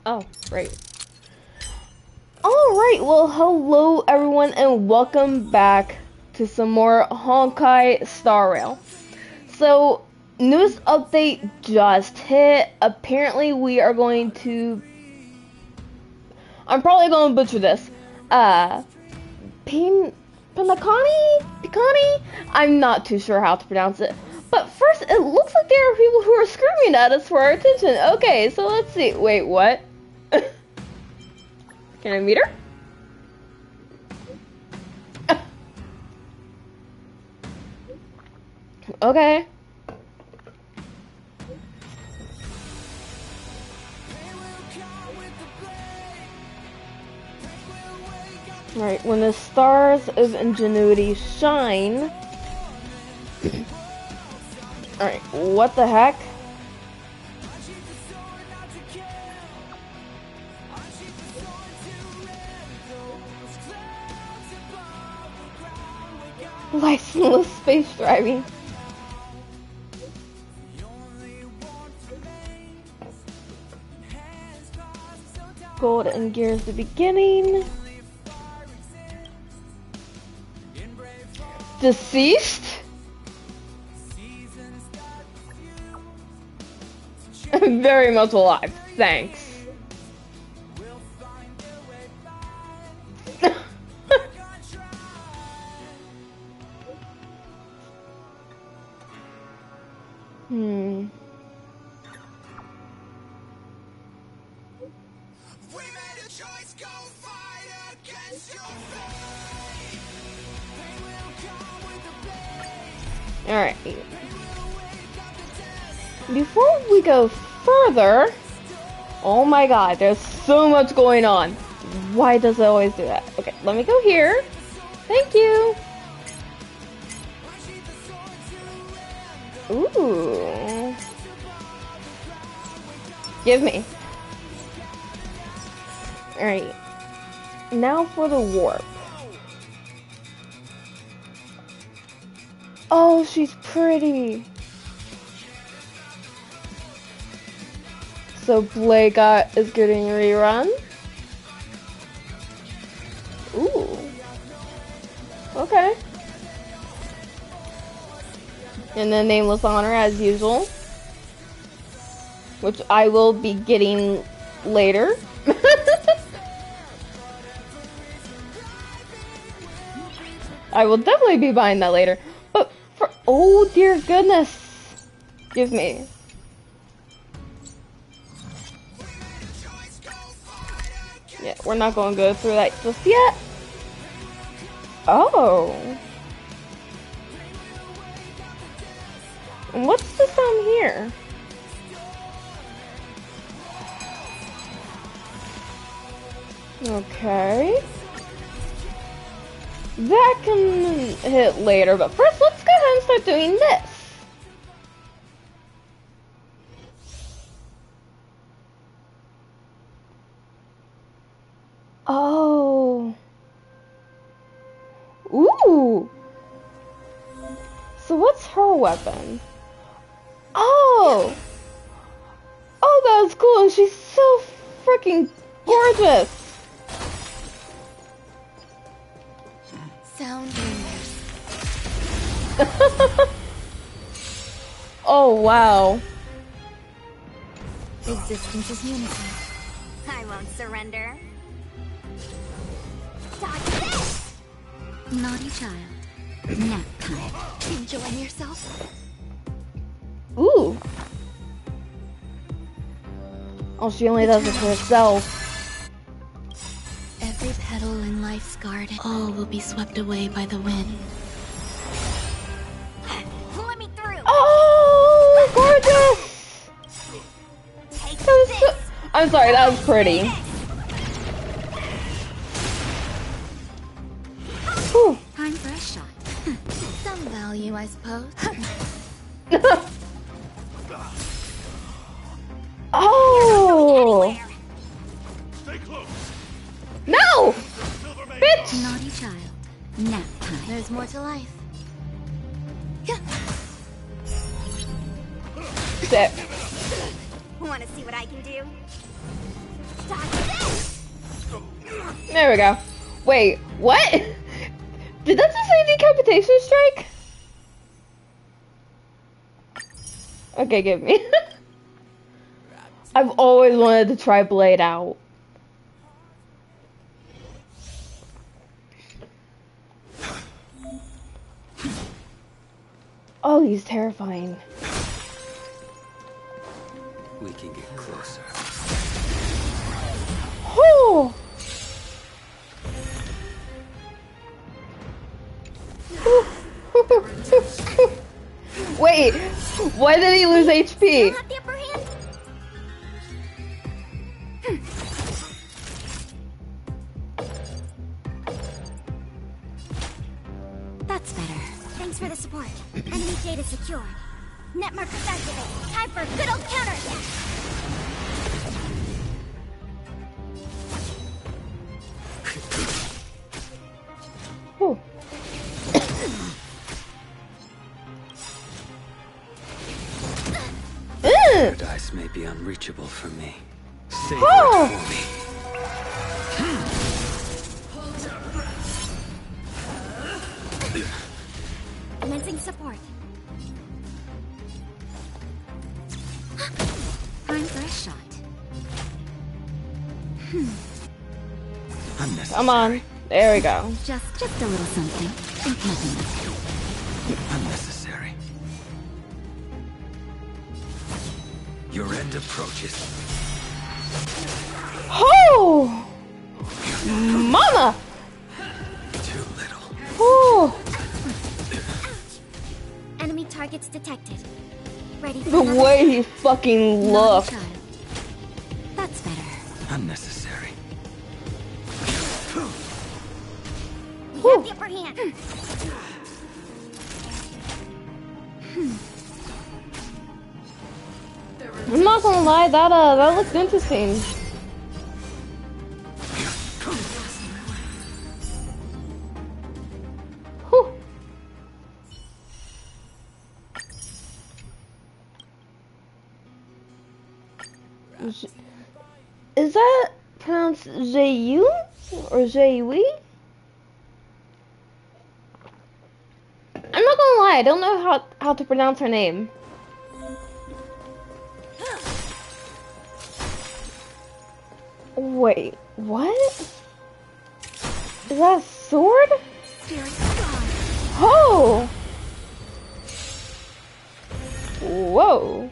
Oh, great. Alright, well, hello everyone and welcome back to some more Honkai Star Rail. So, news update just hit. Apparently we are going to... I'm probably going to butcher this. Penacony? I'm not too sure how to pronounce it. But first, it looks like there are people who are screaming at us for our attention. Okay, so let's see. Wait, what? Can I meet her? Okay. Right, when the stars of ingenuity shine... Alright, what the heck? Licenseless space driving. Golden gears the beginning. Deceased? Very much alive, thanks. Alright. Before we go further... Oh my god, there's so much going on. Why does it always do that? Okay, let me go here. Thank you. Ooh. Give me. Alright. Now for the warp. Oh, she's pretty. So Blake is getting rerun. Ooh. Okay. And then Nameless Honor as usual. Which I will be getting later. I will definitely be buying that later. But for... Oh dear goodness. Give me. Yeah, we're not going to go through that just yet. Oh. And what's this on here? Okay. That can hit later, but first let's go ahead and start doing this. Oh. Ooh. So what's her weapon? Oh. Oh, that's cool, and she's so freaking gorgeous. Sound rumors. Oh, wow. Existence is unity. I won't surrender. Dodge this! Naughty child. Nap time. Enjoying yourself? Ooh. Oh, she only does it for herself. Every petal in life's garden, all will be swept away by the wind. Let me through. Oh, gorgeous! Take this. So... I'm sorry, that was pretty. Whew. Time for a shot. Some value, I suppose. Oh! No! Bitch! Naughty child. Nap time. There's more to life. Sick. Want to see what I can do? There we go. Wait, what? Did that just say decapitation strike? Okay, give me. I've always wanted to try Blade out. Oh, he's terrifying. We can get closer. Oh! Wait, why did he lose HP? That's better. Thanks for the support. Enemy data secured. Net markers activated. Time for a good old counterattack. Oh. Paradise may be unreachable for me. Save it for me. Commencing support. Time for a shot. Unnecessary. Come on. There we go. Just a little something. Think nothing. Unnecessary. Your end approaches. Oh! Mama! Too little. Oh! Enemy targets detected. Ready for The another? way he fucking looked. That's better. Unnecessary. We have the upper hand. I'm not gonna lie, that looked interesting. Whew. Is that pronounced J-U or J-U-E? I'm not gonna lie, I don't know how to pronounce her name. Wait, what? Is that a sword? Oh! Whoa.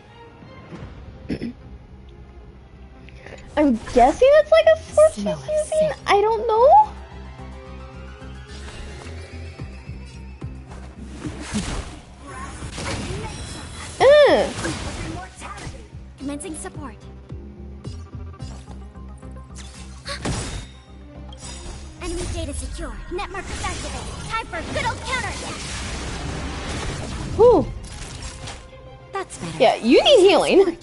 I'm guessing it's like a sword she's using? I don't know. Commencing support. Enemy data secure. Net markers activated. Time for a good old counterattack. Whew. That's better. Yeah, you need healing.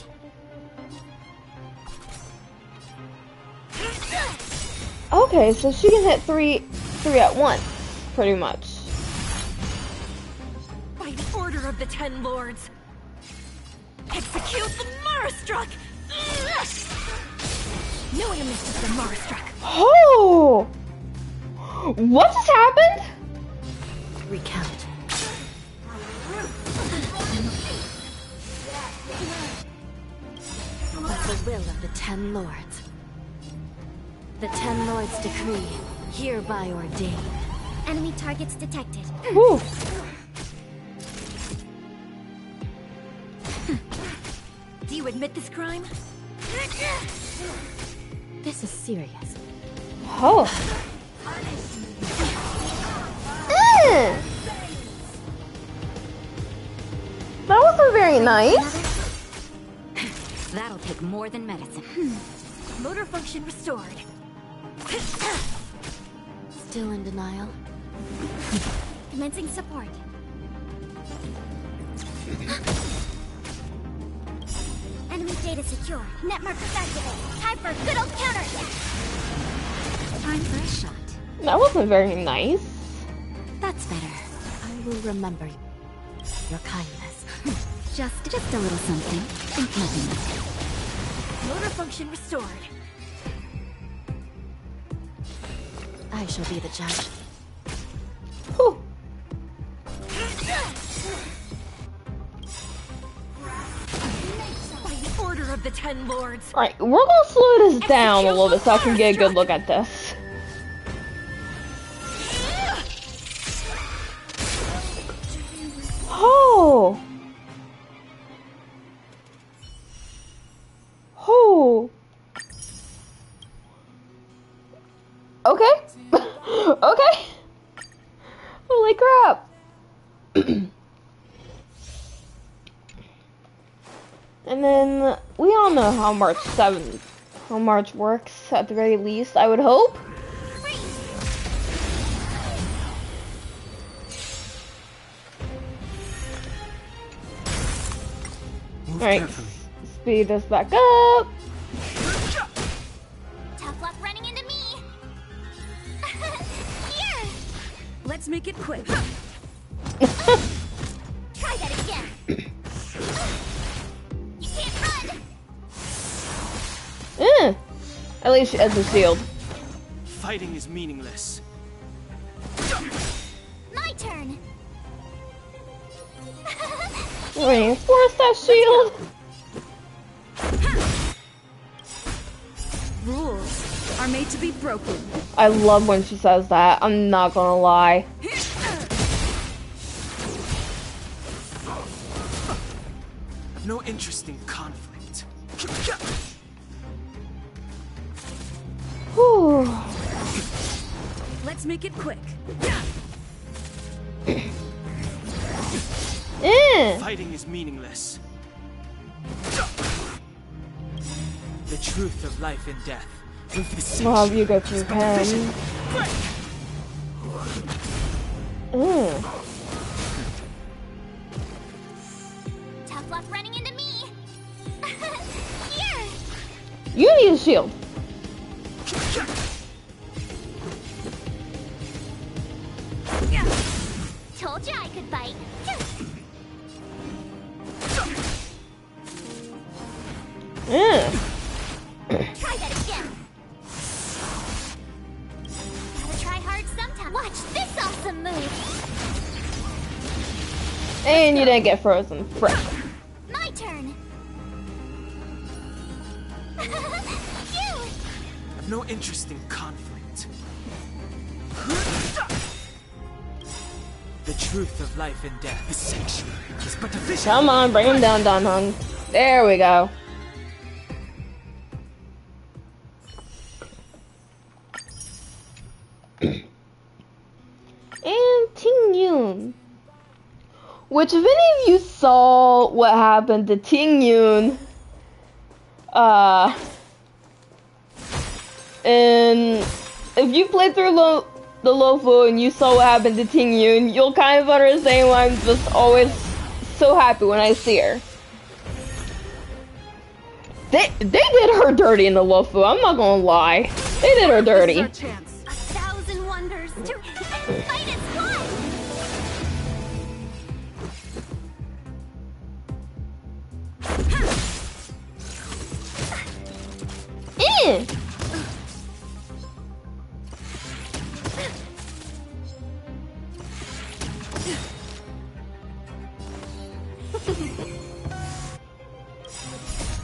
Okay, so she can hit three at once, pretty much. By the order of the Ten Lords, execute the Marastruck! No enemy is the Marastruck. Oh! What just happened? Recount. By the will of the Ten Lords. The Ten Lords decree, hereby ordained. Enemy targets detected. Whew. Do you admit this crime? This is serious. Oh. That wasn't very nice. That'll take more than medicine. Motor function restored. Still in denial? Commencing support. Enemy data secure. Net markers activated. Time for a good old counterattack. Time for a shot. That wasn't very nice. That's better. I will remember your kindness. Just a little something. Think nothing. Motor function restored. I shall be the judge. Whew. By the order of the Ten Lords. Alright, we're gonna slow this down a little bit so I can get a good look at this. Oh! Oh! Okay. Okay. Holy crap. And then we all know how March works at the very least, I would hope. Alright, speed this back up. Tough luck running into me. Here. Let's make it quick. Try that again. You can't run. At least she has a shield. Fighting is meaningless. My turn. Reinforce that shield. Rules are made to be broken. I love when she says that. I'm not gonna lie. I've no interest in conflict. Whew. Let's make it quick. Fighting is meaningless. The truth of life and death. Well, you go through him. Tough luck running into me. Here. You need a shield. Told you I could bite. Try that again. Gotta try hard sometime. Watch this awesome move. And you didn't get frozen. Frick. My turn. Phew. I've no interest in conflict. The truth of life and death. The sanctuary is but a vision. Come on, bring him down, Don Hung. There we go. And Ting Yun. Which, if any of you saw what happened to Ting Yun, and if you played through the Lofu and you saw what happened to Ting Yun, you'll kind of understand why I'm just always so happy when I see her. They did her dirty in the Lofu, I'm not gonna lie. They did her dirty. This is our chance. 1,000 wonders to fight its blood.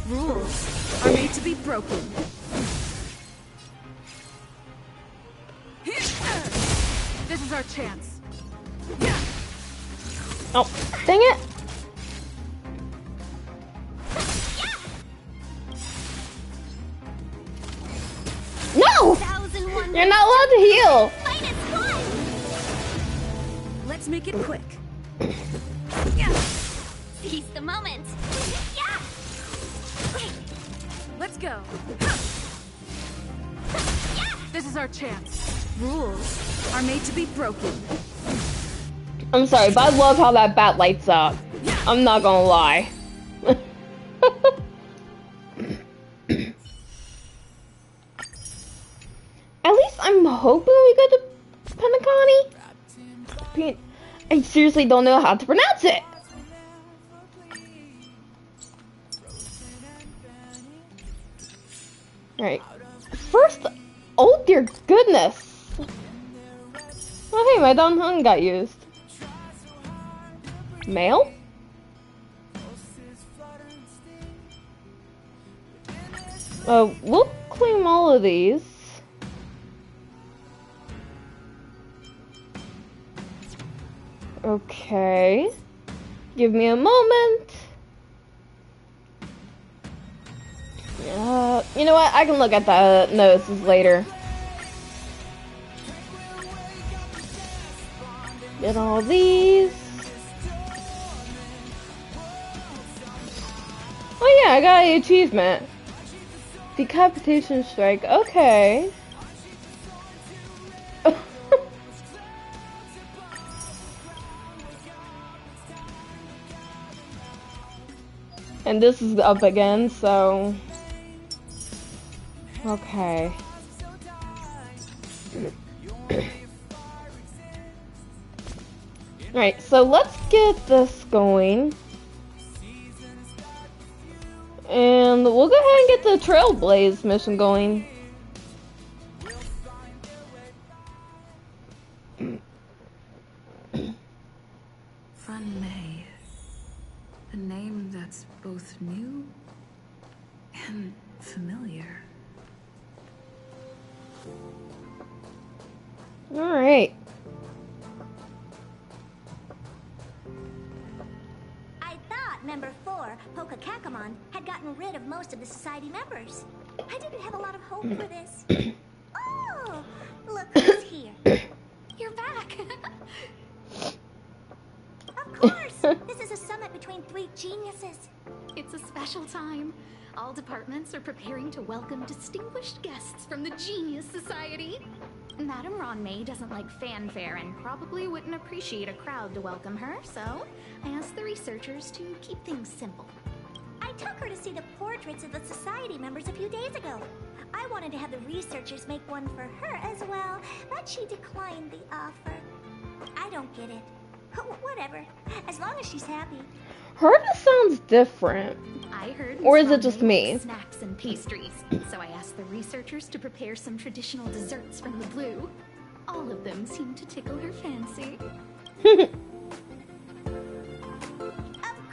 Rules are made to be broken. This is our chance. Oh, dang it. No! 1,000 wonders. You're not allowed to heal. Fight its blood. Let's make it quick. Seize the moment. Yeah. Let's go. This is our chance. Rules are made to be broken. I'm sorry, but I love how that bat lights up. I'm not gonna lie. At least I'm hoping we go to Penacony. I seriously don't know how to pronounce it. Alright. First, oh dear goodness. Oh hey, my dumb tongue got used. Mail? We'll claim all of these. Okay. Give me a moment. You know what? I can look at the notices later. Get all these. Oh yeah, I got an achievement. Decapitation strike. Okay. And this is up again, so... Okay. Alright, so let's get this going. And we'll go ahead and get the Trailblaze mission going. Ruan Mei. A name that's both new and familiar. Alright. I thought Member 4, Pokakakamon, had gotten rid of most of the society members. I didn't have a lot of hope for this. Oh, look who's here. You're back. Of course, this is a summit between 3 geniuses. It's a special time. All departments are preparing to welcome distinguished guests from the Genius Society. Madame Ruan Mei doesn't like fanfare and probably wouldn't appreciate a crowd to welcome her, so I asked the researchers to keep things simple. I took her to see the portraits of the society members a few days ago. I wanted to have the researchers make one for her as well, but she declined the offer. I don't get it. Whatever, as long as she's happy. Hers sounds different. I heard Or is Miss it Ruan just Mei me? likes snacks and pastries, so I asked the researchers to prepare some traditional desserts from the blue. All of them seemed to tickle her fancy. Of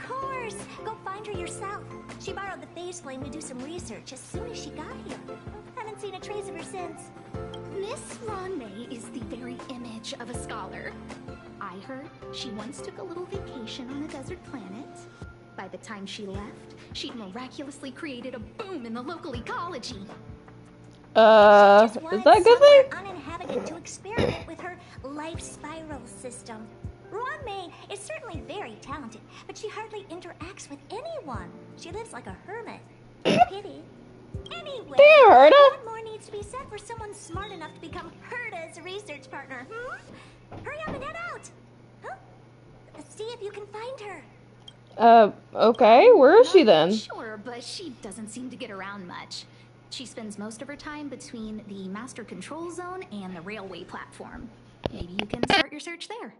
course! Go find her yourself. She borrowed the phase flame to do some research as soon as she got here. Haven't seen a trace of her since. Miss Ruan Mei is the very image of a scholar. I heard she once took a little vacation on a desert planet. By the time she left, she'd miraculously created a boom in the local ecology. Is that a good thing? Uninhabited to experiment with her life spiral system. Ruan Mei is certainly very talented, but she hardly interacts with anyone. She lives like a hermit. Pity. Anyway, Damn, Herta! what more needs to be said for someone smart enough to become Herta's research partner? Hurry up and head out. Huh? See if you can find her. Okay, where is she then? Sure, but she doesn't seem to get around much. She spends most of her time between the master control zone and the railway platform. Maybe you can start your search there.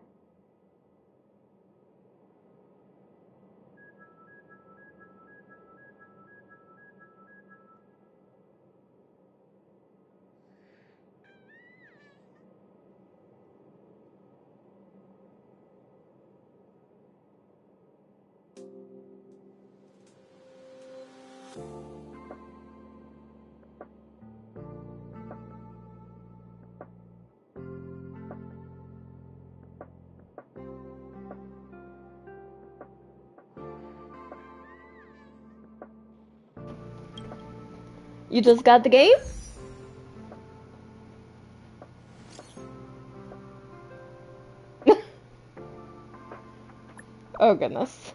You just got the game? Oh goodness.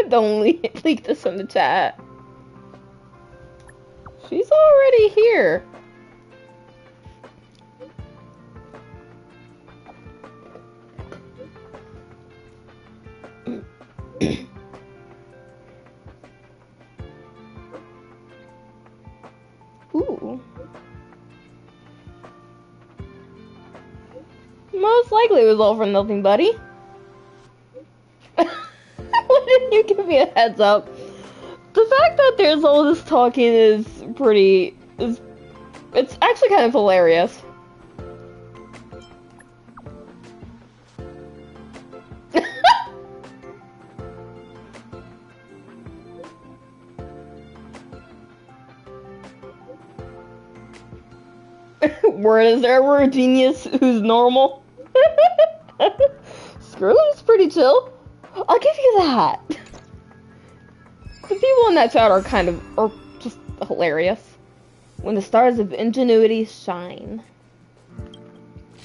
Don't leak this in the chat. She's already here. Ooh. Most likely it was all for nothing, buddy. Why didn't you give me a heads up? The fact that there's all this talking is It's actually kind of hilarious. Where is there a genius who's normal? Skrillex is pretty chill. I'll give you that. The people in that chat are just hilarious. When the stars of ingenuity shine.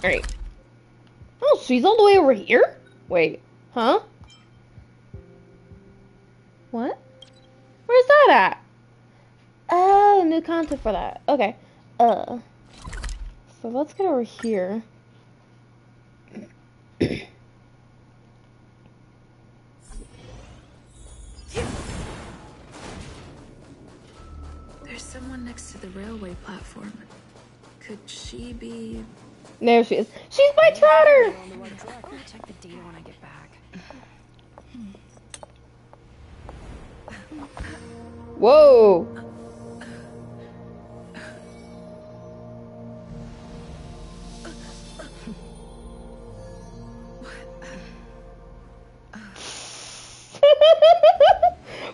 Alright. Oh, she's all the way over here? Wait, huh? What? Where's that at? Oh, new content for that. Okay. So let's get over here. There's someone next to the railway platform. Could she be... There she is. She's my trotter! I'm gonna check the data when I get back. Whoa!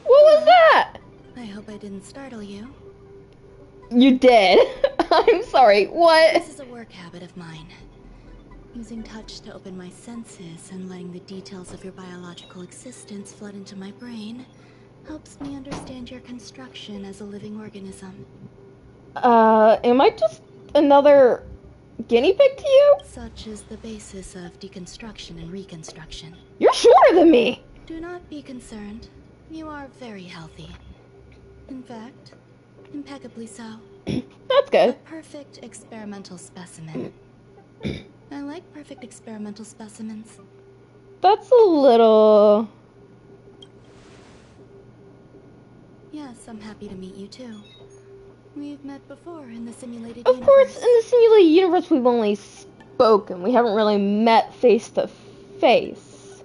What was that? I hope I didn't startle you. You did. I'm sorry. What? This is a work habit of mine. Using touch to open my senses and letting the details of your biological existence flood into my brain helps me understand your construction as a living organism. Am I just another guinea pig to you? Such is the basis of deconstruction and reconstruction. You're shorter than me. Do not be concerned. You are very healthy. In fact, impeccably so. That's A good. perfect experimental specimen. I like perfect experimental specimens. That's a little... Yes, I'm happy to meet you too. We've met before in the simulated Of universe. course, in the simulated universe we've only spoken. We haven't really met face to face.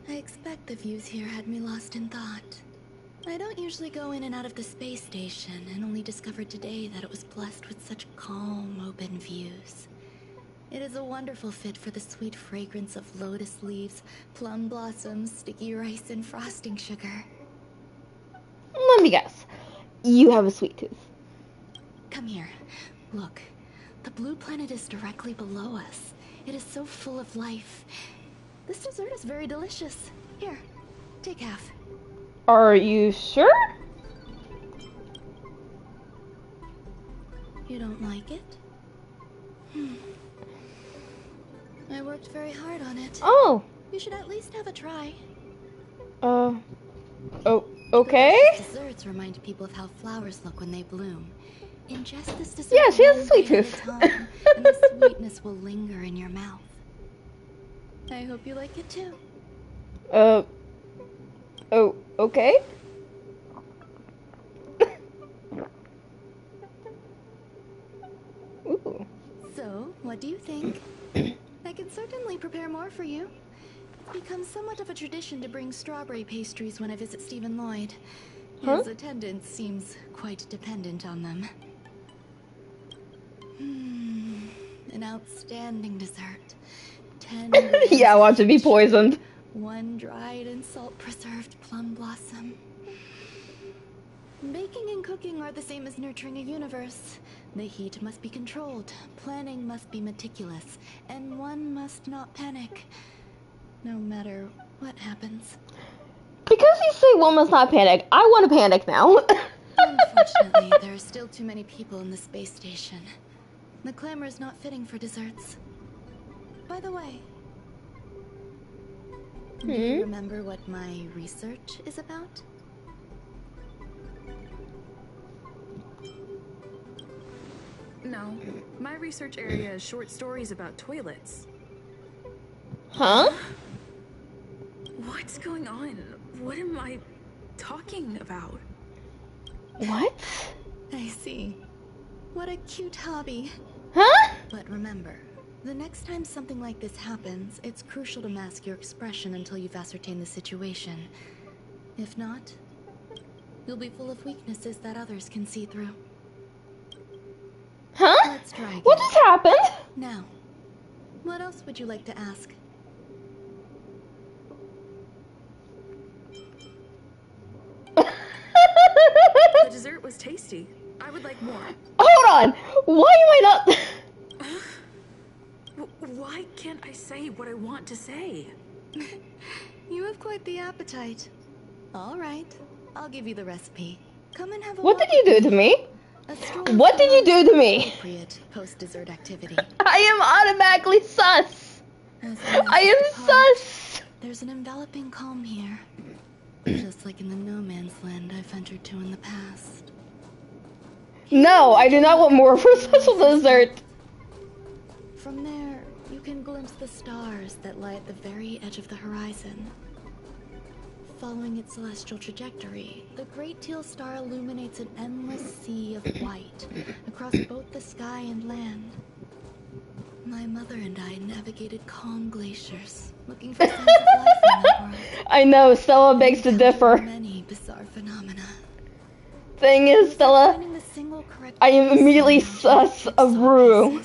I expect the views here had me lost in thought. I don't usually go in and out of the space station, and only discovered today that it was blessed with such calm, open views. It is a wonderful fit for the sweet fragrance of lotus leaves, plum blossoms, sticky rice, and frosting sugar. Let me guess. You have a sweet tooth. Come here. Look. The blue planet is directly below us. It is so full of life. This dessert is very delicious. Here, take half. Are you sure? You don't like it? I worked very hard on it. Oh. You should at least have a try. Oh, okay. Delicious desserts remind people of how flowers look when they bloom. Ingest this dessert. Yeah, she has a one sweet bite at tooth. time, and the sweetness will linger in your mouth. I hope you like it too. Oh, okay. Ooh. So, what do you think? I can certainly prepare more for you. It's become somewhat of a tradition to bring strawberry pastries when I visit Stephen Lloyd. Huh? His attendance seems quite dependent on them. An outstanding dessert. 10 Yeah, watch it be grams of poisoned. sugar, 1 dried and salt-preserved plum blossom. Baking and cooking are the same as nurturing a universe. The heat must be controlled, planning must be meticulous, and one must not panic. No matter what happens. Because you say one must not panic, I want to panic now. Unfortunately, there are still too many people in the space station. The clamor is not fitting for desserts. By the way, do you remember what my research is about? No. My research area is short stories about toilets. Huh? What's going on? What am I talking about? What? I see. What a cute hobby. Huh? But remember, the next time something like this happens, it's crucial to mask your expression until you've ascertained the situation. If not, you'll be full of weaknesses that others can see through. Huh? Let's try again. What just happened? Now, what else would you like to ask? The dessert was tasty. I would like more. Hold on. Why am I not? Why can't I say what I want to say? You have quite the appetite. All right, I'll give you the recipe. Come and have a What walk did you do with to me. me? A stroll What did you sounds do to me? appropriate post-dessert activity. I am automatically sus. As the I am mists depart, sus. There's an enveloping calm here, just like in the no man's land I've ventured to in the past. No, I do not want more for special dessert. From there, you can glimpse the stars that lie at the very edge of the horizon. Following its celestial trajectory, the Great Teal Star illuminates an endless sea of white across both the sky and land. My mother and I navigated calm glaciers, looking for signs of life in that world. I know, Stella begs to differ. Many bizarre phenomena. Thing is, Stella, Finding the single correct I am immediately sus of Ruan.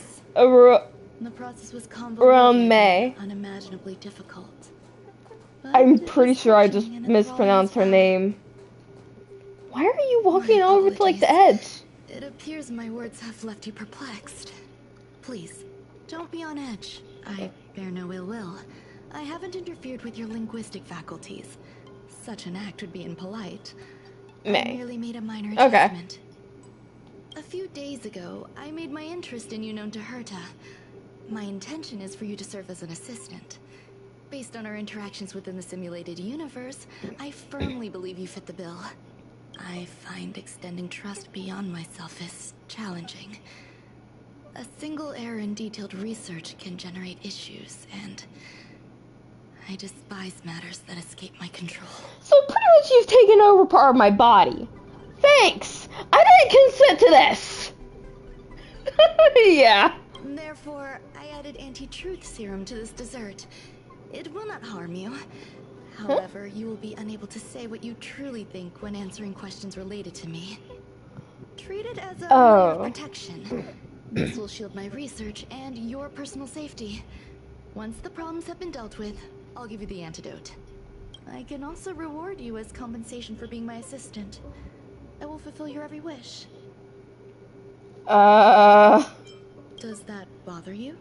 The process was Ruan convoluted Mei. and unimaginably difficult. But I'm it pretty was sure I just touching and mispronounced her enthralling. name. Why are you walking My over to like the apologies. edge? It appears my words have left you perplexed. Please, don't be on edge. I bear no ill will. I haven't interfered with your linguistic faculties. Such an act would be impolite. I May. merely made a minor Okay. adjustment. A few days ago, I made my interest in you known to Herta. My intention is for you to serve as an assistant. Based on our interactions within the simulated universe, I firmly believe you fit the bill. I find extending trust beyond myself is challenging. A single error in detailed research can generate issues, and I despise matters that escape my control. So pretty much you've taken over part of my body. Thanks! I didn't consent to this! Yeah. Therefore, I added anti-truth serum to this dessert. It will not harm you. However, you will be unable to say what you truly think when answering questions related to me. Treat it as a layer of protection. This will shield my research and your personal safety. Once the problems have been dealt with, I'll give you the antidote. I can also reward you as compensation for being my assistant. I will fulfill your every wish. Does that bother you?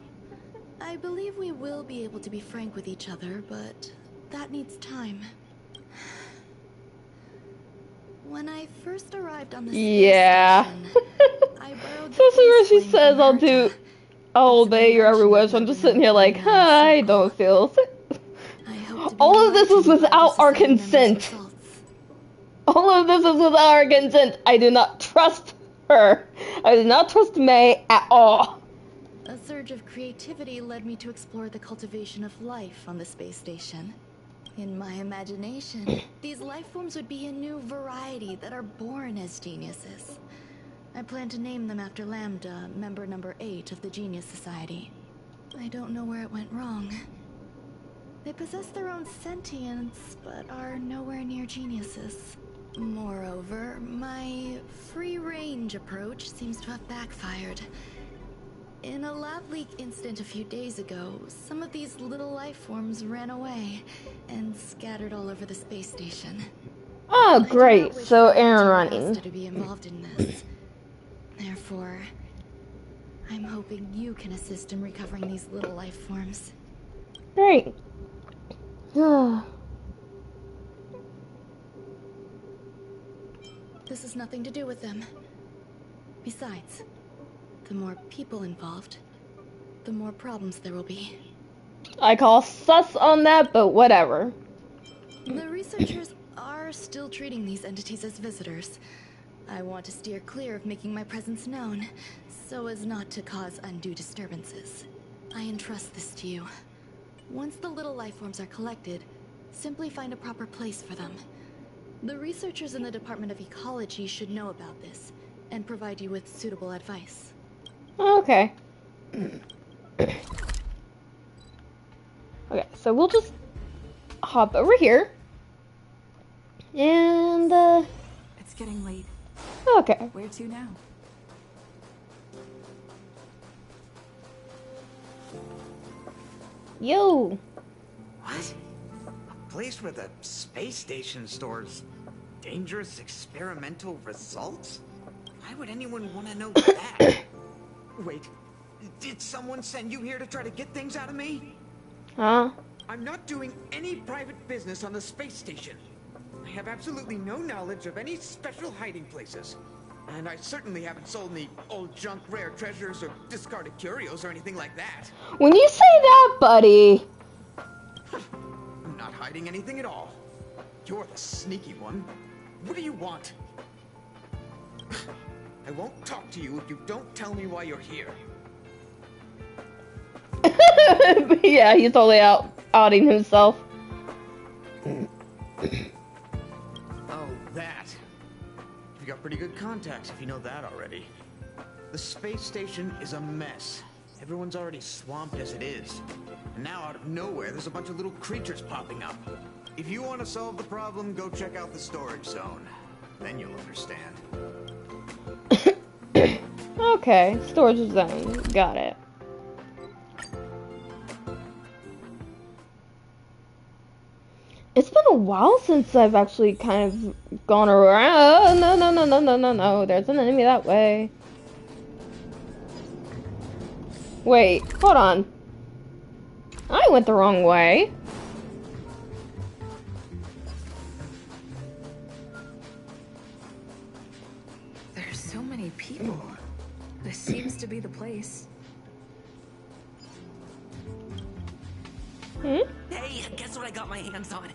I believe we will be able to be frank with each other, but that needs time. When I first arrived on the space station, I borrowed the Especially where she face says flame from Herta. I'll It's an obey your every invention wish. that I'm just never sitting here like, went through my I circle. don't feel. I hope to be All of this was enlightened by without the our society members' consent. results. All of this is without our consent. I do not trust her. I do not trust May at all. A surge of creativity led me to explore the cultivation of life on the space station. In my imagination, these life forms would be a new variety that are born as geniuses. I plan to name them after Lambda, member number 8 of the Genius Society. I don't know where it went wrong. They possess their own sentience, but are nowhere near geniuses. Moreover, my free-range approach seems to have backfired. In a lab leak incident a few days ago, some of these little life forms ran away and scattered all over the space station. Oh, great. So Aaron running running. to be involved in this. Therefore, I'm hoping you can assist in recovering these little life forms. Great. This has nothing to do with them. Besides, the more people involved, the more problems there will be. I call sus on that, but whatever. The researchers are still treating these entities as visitors. I want to steer clear of making my presence known, so as not to cause undue disturbances. I entrust this to you. Once the little life forms are collected, simply find a proper place for them. The researchers in the Department of Ecology should know about this, and provide you with suitable advice. Okay. Okay, so we'll just hop over here. And, It's getting late. okay. Where to now? Yo. What? A place where the space station stores dangerous experimental results? Why would anyone want to know that? Wait, did someone send you here to try to get things out of me? Huh? I'm not doing any private business on the space station. I have absolutely no knowledge of any special hiding places. And I certainly haven't sold any old junk rare treasures or discarded curios or anything like that. When you say that, buddy. I'm not hiding anything at all. You're the sneaky one. What do you want? I won't talk to you if you don't tell me why you're here. Yeah, he's totally outing himself. Oh, that. You got pretty good contacts if you know that already. The space station is a mess. Everyone's already swamped as it is. And now out of nowhere, there's a bunch of little creatures popping up. If you want to solve the problem, go check out the storage zone. Then you'll understand. Okay, storage zone. Got it. It's been a while since I've actually kind of gone around. No. There's an enemy that way. Wait, hold on. I went the wrong way. There's so many people. This seems to be the place. Hmm? Hey, guess what I got my hands on?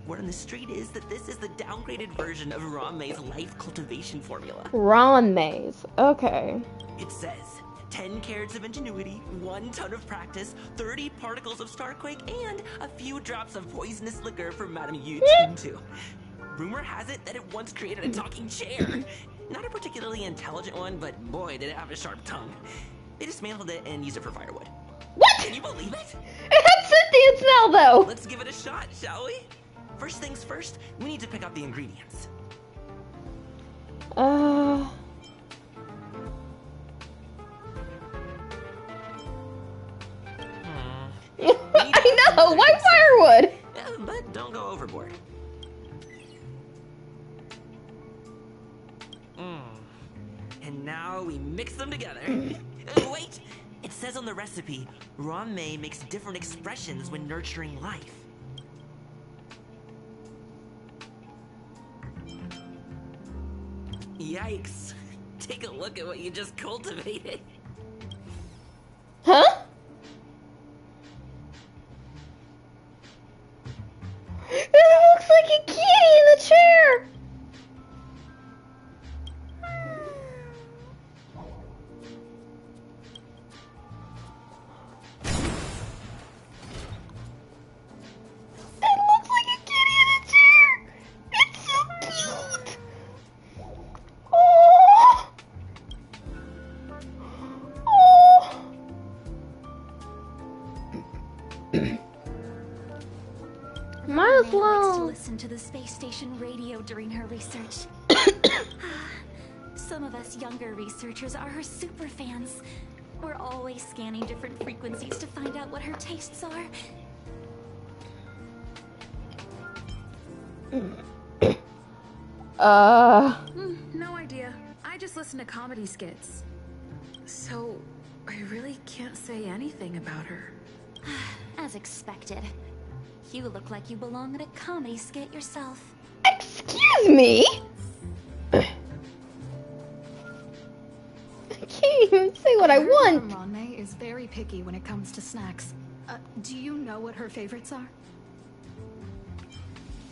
Word on the street is that this is the downgraded version of Ruan Mei's life cultivation formula. Ruan Mei's. Okay. It says 10 carats of ingenuity, 1 ton of practice, 30 particles of starquake, and a few drops of poisonous liquor for Madame Yu too. Rumor has it that it once created a talking chair. Not a particularly intelligent one, but boy, did it have a sharp tongue. They dismantled it and used it for firewood. What? Can you believe it? It has sentience now, though. Let's give it a shot, shall we? First things first, we need to pick up the ingredients. I know. Why firewood? But don't go overboard. And now we mix them together. Wait! It says on the recipe, Ruan Mei makes different expressions when nurturing life. Yikes. Take a look at what you just cultivated. Huh? It looks like a kitty in the chair. Might as well. Likes to listen to the space station radio during her research. Some of us younger researchers are her super fans. We're always scanning different frequencies to find out what her tastes are. No idea. I just listen to comedy skits. So, I really can't say anything about her. As expected. You look like you belong in a comedy skit yourself. Excuse me? I can't even say what I want. Ruan Mei is very picky when it comes to snacks. Do you know what her favorites are?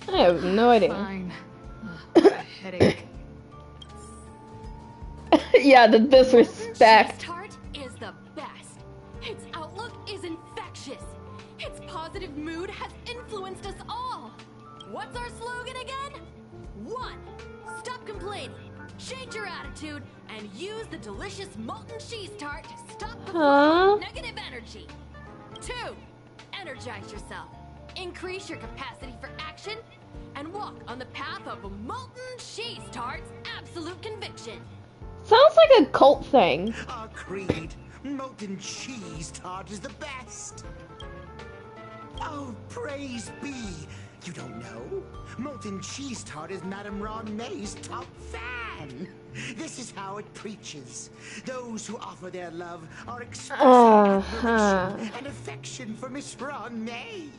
I have no idea. Fine. Ugh, a headache. Yeah, the disrespect. Cheese tart is the best. Its outlook is infectious. Its positive mood has influenced us all. What's our slogan again? 1. Stop complaining. Change your attitude and use the delicious molten cheese tart to stop the flow of negative energy. 2. Energize yourself. Increase your capacity for action and walk on the path of a molten cheese tart's absolute conviction. Sounds like a cult thing. Our creed, molten cheese tart is the best. Oh, praise be! You don't know? Molten Cheese Tart is Madame Ruan Mei's top fan. This is how it preaches. Those who offer their love are expressing admiration and affection for Miss Ruan Mei.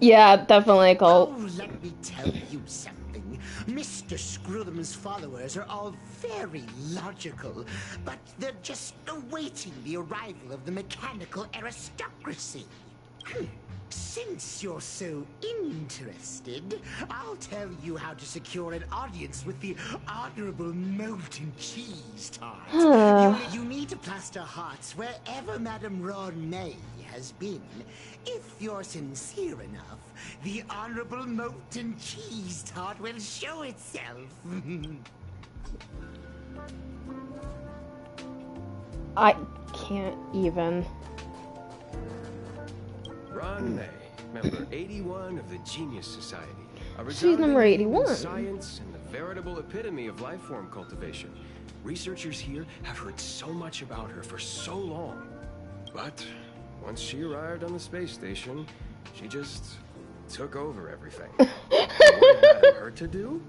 Yeah, definitely a cult. Oh, let me tell you something. Mr. Screwdum's followers are all very logical, but they're just awaiting the arrival of the mechanical aristocracy. Since you're so interested, I'll tell you how to secure an audience with the Honorable Molten Cheese Tart. You need to plaster hearts wherever Madame Ruan Mei has been. If you're sincere enough, the Honorable Molten Cheese Tart will show itself. I can't even. Ruan Mei, member 81 of the Genius Society. She's number 81. Science and the veritable epitome of life form cultivation. Researchers here have heard so much about her for so long. But once she arrived on the space station, she just took over everything. What did Madame her to do?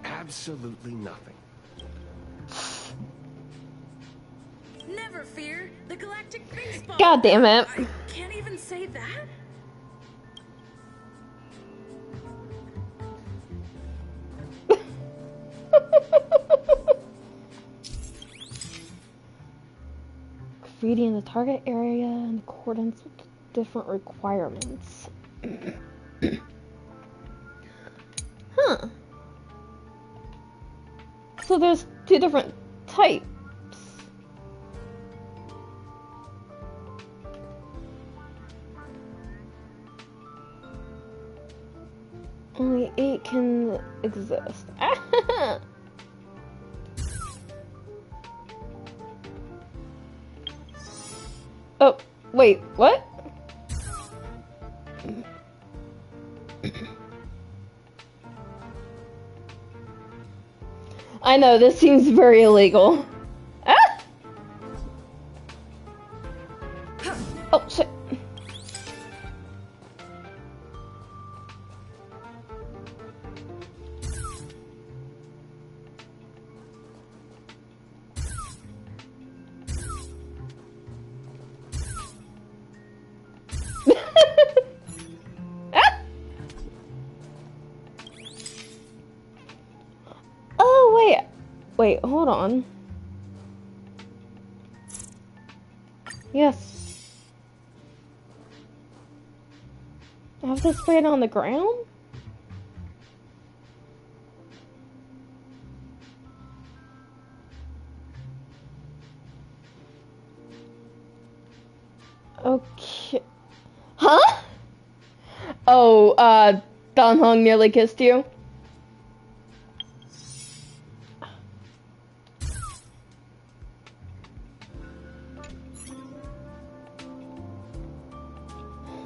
Absolutely nothing. Never fear, the galactic baseball. God damn it. I can't even say that. Graffiti in the target area in accordance with different requirements. Huh. So there's two different types. Only 8 can exist. Oh, wait, what? I know, this seems very illegal. Ah! Oh, shit. Wait, hold on. Yes. I have to spray it on the ground? Okay. Huh? Oh, Don Hong nearly kissed you?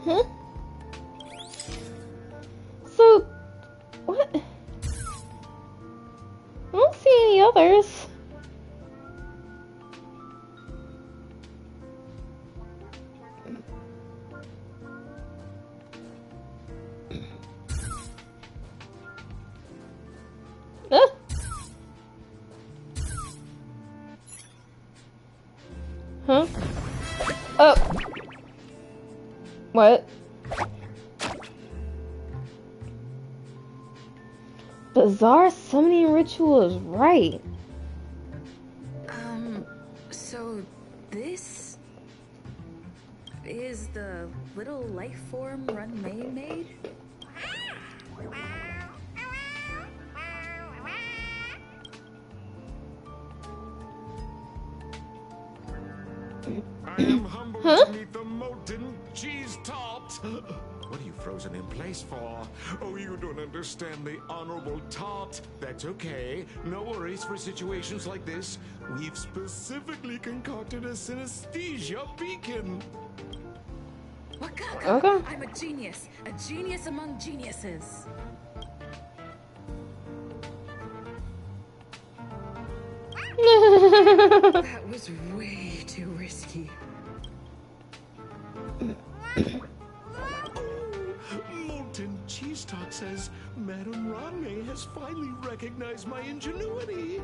Huh? So, what? I don't see any others. Huh? Oh. What? Bizarre summoning ritual is right. So this is the little life form Ruan Mei made? I am humbled to meet the molten cheese tart. What are you frozen in place for? Oh, you don't understand the honorable tart. That's okay. No worries for situations like this. We've specifically concocted a synesthesia beacon. Wakaka! Okay. I'm a genius among geniuses. That was way too risky. Molten Cheese Tart says Madame Ruan Mei has finally recognized my ingenuity.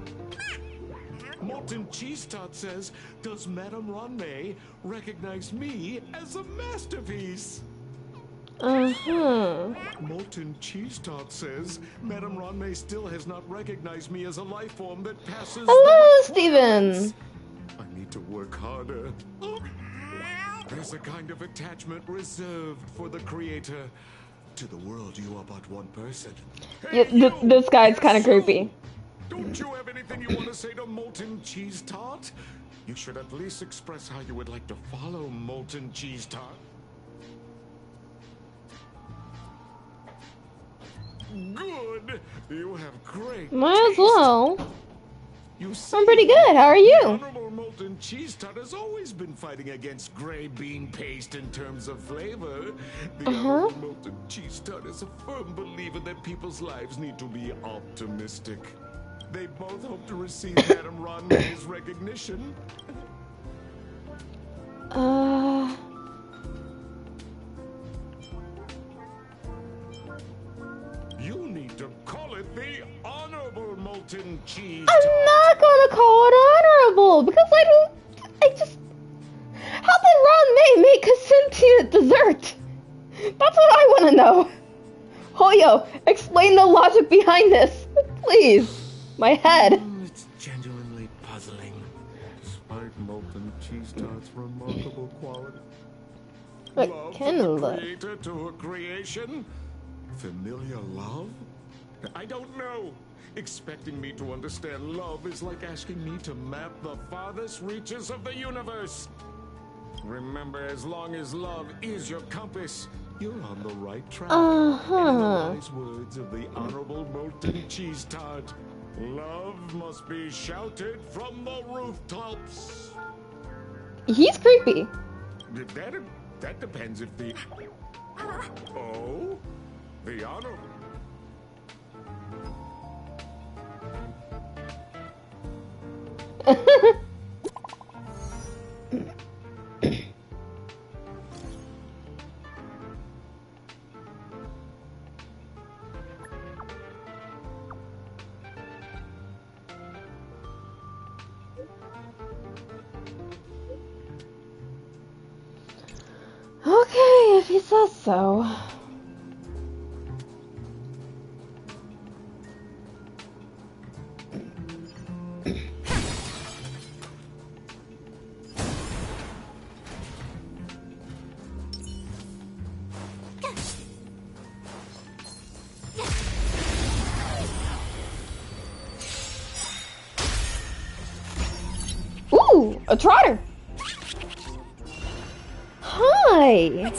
Molten Cheese Tart says, does Madame Ruan Mei recognize me as a masterpiece? Molten Cheese Tart says, Madame Ruan Mei still has not recognized me as a life form that passes. Hello, Steven. I need to work harder. There's a kind of attachment reserved for the creator. To the world, you are but one person. Yeah, this guy's kind of creepy. Don't you have anything you want to say to Molten Cheese Tart? You should at least express how you would like to follow Molten Cheese Tart. Good. You have great. Might as well. You see, I'm pretty good. How are you? The Honorable Molten Cheese Tart has always been fighting against gray bean paste in terms of flavor. The Honorable Molten Cheese Tart is a firm believer that people's lives need to be optimistic. They both hope to receive Madame Ruan Mei's recognition. You need to call it the Honorable Molten Cheese Tart. I'm not gonna call it honorable because I just. How did Ruan Mei make a sentient dessert? That's what I want to know. Hoyo, explain the logic behind this, please. My head. It's genuinely puzzling. Despite Molten Cheese Tart's remarkable quality. What Love kind from of the love? creator to a creation? Familiar love? I don't know. Expecting me to understand love is like asking me to map the farthest reaches of the universe. Remember, as long as love is your compass, you're on the right track. In the wise words of the Honorable Molten Cheese Tart, love must be shouted from the rooftops. He's creepy. That depends if the... Oh? The Honorable... Okay, if he says so. Ooh, a trotter. Hi.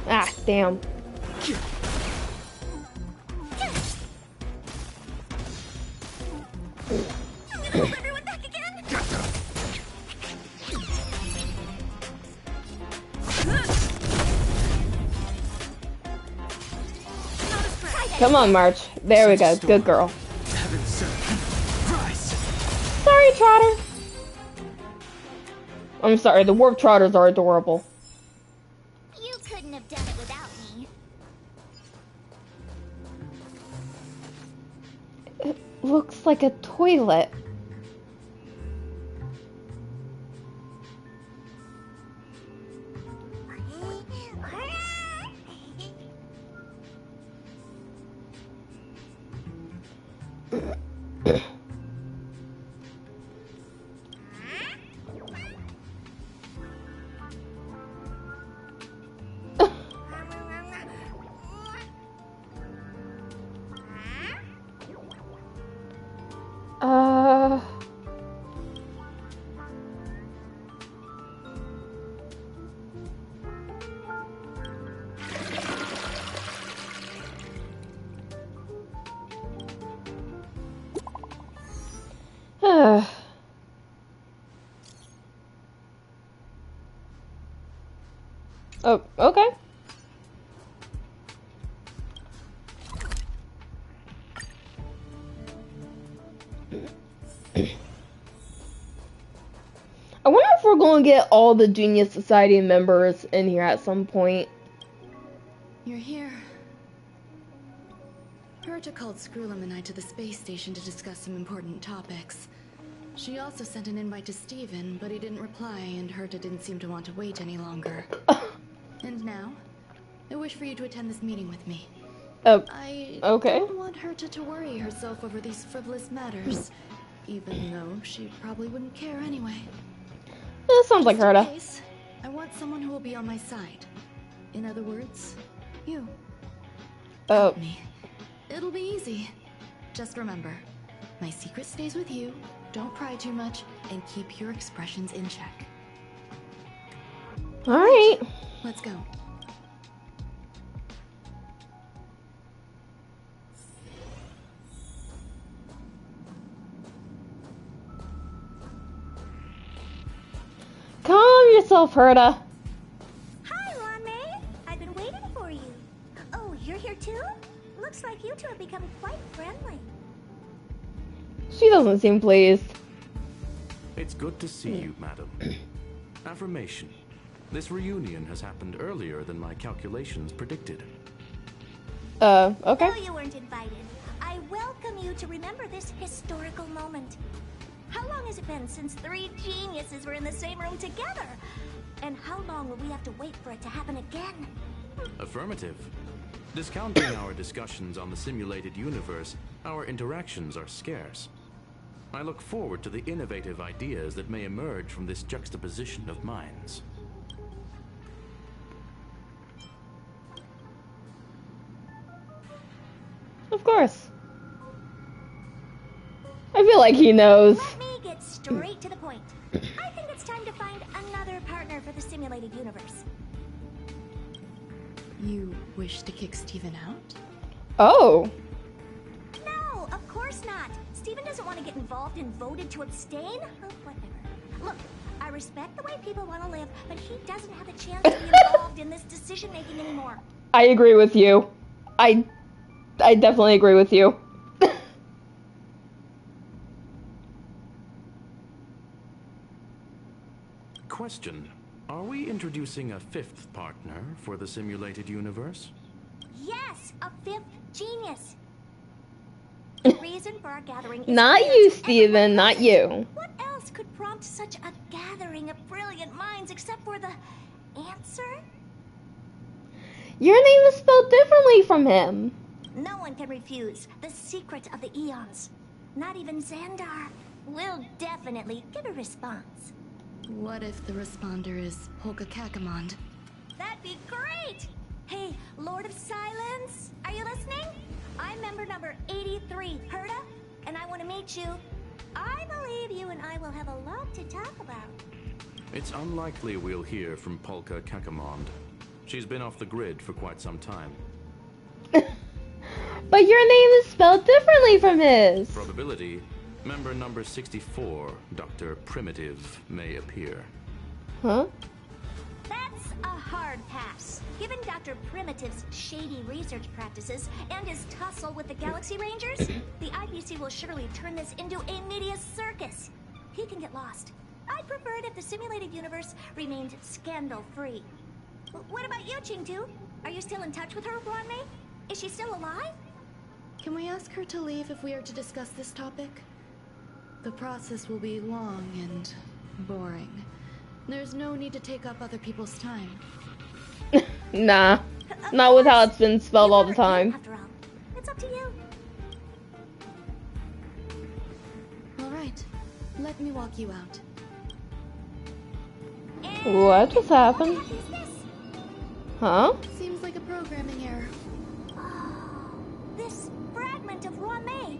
Ah, damn. Come on, March. There we go. Good girl. Sorry, Trotter. I'm sorry, the warp trotters are adorable. You couldn't have done it without me. It looks like a toilet. Oh, okay. gonna get all the Genius Society members in here at some point. You're here. Herta called Screwlum and I to the space station to discuss some important topics. She also sent an invite to Steven, but he didn't reply, and Herta didn't seem to want to wait any longer. And now, I wish for you to attend this meeting with me. I don't want Herta to worry herself over these frivolous matters, even though she probably wouldn't care anyway. That sounds like Herta. I want someone who will be on my side. In other words, you. Oh. Me. It'll be easy. Just remember, my secret stays with you. Don't pry too much, and keep your expressions in check. All right. Let's go. Calm yourself, Herta. Hi, Ruan Mei. I've been waiting for you. Oh, you're here too? Looks like you two have become quite friendly. She doesn't seem pleased. It's good to see you, madam. Affirmation. This reunion has happened earlier than my calculations predicted. Okay. No, you weren't invited. I welcome you to remember this historical moment. How long has it been since 3 geniuses were in the same room together? And how long will we have to wait for it to happen again? Affirmative. Discounting our discussions on the simulated universe, our interactions are scarce. I look forward to the innovative ideas that may emerge from this juxtaposition of minds. Of course. I feel like he knows. Let me get straight to the point. I think it's time to find another partner for the simulated universe. You wish to kick Steven out? Oh. No, of course not. Steven doesn't want to get involved and voted to abstain? Oh, whatever. Look, I respect the way people want to live, but he doesn't have a chance to be involved in this decision-making anymore. I agree with you. I definitely agree with you. Question. Are we introducing a 5th partner for the simulated universe? Yes, a 5th genius. The reason for our gathering is not you, Steven, not you. What else could prompt such a gathering of brilliant minds except for the answer? Your name is spelled differently from him. No one can refuse the secret of the eons. Not even Xandar. We'll definitely get a response. What if the responder is Polka Kakamond? That'd be great! Hey, Lord of Silence, are you listening? I'm member number 83, Herta, and I want to meet you. I believe you and I will have a lot to talk about. It's unlikely we'll hear from Polka Kakamond. She's been off the grid for quite some time. But your name is spelled differently from his. Probability. Member number 64, Dr. Primitive, may appear. Huh? That's a hard pass. Given Dr. Primitive's shady research practices and his tussle with the Galaxy Rangers, the IPC will surely turn this into a media circus. He can get lost. I'd prefer it if the simulated universe remained scandal-free. What about you, Qingtu? Are you still in touch with her, Ruan Mei? Is she still alive? Can we ask her to leave if we are to discuss this topic? The process will be long and boring. There's no need to take up other people's time. Nah, not with how it's been spelled all the time. After all, it's up to you. All right, let me walk you out. What just happened? Huh? Seems like a programming error. This fragment of Ruan Mei.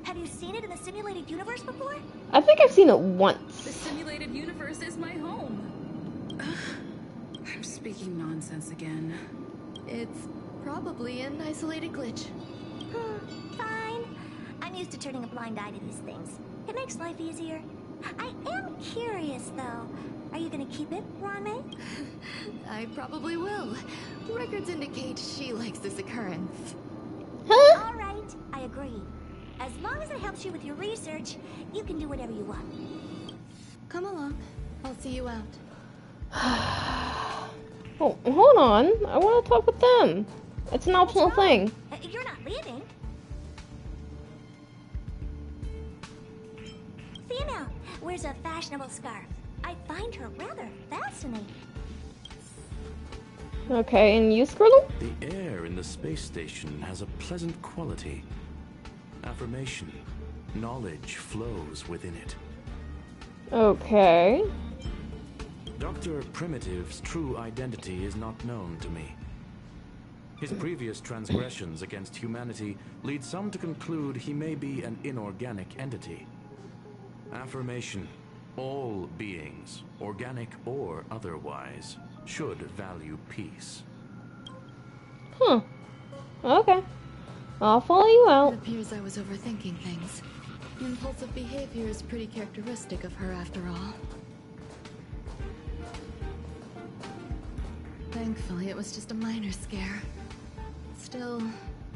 Have you seen it in the simulated universe before? I think I've seen it once. The simulated universe is my home. I'm speaking nonsense again. It's probably an isolated glitch. Fine. I'm used to turning a blind eye to these things. It makes life easier. I am curious, though. Are you gonna keep it, Ruan Mei? I probably will. Records indicate she likes this occurrence. Huh? All right, I agree. As long as it helps you with your research, you can do whatever you want. Come along. I'll see you out. Oh, hold on. I want to talk with them. It's an optional thing. You're not leaving. Female wears a fashionable scarf. I find her rather fascinating. Okay, and you, Squirtle? The air in the space station has a pleasant quality. Affirmation. Knowledge flows within it. Okay. Dr. Primitive's true identity is not known to me. His previous transgressions against humanity lead some to conclude he may be an inorganic entity. Affirmation. All beings, organic or otherwise, should value peace. Huh. Okay. I'll follow you out. It appears I was overthinking things. Impulsive behavior is pretty characteristic of her after all. Thankfully, it was just a minor scare. Still,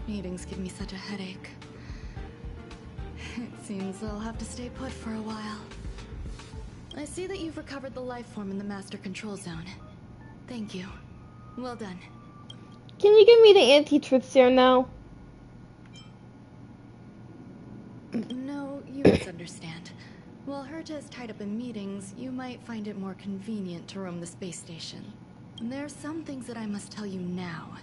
meetings give me such a headache. It seems I'll have to stay put for a while. I see that you've recovered the life form in the master control zone. Thank you. Well done. Can you give me the anti-truth serum now? No, you misunderstand. While Herta is tied up in meetings, you might find it more convenient to roam the space station. There's some things that I must tell you now.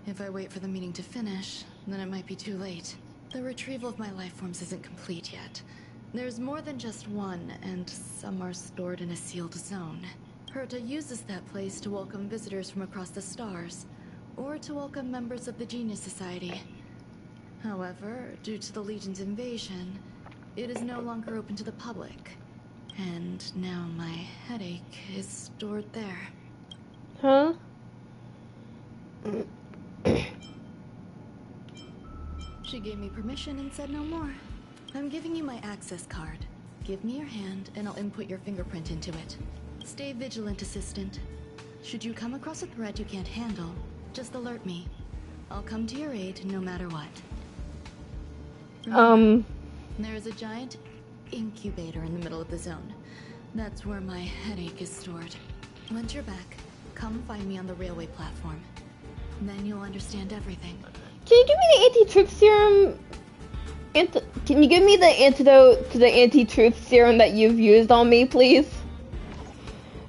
If I wait for the meeting to finish, then it might be too late. The retrieval of my life forms isn't complete yet. There's more than just one, and some are stored in a sealed zone. Herta uses that place to welcome visitors from across the stars, or to welcome members of the Genius Society. However, due to the Legion's invasion, it is no longer open to the public. And now my headache is stored there. Huh? She gave me permission and said no more. I'm giving you my access card. Give me your hand and I'll input your fingerprint into it. Stay vigilant, assistant. Should you come across a threat you can't handle, just alert me. I'll come to your aid no matter what. Remember, there is a giant incubator in the middle of the zone. That's where my headache is stored. Once you're back, come find me on the railway platform. Then you'll understand everything. Can you give me the anti-truth serum? Can you give me the antidote to the anti-truth serum that you've used on me, please?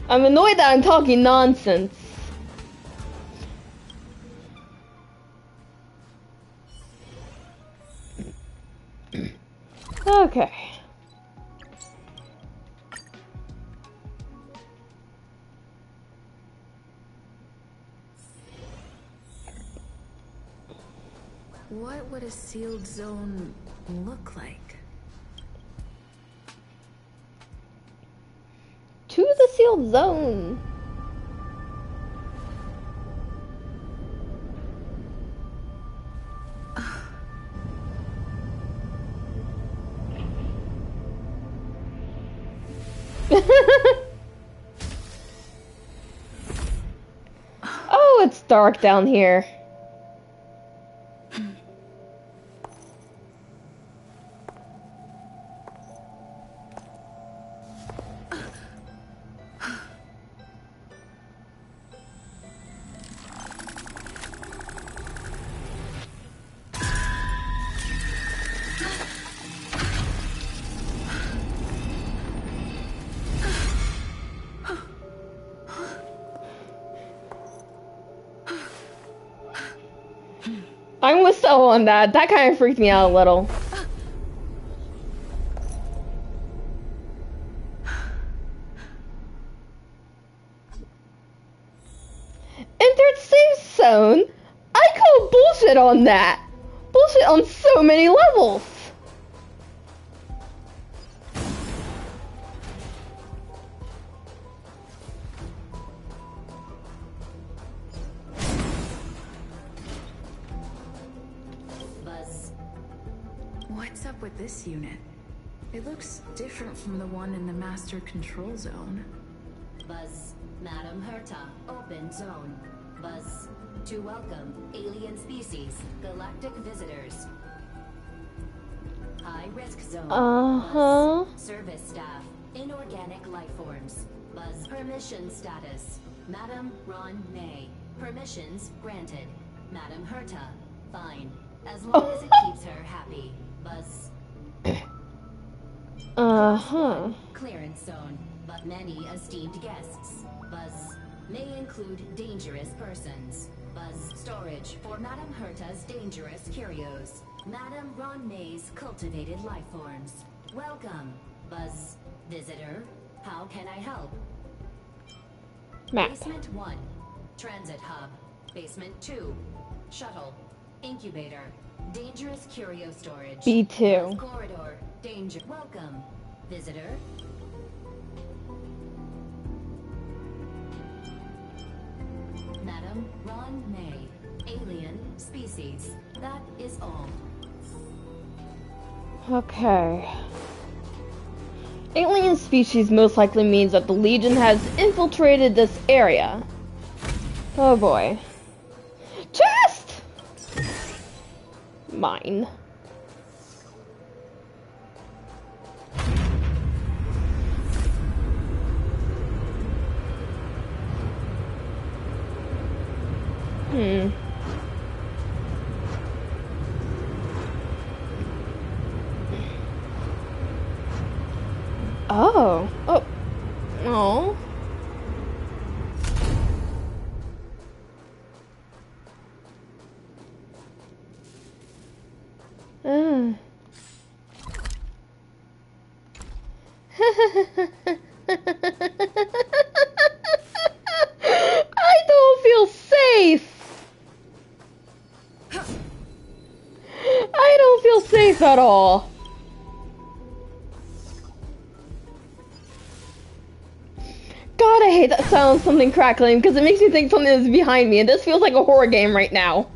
I'm annoyed that I'm talking nonsense. Okay. What would a sealed zone look like? To the sealed zone. Oh, it's dark down here. I'm with Stelle on that. That kind of freaked me out a little. Entered safe zone? I call bullshit on that. Bullshit on so many levels. What's up with this unit? It looks different from the one in the master control zone. Buzz, Madam Herta, open zone. Buzz, to welcome alien species, galactic visitors. High risk zone. Buzz, service staff, inorganic life forms. Buzz. Permission status. Madam Ruan Mei. Permissions granted. Madam Herta. Fine. As long as it keeps her happy. Buzz. Clearance zone. But many esteemed guests. Buzz. May include dangerous persons. Buzz. Storage for Madam Herta's dangerous curios. Madam Ruan Mei's cultivated life forms. Welcome. Buzz. Visitor. How can I help? Map. Basement 1. Transit hub. Basement 2. Shuttle. Incubator. Dangerous curio storage. B2. Corridor. Danger. Welcome. Visitor. Madam Ruan Mei. Alien species. That is all. Okay. Alien species most likely means that the Legion has infiltrated this area. Oh boy. Chest! Mine. Oh. Oh. Oh. I don't feel safe. I don't feel safe at all. God, I hate that sound of something crackling because it makes me think something is behind me, and this feels like a horror game right now.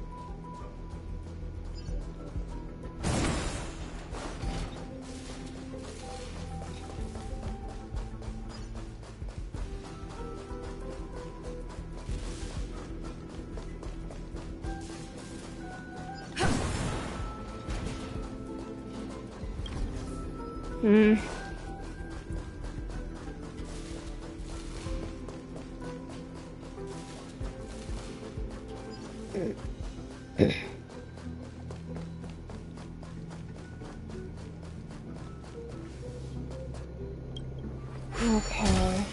Okay.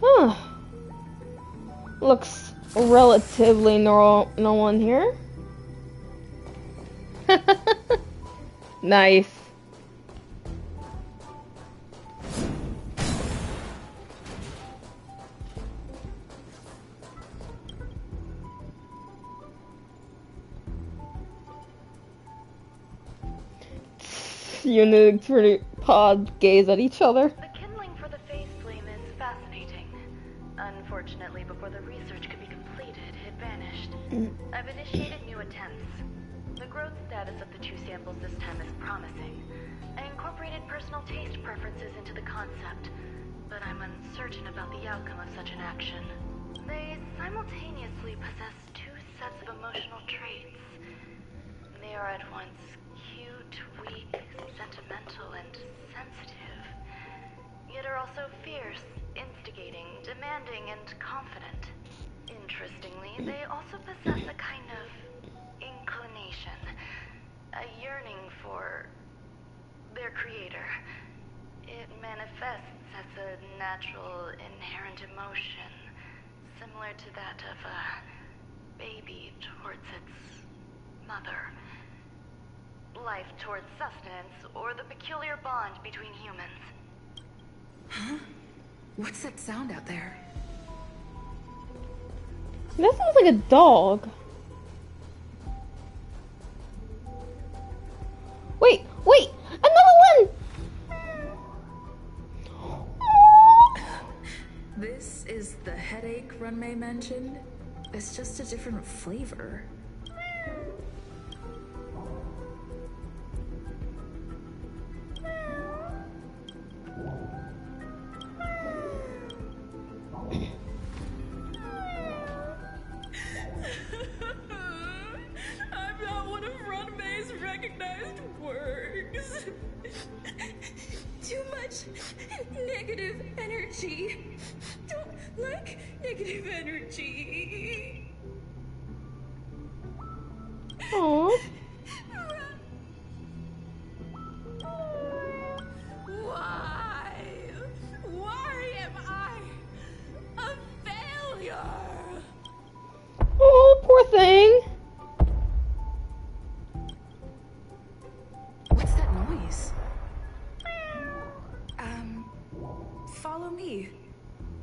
Huh. Looks relatively normal in here. Nice. Eunuchs pretty pod gaze at each other. The kindling for the phase flame is fascinating. Unfortunately, before the research could be completed, it vanished. I've initiated new attempts. The growth status of the two samples this time is promising. I incorporated personal taste preferences into the concept, but I'm uncertain about the outcome of such an action. They simultaneously possess two sets of emotional traits. They are at once cute, weak, sentimental, and sensitive, yet are also fierce, instigating, demanding, and confident. Interestingly, they also possess a kind of inclination, a yearning for their creator. It manifests as a natural, inherent emotion, similar to that of a baby towards its mother. Life towards sustenance, or the peculiar bond between humans. Huh? What's that sound out there? That sounds like a dog. Wait! Another one! This is the headache Ruan Mei mentioned. It's just a different flavor. I'm not one of Ruan Mei's recognized works. Too much negative energy. Don't like negative energy. Aww. Why? Why am I a failure? Oh, poor thing. What's that noise? Follow me.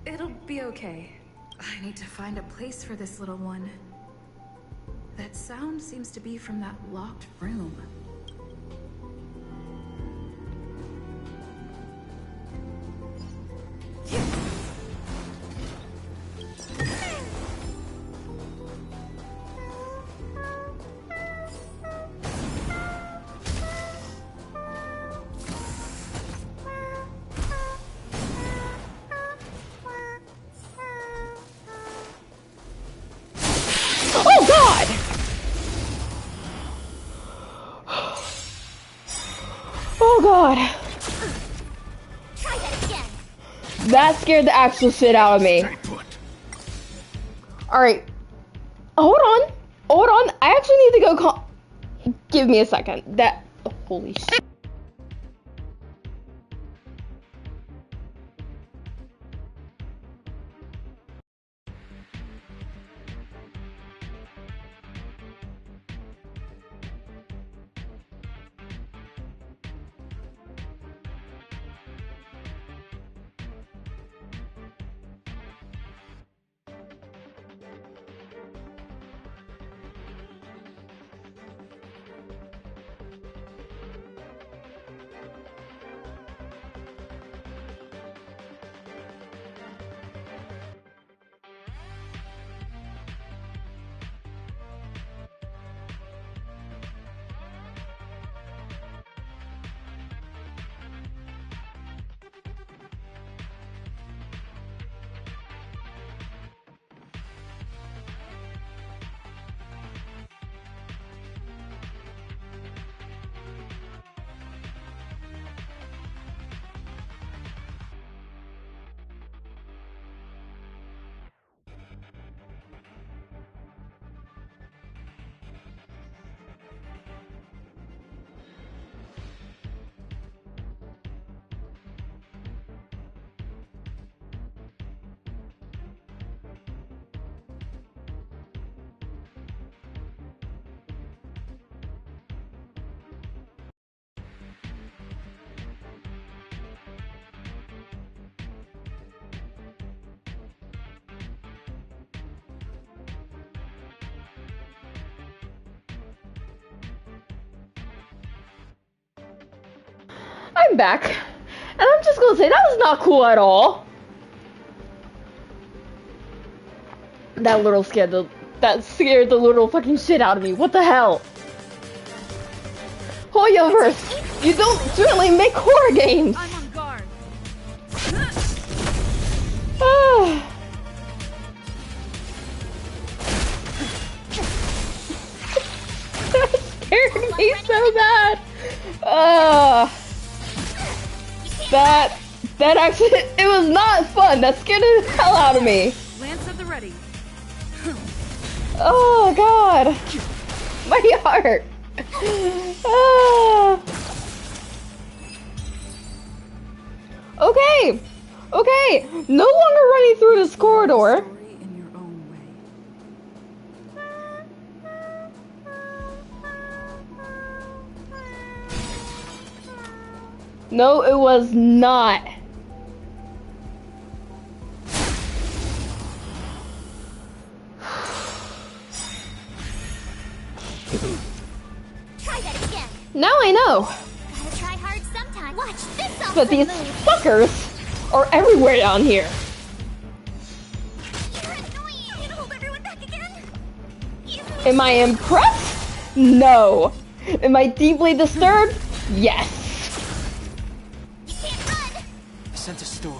It'll be okay. I need to find a place for this little one. That sound seems to be from that locked room. Oh God! Oh God! Try that again. That scared the actual shit out of me. Alright. Hold on. Hold on. I actually need to go call. Give me a second. That. Oh, holy shit. I'm back. And I'm just gonna say that was not cool at all. That scared the little fucking shit out of me. What the hell? Hoyoverse, you don't certainly make horror games. I'm on guard. That scared me so bad. That actually, it was not fun. That scared the hell out of me. Lance at the ready. Oh God, my heart. Okay, okay. No longer running through this corridor. No, it was not. Try that again. Now I know. Gotta try hard sometime. Watch this. But these fuckers are everywhere down here. You're annoying. You gonna hold everyone back again? Am I impressed? No. Am I deeply disturbed? Yes. You can't run. I sent a storm.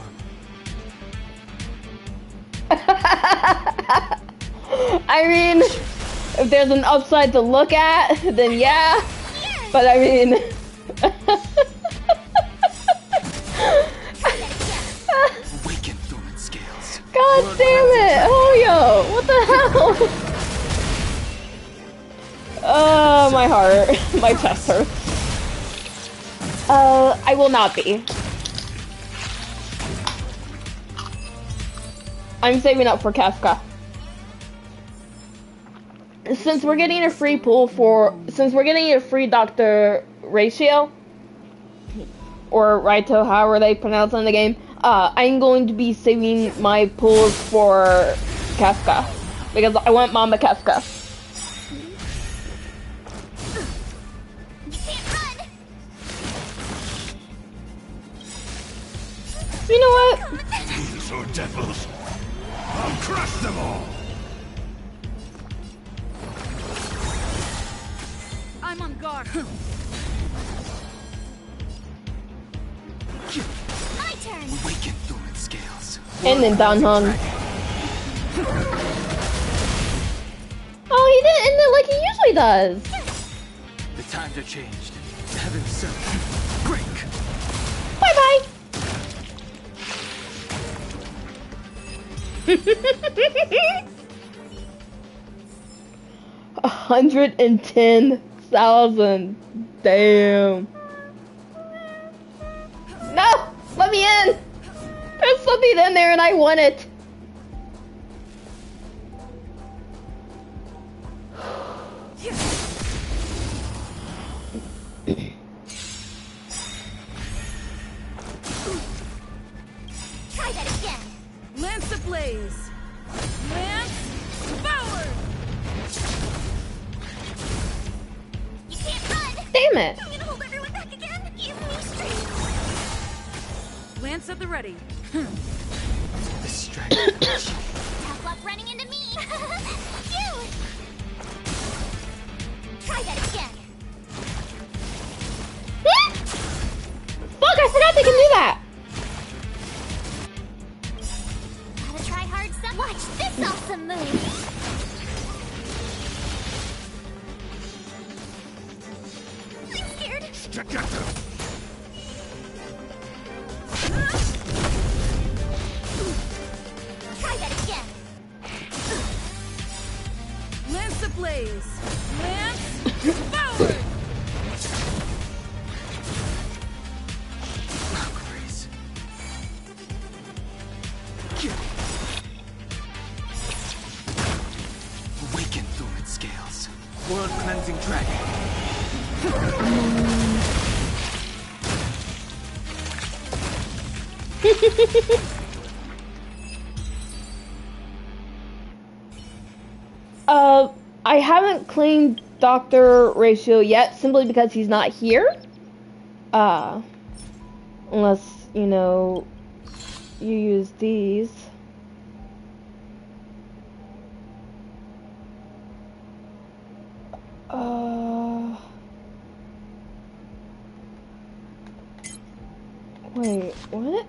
I mean, if there's an upside to look at, then yeah. But I mean, God damn it! Oh yo, what the hell? Oh, my heart, my chest hurts. I will not be. I'm saving up for Kafka. Since we're getting a free Dr. Ratio, or Raito, however they pronounce it in the game, I'm going to be saving my pulls for Kafka, because I want Mama Kafka. You know what? These are devils. I'll crush them all. I'm on guard. My turn. Awaken dormant scales. And then down hung. Oh, he didn't end it like he usually does. The times are changed. Heaven sent. Break. Bye bye. 110,000. Damn. No! Let me in! There's something in there and I want it. Try that again. Lance ablaze. Lance forward. You can't run. Damn it. I'm gonna hold everyone back again. Give me strength. Lance at the ready. The strength. Tough luck running into me. You. Try that again. Fuck, I forgot they can do that. Gotta try hard some. Watch this awesome move. I'm scared. Staccato. Try that again. Lance ablaze. Lance forward. Grace. Awaken dormant scales. World cleansing dragon. I haven't claimed Dr. Ratio yet, simply because he's not here. Unless, you know, you use these. Wait, what?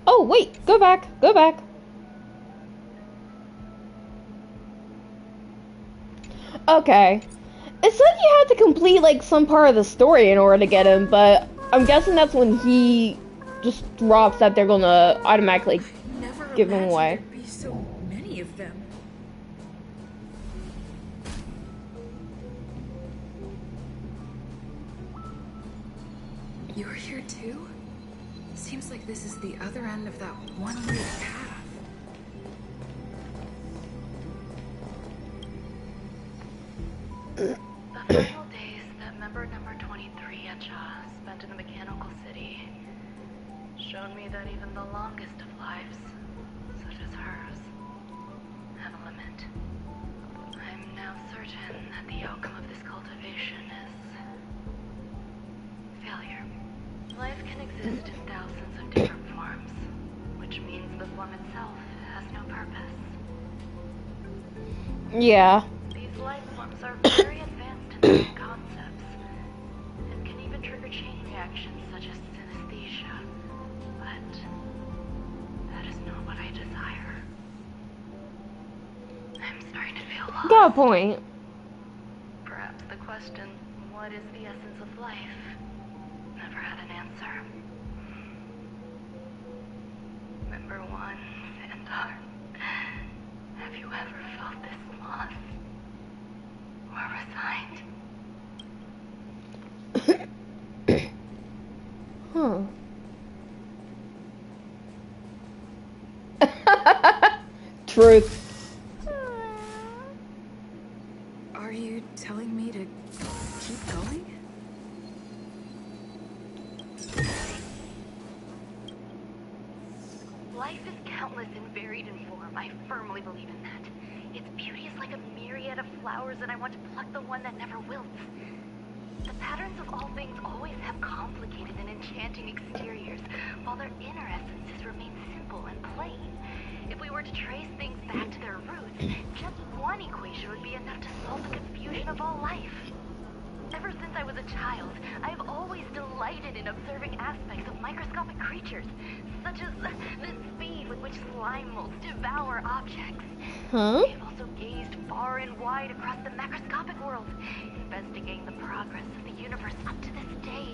Oh, wait, go back, go back. Okay. It said you had to complete, like, some part of the story in order to get him, but I'm guessing that's when he just drops that they're gonna automatically give him away. There'd be so many of them. You're here too? Seems like this is the other end of that one-way path. The final days that member number 23 Echa spent in the mechanical city showed me that even the longest of lives, such as hers, have a limit. I'm now certain that the outcome of this cultivation is failure. Life can exist in thousands of different forms, which means the form itself has no purpose. Yeah. These life forms are very advanced in their concepts, and can even trigger chain reactions such as synesthesia, but that is not what I desire. I'm starting to feel lost. Got a point. Perhaps the question, what is the essence of life, answer. Member 1, Sandar. Have you ever felt this lost? Or resigned? Huh. Truth. Are you telling me to keep going? Life is countless and varied in form. I firmly believe in that. Its beauty is like a myriad of flowers, and I want to pluck the one that never wilts. The patterns of all things always have complicated and enchanting exteriors, while their inner essences remain simple and plain. If we were to trace things back to their roots, just one equation would be enough to solve the confusion of all life. Ever since I was a child, I have always delighted in observing aspects of microscopic creatures, such as the speed with which slime molds devour objects. Huh? I have also gazed far and wide across the macroscopic world, investigating the progress of the universe up to this day.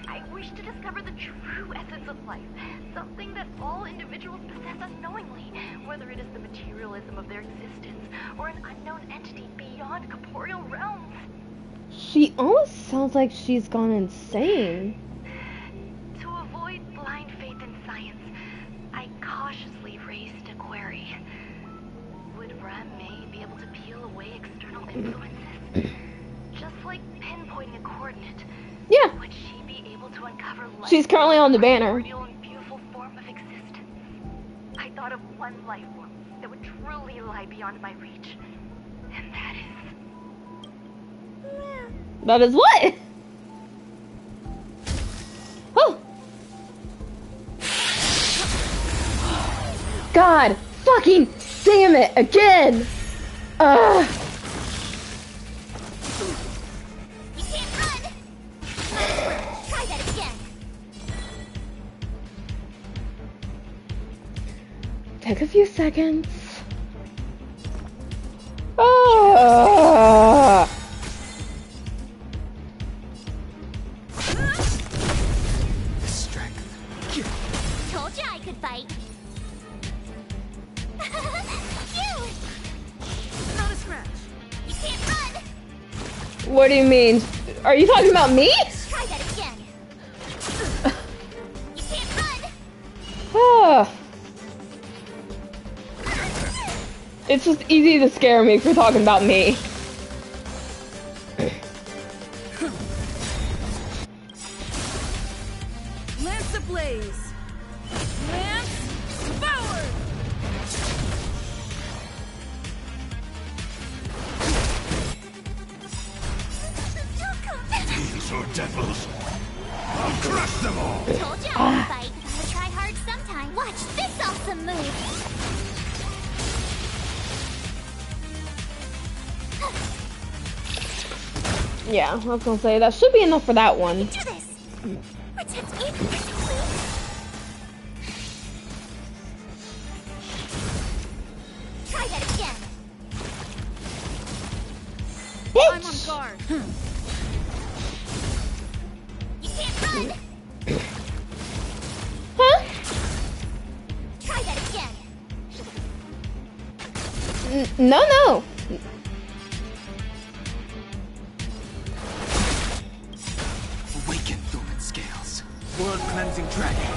I wish to discover the true essence of life, something that all individuals possess unknowingly, whether it is the materialism of their existence or an unknown entity beyond corporeal realms. She almost sounds like she's gone insane. To avoid blind faith in science, I cautiously raised a query. Would Ruan Mei be able to peel away external influences? Just like pinpointing a coordinate. Yeah. Would she be able to uncover life? She's currently on the banner. And beautiful form of existence? I thought of one life form that would truly lie beyond my reach. And that is... That is what? Oh! God fucking damn it again! You can't run! Try that again! Take a few seconds. Ah! Told you I could fight. Phew! Not a scratch. You can't run! What do you mean? Are you talking about me? Try that again. You can't run! Ah. It's just easy to scare me if you're talking about me. Lance ablaze! Lance forward! Demons or devils, I'll crush them all! Told you I could fight. Gotta try hard sometime. Watch this awesome move! Yeah, I was gonna say that should be enough for that one. Do this! Protect me! Try that again! I'm on guard. You can't run! Huh? Try that again! No, no. Awaken, Thorn Scales. World cleansing dragon.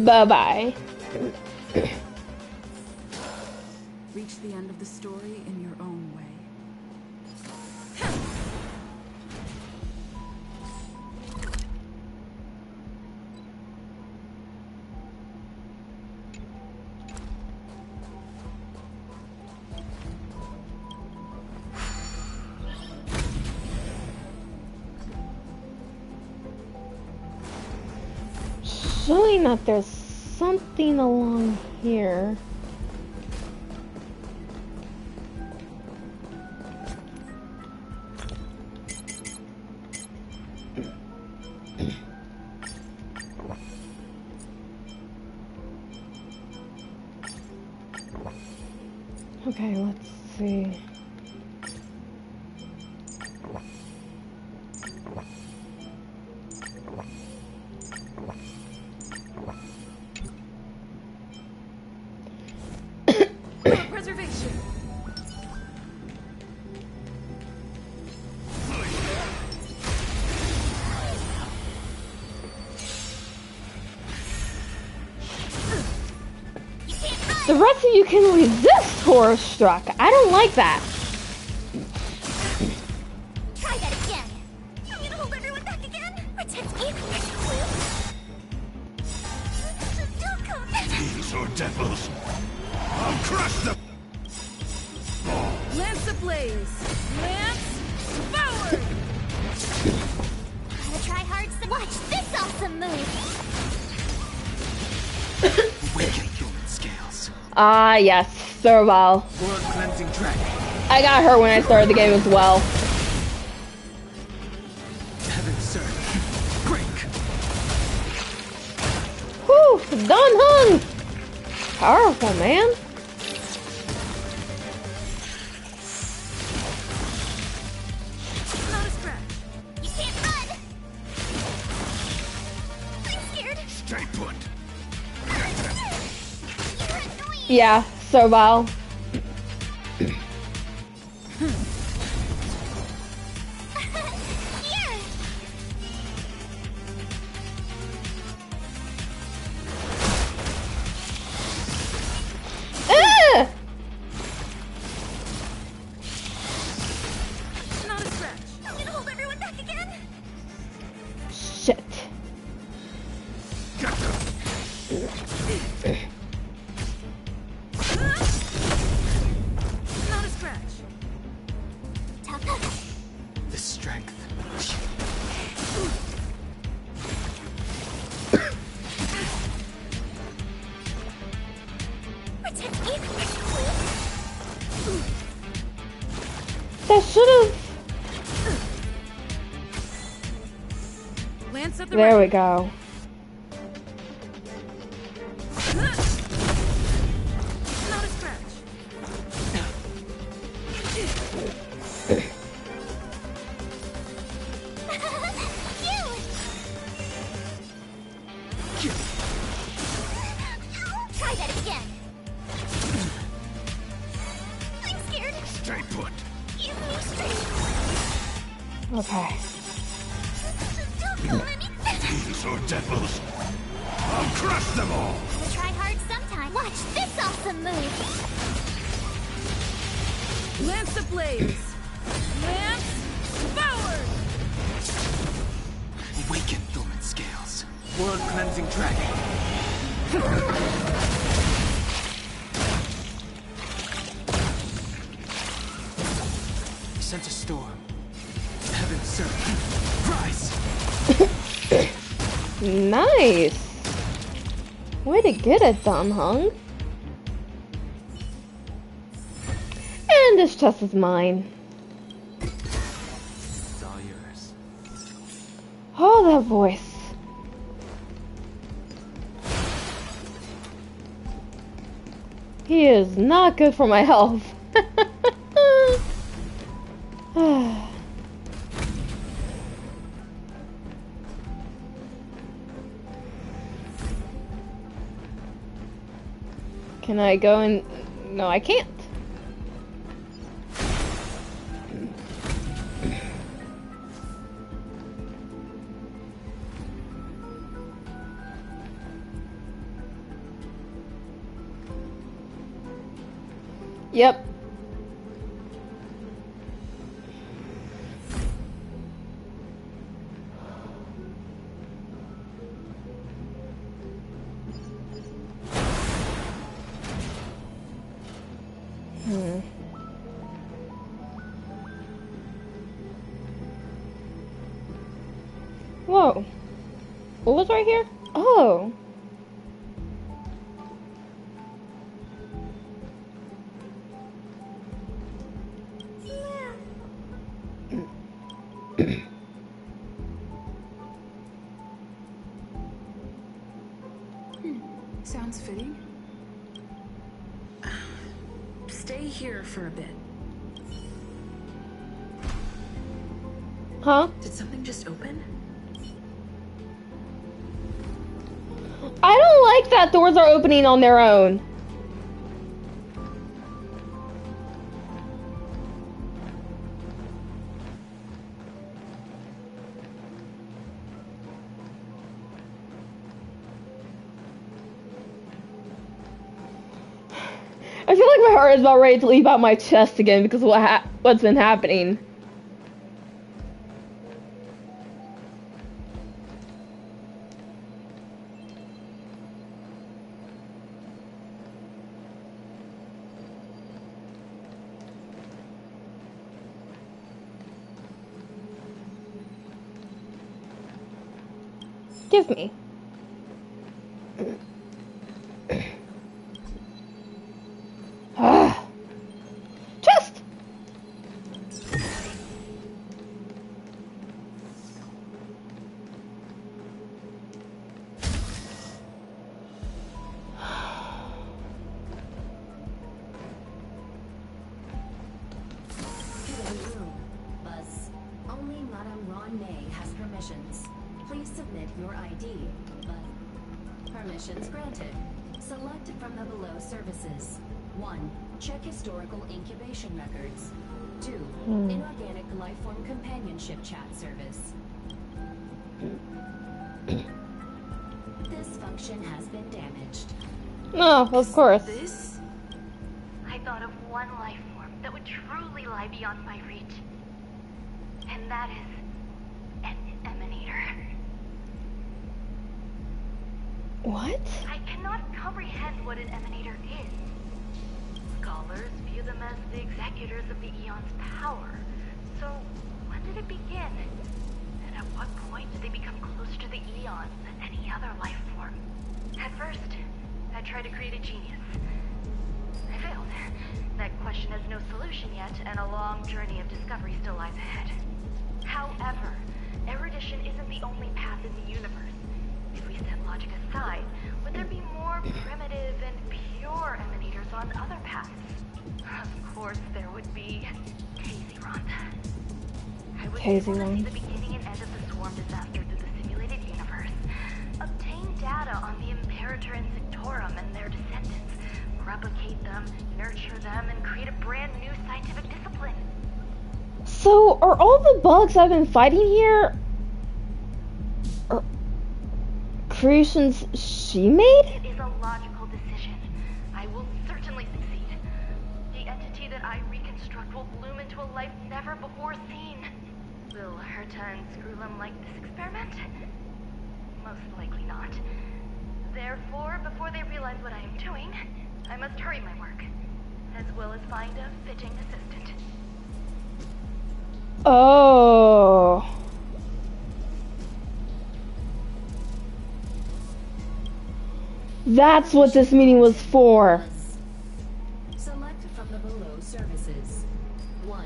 Bye-bye. Reach the end of the story in your own way. Showing that there's something along here. Okay, let's see. Preservation. The rest of you can resist Horror Struck. I don't like that. Try that again. I'm gonna hold everyone back again. Protect me. Don't come back. These are devils. I'll crush them. Lance ablaze. Lance forward. Gotta try hard. Watch this awesome move. Awaken human scales. Ah, yes, Serval. Blood cleansing dragon. I got her when I started the game as well. Heaven sir. Break. Whew, done hung. Powerful, man. Not a scratch. You can't run. I'm scared. Stay put. Yeah, Serval. Here. Not a scratch. I'm gonna hold everyone back again. Shit. Not a scratch. The strength. Protect me. That should've... Lance at the There right. we go. Not a scratch. Try that again. I'm scared. Stay put. Give me strength. Okay. Don't go let me. These are devils. I'll crush them all. Gotta try hard sometime. Watch this awesome move. Lance ablaze. Lance forward. Awaken human scales. Blood cleansing dragon. Sense a storm. Heaven sir. Rise. Nice. Way to get it done, Hung. And this chest is mine. It's all yours. Oh, that voice. He is not good for my health. Can I go in? No, I can't. Yep. Whoa. What was right here? Oh. Sounds fitting. stay here for a bit. Huh? Did something just open? I don't like that doors are opening on their own. I feel like my heart is about ready to leave out my chest again because of what's been happening. Give me. Chest! Buzz, only Madame Ruan Mei has permissions. Please submit your ID. Permissions granted. Select from the below services. 1. Check historical incubation records. 2. Inorganic lifeform companionship chat service. This function has been damaged. Oh, of course. This? I thought of one life form that would truly lie beyond my reach. And that is an emanator. What? I cannot comprehend what an emanator is. Scholars view them as the executors of the Eon's power. So, when did it begin? And at what point did they become closer to the Eons than any other life form? At first, I tried to create a genius. I failed. That question has no solution yet, and a long journey of discovery still lies ahead. However, erudition isn't the only path in the universe. If we set logic aside, would there be more primitive and pure emanators on other paths? Of course there would be Taziron. I was able to see the beginning and end of the swarm disaster through the simulated universe, obtain data on the Imperator and Sectorum and their descendants, replicate them, nurture them, and create a brand new scientific discipline. So, are all the bugs I've been fighting here creations she made? It is a logical decision. I will certainly succeed. The entity that I reconstruct will bloom into a life never before seen. Will Herta and Screwlum like this experiment? Most likely not. Therefore, before they realize what I am doing, I must hurry my work, as well as find a fitting assistant. Oh. That's what this meeting was for. Select from the below services. 1.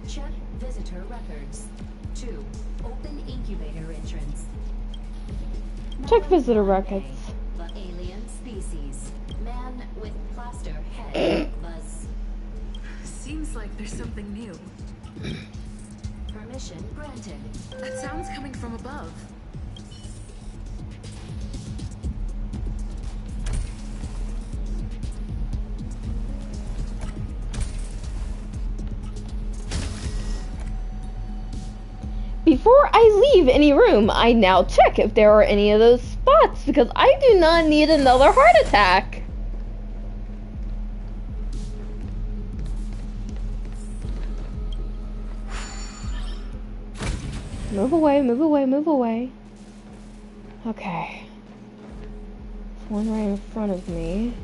Check visitor records. 2. Open incubator entrance. Check visitor records. The alien species. Man with plaster head. Buzz. Seems like there's something new. Permission granted. That sound's coming from above. Before I leave any room, I now check if there are any of those spots because I do not need another heart attack. Move away, move away, move away. Okay. There's one right in front of me.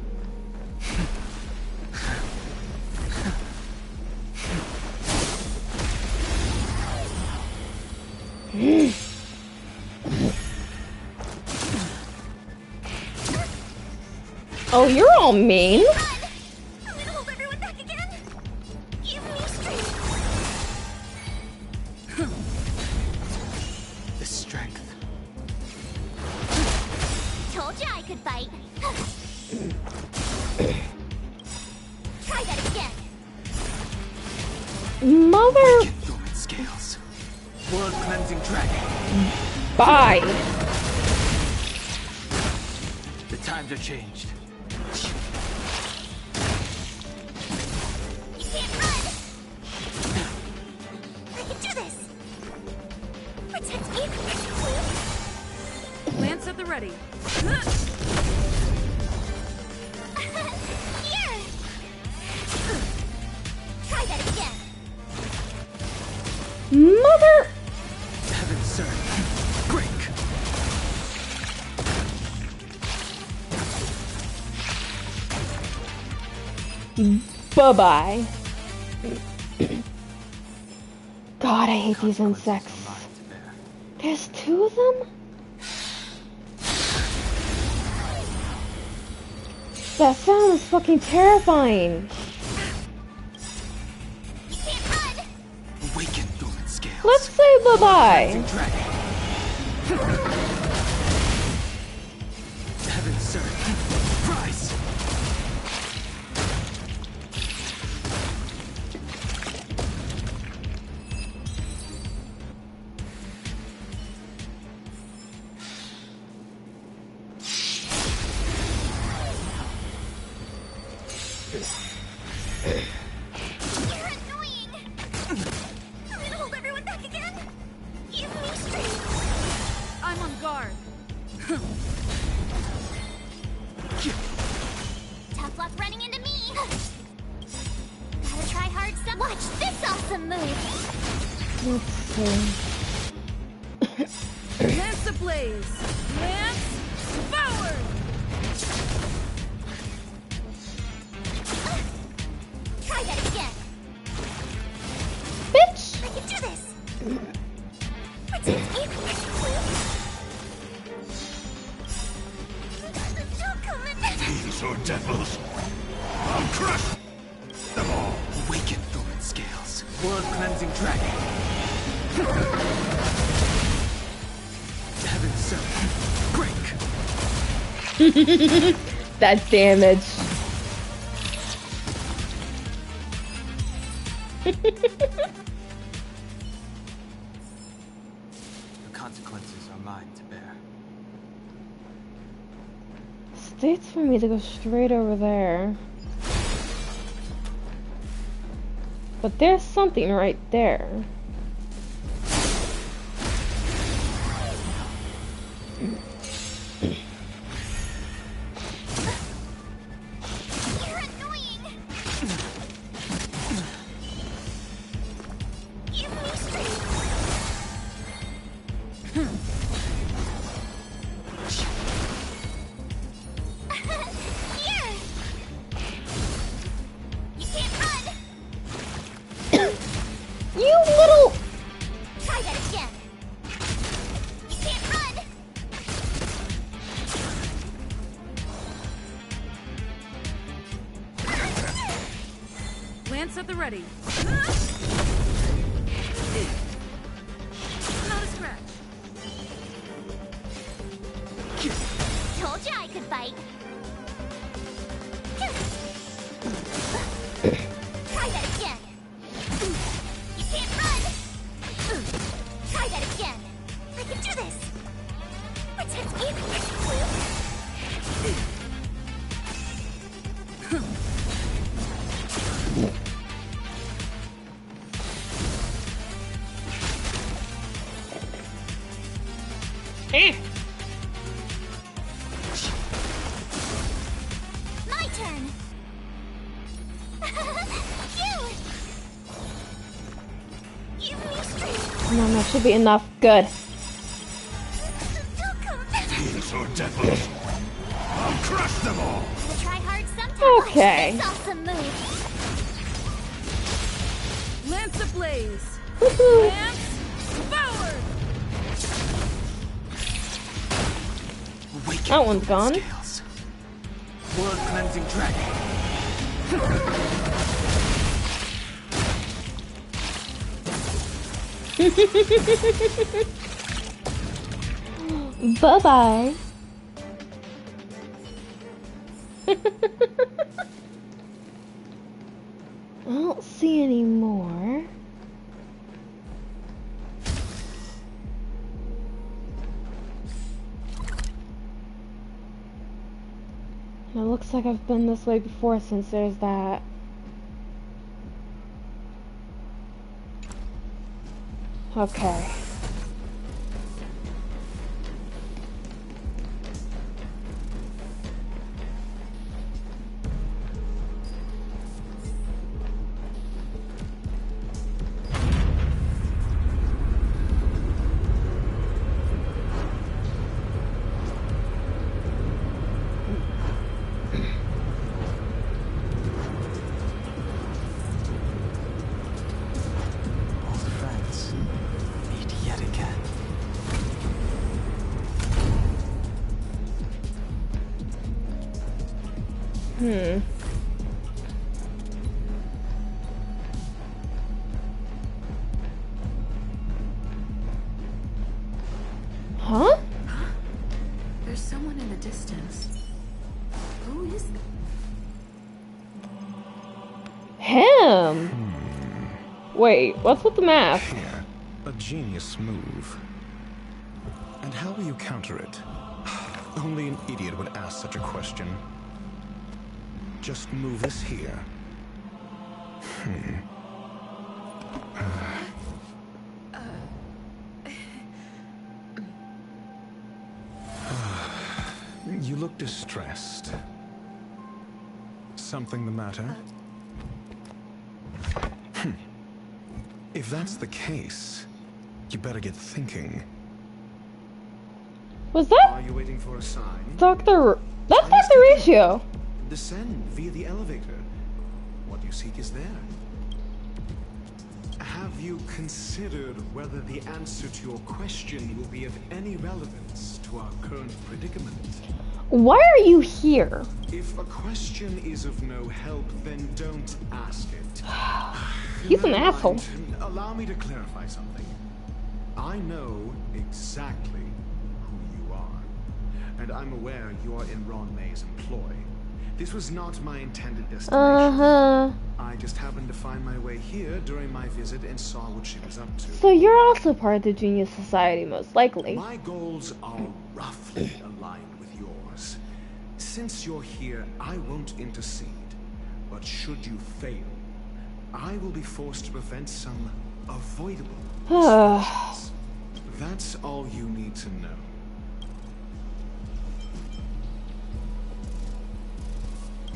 Oh, you're all mean. I'm gonna hold everyone back again. Give me strength. The strength. Told you I could fight. Try that again. Mother. Scales. World cleansing dragon. Bye. The times have changed. You can't run! I can do this! Protect me! Lance at the ready. Here! Try that again! Mother. Heaven, sir. Break. Bye-bye. God, I hate these insects. There's two of them? That sound is fucking terrifying. Awaken dormant scales. Let's say bye-bye. Heaven, sir. Rise. You're annoying! I'm gonna hold everyone back again! Give me strength! I'm on guard. Tough luck running into me! Gotta try hard some. Watch this awesome move! Let's see. Lance ablaze. Lance forward. Try that again! Bitch! I can do this! Protect me! Don't come in! Fiends or devils, I'll crush them all. Awaken dormant scales. World cleansing dragon. Heaven, sir. Break. That damage. The consequences are mine to bear. States for me to go straight over there. But there's something right there. You're annoying! Give me strength! Here! You can't run! You little... Try that again! You can't run! Lance at the ready. Not a scratch. Told you I could bite. Try that again. You can't run. Try that again. I can do this. Protect me. My turn. Cute. Give me strength. Come on, that should be enough. Good. Don't come back. Fiends or devils, I'll crush them all. Gotta try hard sometimes. Okay. This awesome move. Lance ablaze. Woohoo. Lance forward. Awaken That one's gone. scales. World cleansing dragon. Bye-bye. I don't see any more. It looks like I've been this way before since there's that. Okay. Huh? There's someone in the distance. Who is him? Wait, what's with the mask? Here, a genius move. And how will you counter it? Only an idiot would ask such a question. Just move this here. You look distressed. Something the matter? If that's the case, you better get thinking. Was that? Are you waiting for a sign? Dr. That's Dr. Ratio. Descend via the elevator. What you seek is there. Have you considered whether the answer to your question will be of any relevance to our current predicament? Why are you here? If a question is of no help, then don't ask it. He's an asshole. Allow me to clarify something. I know exactly who you are, and I'm aware you are in Ruan Mei's employ. This was not my intended destination. I just happened to find my way here during my visit and saw what she was up to. So you're also part of the Genius Society, most likely. My goals are roughly aligned with yours. Since you're here, I won't intercede. But should you fail, I will be forced to prevent some avoidable misfortunes. That's all you need to know.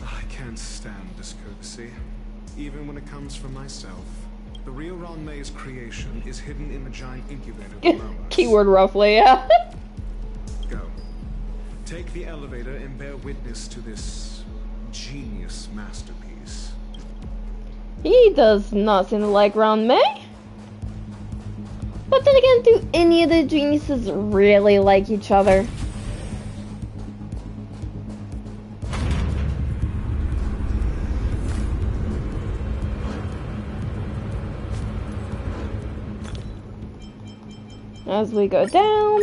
I can't stand discourtesy, even when it comes from myself. The real Ruan Mei's creation is hidden in the giant incubator below us. Keyword roughly, yeah. Go. Take the elevator and bear witness to this genius masterpiece. He does not seem to like Ruan Mei. But then again, do any of the geniuses really like each other? As we go down.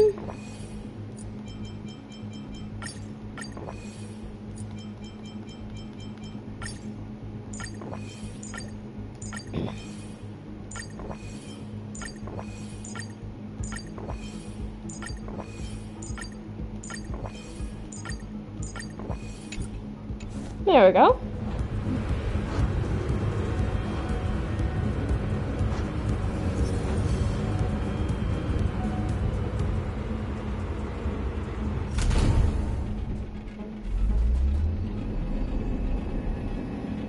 There we go.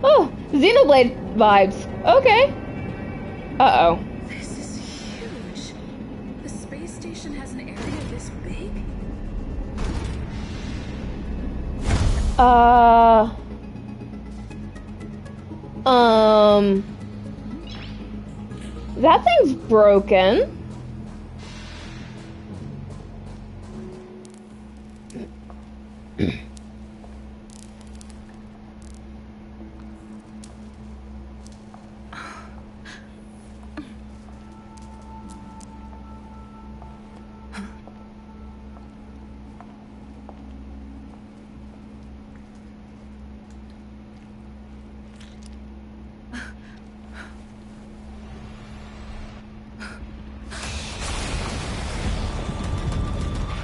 Oh, Xenoblade vibes. Okay. Uh-oh. This is huge. The space station has an area this big? That thing's broken.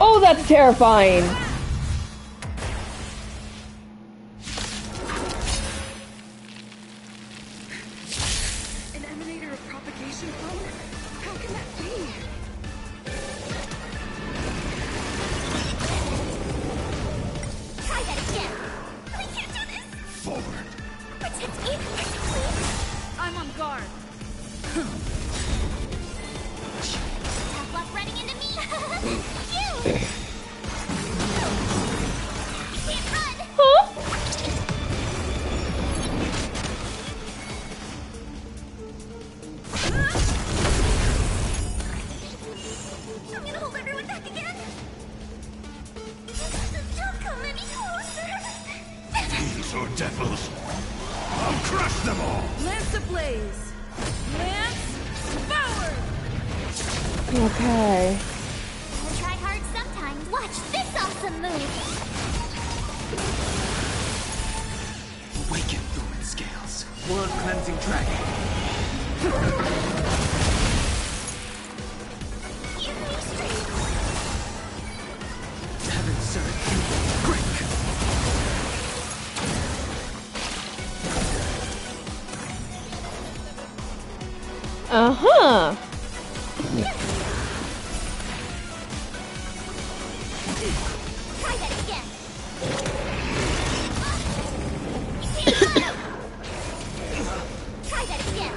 Oh, that's terrifying. station phone? How can that be? Try that again. I can't do this. Forward. Protect me, please. I'm on guard. Tough luck running into me. You can't run. Huh? I'm gonna hold everyone back again. Don't come any closer. These are devils. I'll crush them all. Lance ablaze. Lance forward. Okay. We'll try hard sometimes. Watch this awesome move. Awaken Thorn Scales. Blood cleansing dragon. Give me strength. Heaven Surge. Break. Uh-huh. Try that again. Try that again.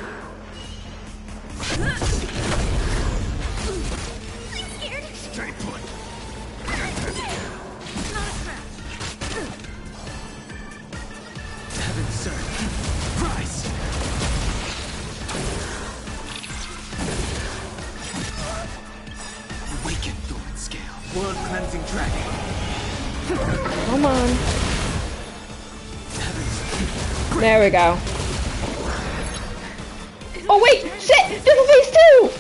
I'm scared. Stay put. Heaven Surge. Rise. Awaken Thorn Scale. Blood cleansing dragon. Come on. There we go. Oh wait! Shit! There's a phase 2!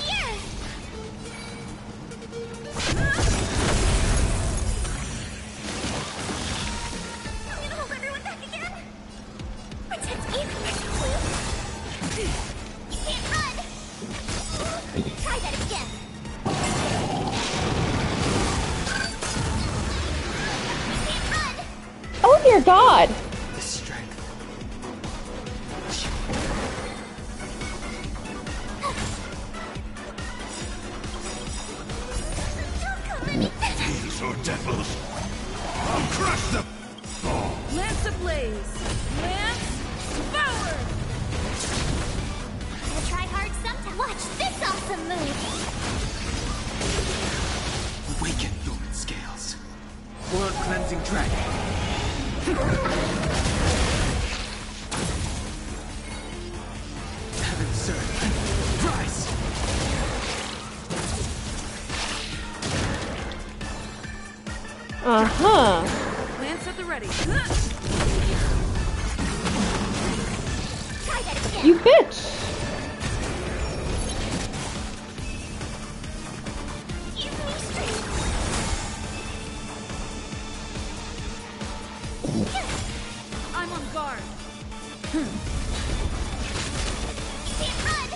Here. I'm gonna hold everyone back again. Protect me, please. You can't run. Try that again. You can't run. Oh dear God! The strength. Don't come any. These are devils. I'll crush them all. Lance ablaze. Lance forward. We'll try hard sometime. Watch this awesome move. Awaken Thorn Scales. Blood cleansing dragon. Heaven Surge. Rise. Uh-huh. Lance at the ready. Try that again. You bitch! Give me strength. I'm on guard. You can't run.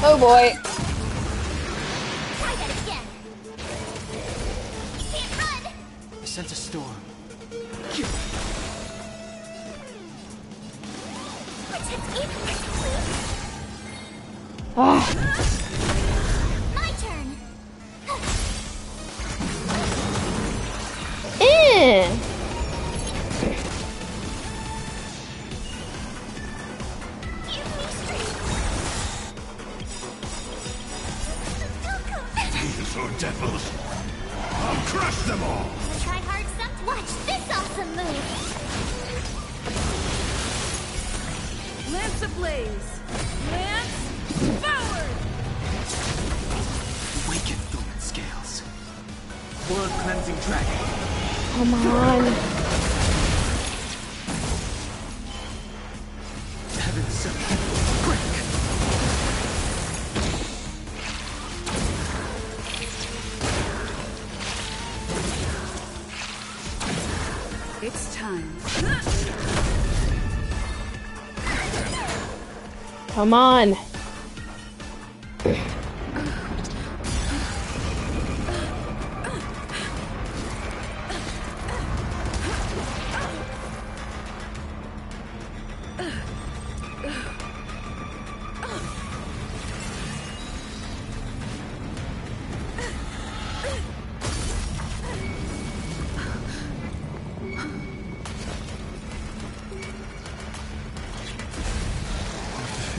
Oh boy. Try that again. You can't run. I sense a storm. Protect me, please. Ah. My turn. Eh. Give me strength. Don't come. These are devils. I'll crush them all. We'll try hard some. Watch this awesome move. Lance ablaze. Lance forward. Awaken Thorn Scales. Blood cleansing dragon. Come on. Heaven Surge. Break. It's time. Come on.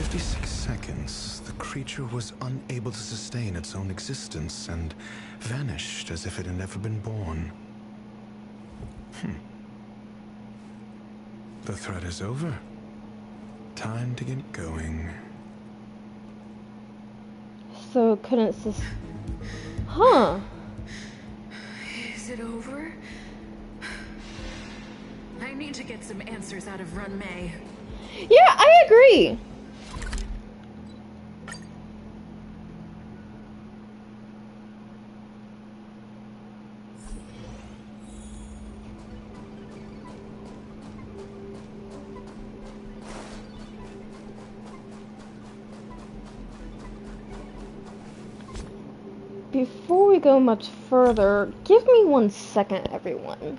56 seconds, the creature was unable to sustain its own existence and vanished as if it had never been born. The threat is over. Time to get going. So it couldn't Huh. Is it over? I need to get some answers out of Ruan Mei. Yeah, I agree. Before we go much further, give me 1 second, everyone.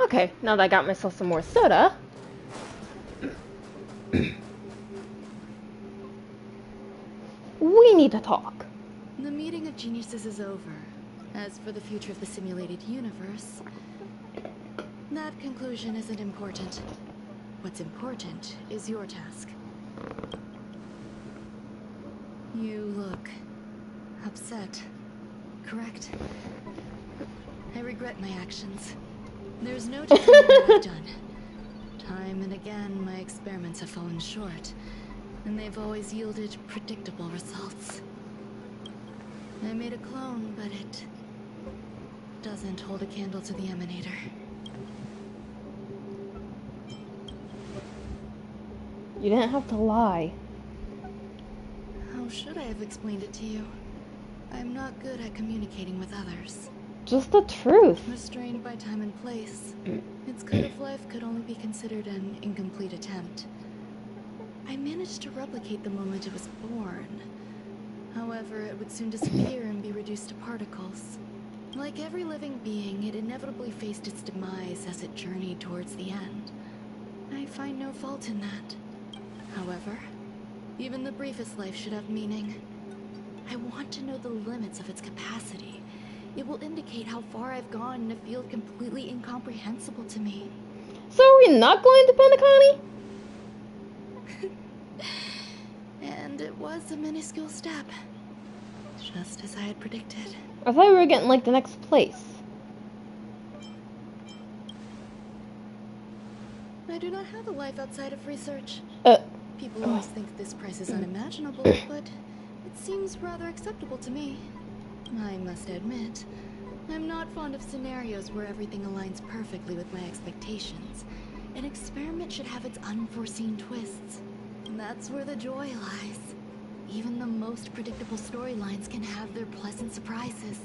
Okay, now that I got myself some more soda. We need to talk. The meeting of geniuses is over. As for the future of the simulated universe, that conclusion isn't important. What's important is your task. You look upset, correct? I regret my actions. There's no denying what I've done. Time and again, my experiments have fallen short, and they've always yielded predictable results. I made a clone, but it doesn't hold a candle to the emanator. You didn't have to lie. How should I have explained it to you? I'm not good at communicating with others. Just the truth. Restrained by time and place, its code of life could only be considered an incomplete attempt. I managed to replicate the moment it was born. However, it would soon disappear and be reduced to particles. Like every living being, it inevitably faced its demise as it journeyed towards the end. I find no fault in that. However, even the briefest life should have meaning. I want to know the limits of its capacity. It will indicate how far I've gone in a field completely incomprehensible to me. So are we not going to Penacony? And it was a minuscule step. Just as I had predicted. I thought we were getting, like, the next place. I do not have a life outside of research. People always think this price is unimaginable, but it seems rather acceptable to me. I must admit, I'm not fond of scenarios where everything aligns perfectly with my expectations. An experiment should have its unforeseen twists. That's where the joy lies. Even the most predictable storylines can have their pleasant surprises.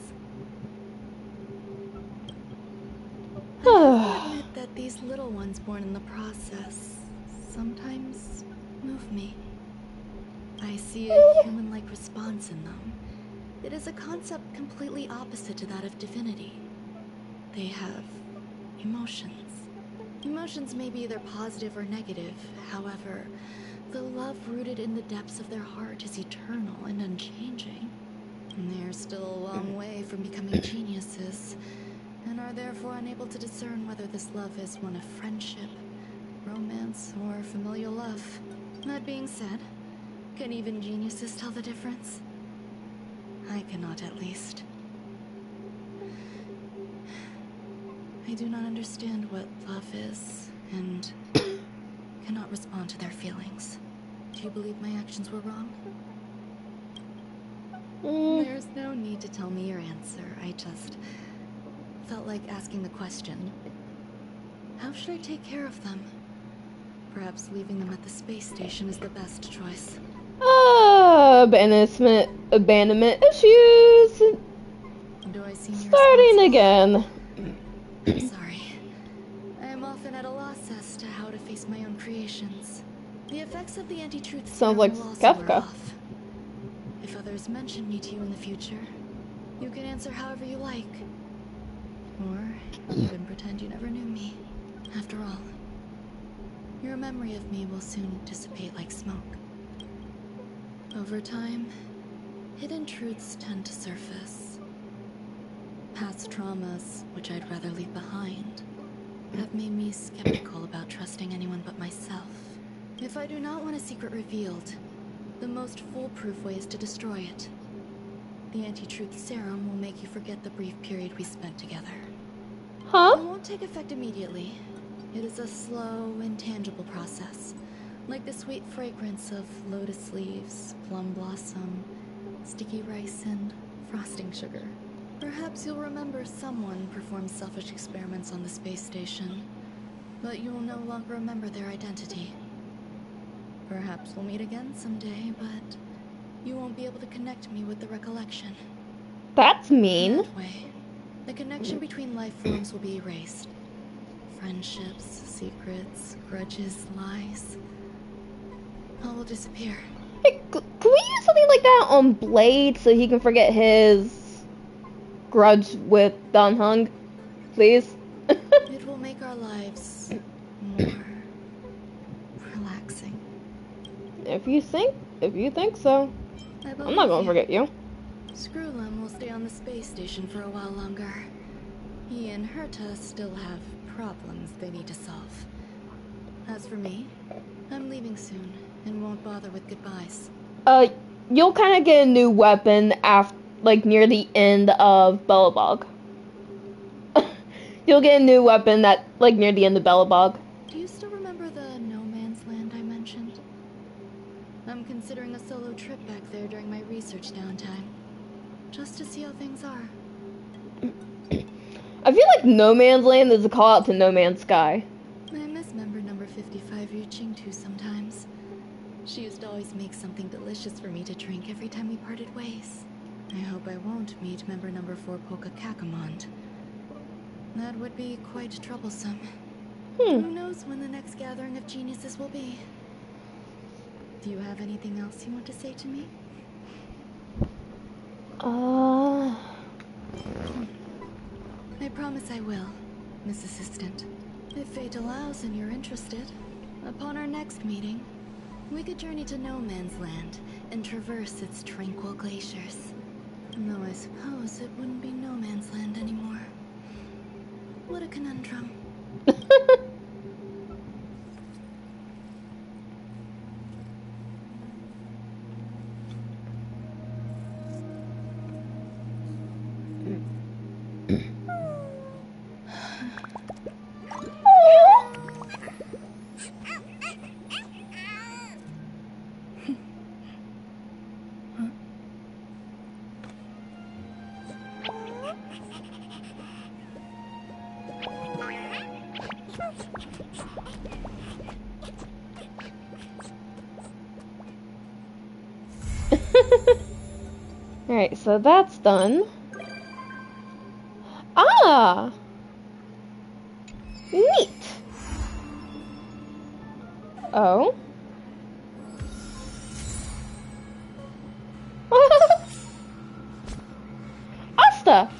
I have to admit that these little ones born in the process sometimes move me. I see a human-like response in them. It is a concept completely opposite to that of divinity. They have emotions. Emotions may be either positive or negative. However, the love rooted in the depths of their heart is eternal and unchanging. And they are still a long way from becoming geniuses, and are therefore unable to discern whether this love is one of friendship, romance, or familial love. That being said, can even geniuses tell the difference? I cannot, at least. I do not understand what love is, and cannot respond to their feelings. Do you believe my actions were wrong? There's no need to tell me your answer. I just felt like asking the question. How should I take care of them? Perhaps leaving them at the space station is the best choice. Abandonment issues. Do I seem starting again? I'm sorry. I am often at a loss as to how to face my own creations. The effects of the anti-truth sounds like will also wear Kafka. off. If others mention me to you in the future, you can answer however you like. Or even pretend you never knew me. After all, your memory of me will soon dissipate like smoke. Over time, hidden truths tend to surface. Past traumas, which I'd rather leave behind, have made me skeptical about trusting anyone but myself. If I do not want a secret revealed, the most foolproof way is to destroy it. The anti-truth serum will make you forget the brief period we spent together. Huh? It won't take effect immediately. It is a slow, intangible process, like the sweet fragrance of lotus leaves, plum blossom, sticky rice, and frosting sugar. Perhaps you'll remember someone performed selfish experiments on the space station, but you will no longer remember their identity. Perhaps we'll meet again someday, but you won't be able to connect me with the recollection. That's mean. That way, the connection between life forms will be erased. Friendships, secrets, grudges, lies, all will disappear. Hey, can we use something like that on Blade so he can forget his grudge with Dan Heng? Please? It will make our lives more relaxing. If you think so. I'm not gonna forget you. Screwlum will stay on the space station for a while longer. He and Herta still have problems they need to solve. As for me, I'm leaving soon and won't bother with goodbyes. You'll kind of get a new weapon after, like, near the end of Belobog. You'll get a new weapon that, like, near the end of Belobog. Do you still remember the No Man's Land I mentioned? I'm considering a solo trip back there during my research downtime, just to see how things are. I feel like No Man's Land is a call out to No Man's Sky. I miss member number 55 Yu Qingtu sometimes. She used to always make something delicious for me to drink every time we parted ways. I hope I won't meet member number 4 Polka Kakamond. That would be quite troublesome. Who knows when the next gathering of geniuses will be? Do you have anything else you want to say to me? I promise I will, Miss Assistant. If fate allows and you're interested, upon our next meeting, we could journey to No Man's Land and traverse its tranquil glaciers. Though I suppose it wouldn't be No Man's Land anymore. What a conundrum. Alright, so that's done. Ah! Neat! Oh? Asta!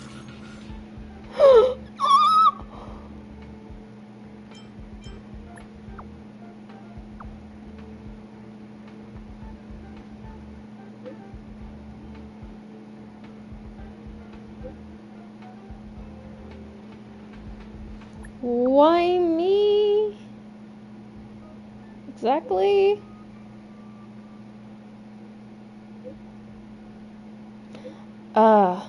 Why me? Exactly? Oh.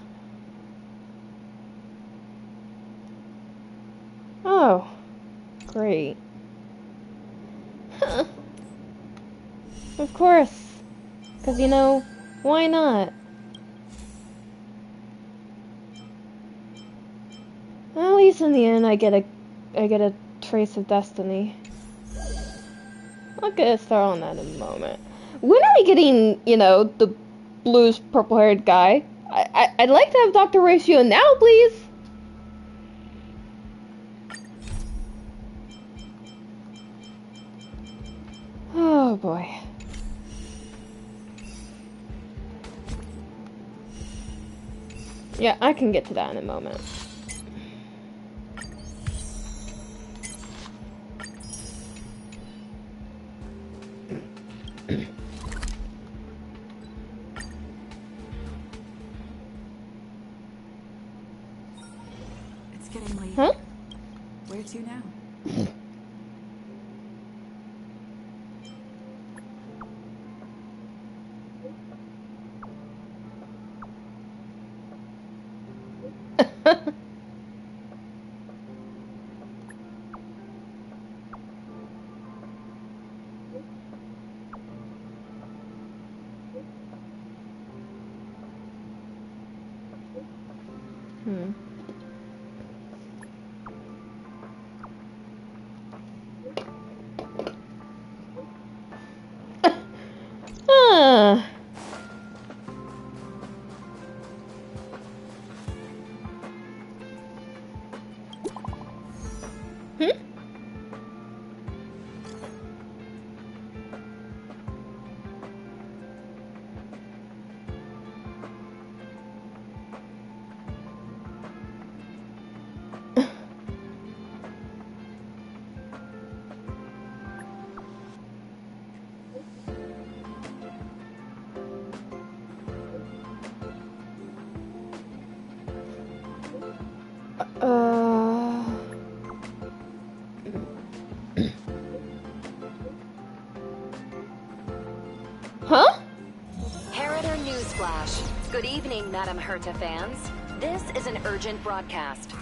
Great. Of course. 'Cause, you know, why not? At least in the end I get a trace of destiny. I'll get a star on that in a moment. When are we getting, you know, the blues purple haired guy? I'd like to have Dr. Ratio now, please. Oh boy. Yeah, I can get to that in a moment. It's getting late. Huh? Where to now? Huh? Heriter Newsflash. Good evening, Madame Herta fans. This is an urgent broadcast.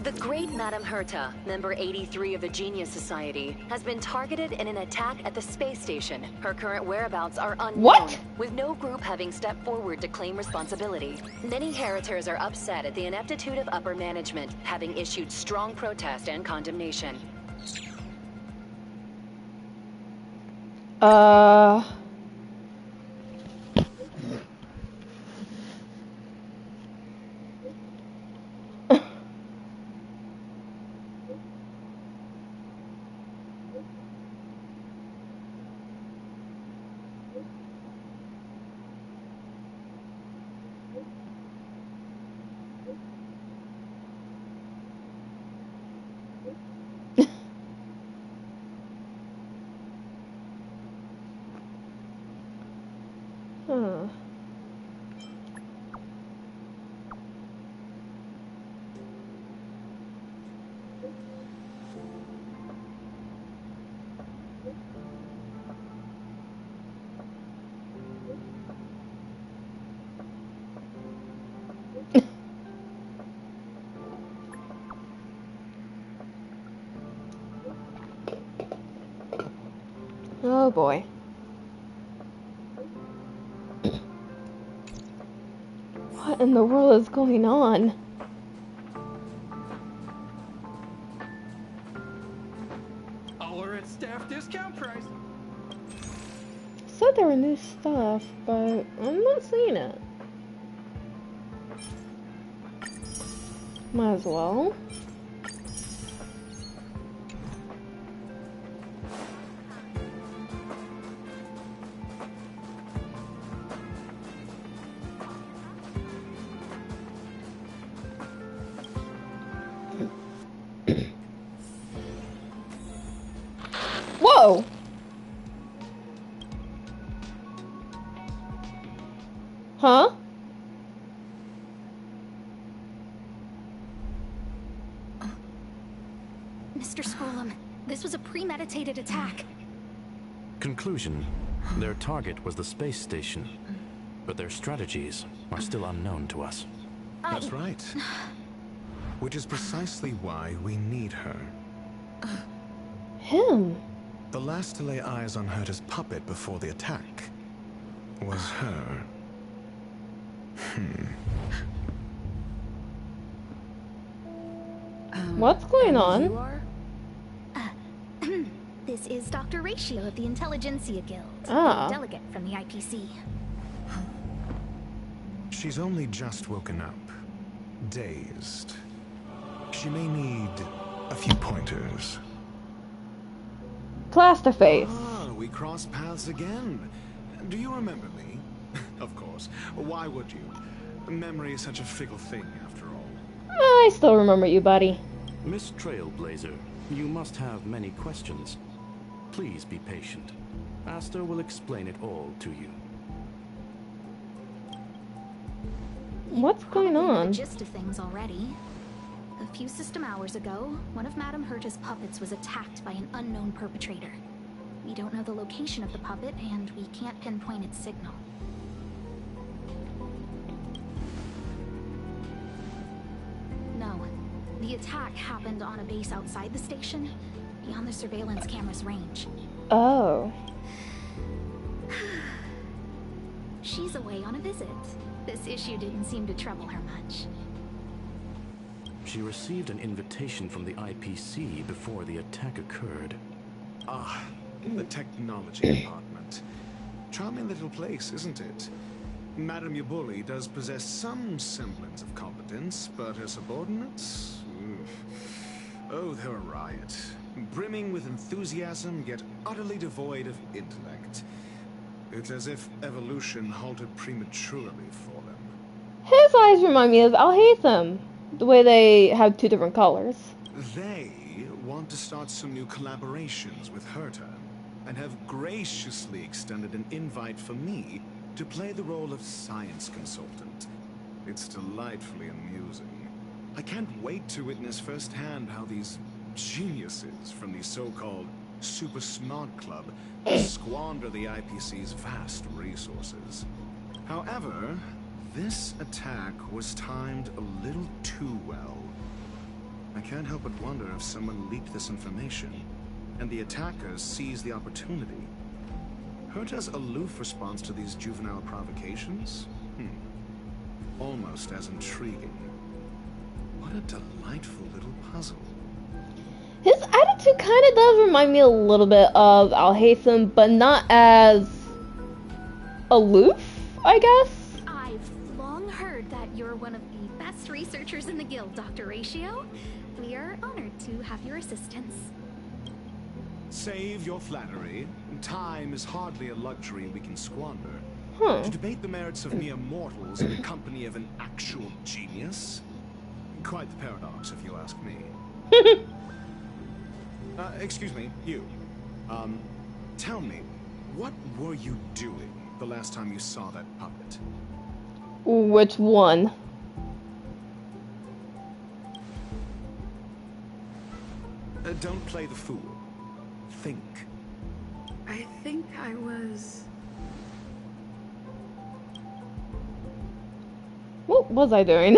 The great Madame Herta, member 83 of the Genius Society, has been targeted in an attack at the space station. Her current whereabouts are unknown, with no group having stepped forward to claim responsibility. Many Heritors are upset at the ineptitude of upper management, having issued strong protest and condemnation. Oh boy. What in the world is going on? discount price. Said there were new stuff, but I'm not seeing it. Might as well. Whoa! Huh? Mr. Scrollum, this was a premeditated attack. Conclusion. Their target was the space station, but their strategies are still unknown to us. That's right. Which is precisely why we need her. Him? The last to lay eyes on Herta's puppet before the attack was her. What's going on? This is Dr. Ratio of the Intelligentsia Guild, Ah. a delegate from the IPC. She's only just woken up, dazed. She may need a few pointers. Plaster face. Ah, we crossed paths again. Do you remember me? Of course. Why would you? Memory is such a fickle thing, after all. I still remember you, buddy. Miss Trailblazer, you must have many questions. Please be patient. Aster will explain it all to you. What's going Probably know on? the gist of things already. A few system hours ago, one of Madame Herta's puppets was attacked by an unknown perpetrator. We don't know the location of the puppet, and we can't pinpoint its signal. No. The attack happened on a base outside the station, beyond the surveillance camera's range. Oh. She's away on a visit. This issue didn't seem to trouble her much. She received an invitation from the IPC before the attack occurred. Ah, the technology department. Charming little place, isn't it? Madame Yabuli does possess some semblance of competence, but her subordinates? Oh, they're a riot. Brimming with enthusiasm, yet utterly devoid of intellect. It's as if evolution halted prematurely for them. His eyes remind me of Alhaitham. The way they have two different colors. They want to start some new collaborations with Herta, and have graciously extended an invite for me to play the role of science consultant. It's delightfully amusing. I can't wait to witness firsthand how these geniuses from the so-called Super Smart Club squander the IPC's vast resources. However, this attack was timed a little too well. I can't help but wonder if someone leaked this information, and the attackers seized the opportunity. Herta's aloof response to these juvenile provocations? Almost as intriguing. What a delightful little puzzle. His attitude kind of does remind me a little bit of Alhaitham, but not as aloof, I guess. I've long heard that you're one of the best researchers in the guild, Dr. Ratio. We are honored to have your assistance. Save your flattery. Time is hardly a luxury we can squander. To debate the merits of mere mortals in the company of an actual genius? Quite the paradox, if you ask me. Excuse me, you. Tell me, what were you doing the last time you saw that puppet? Which one? Don't play the fool. Think. I think I was... What was I doing?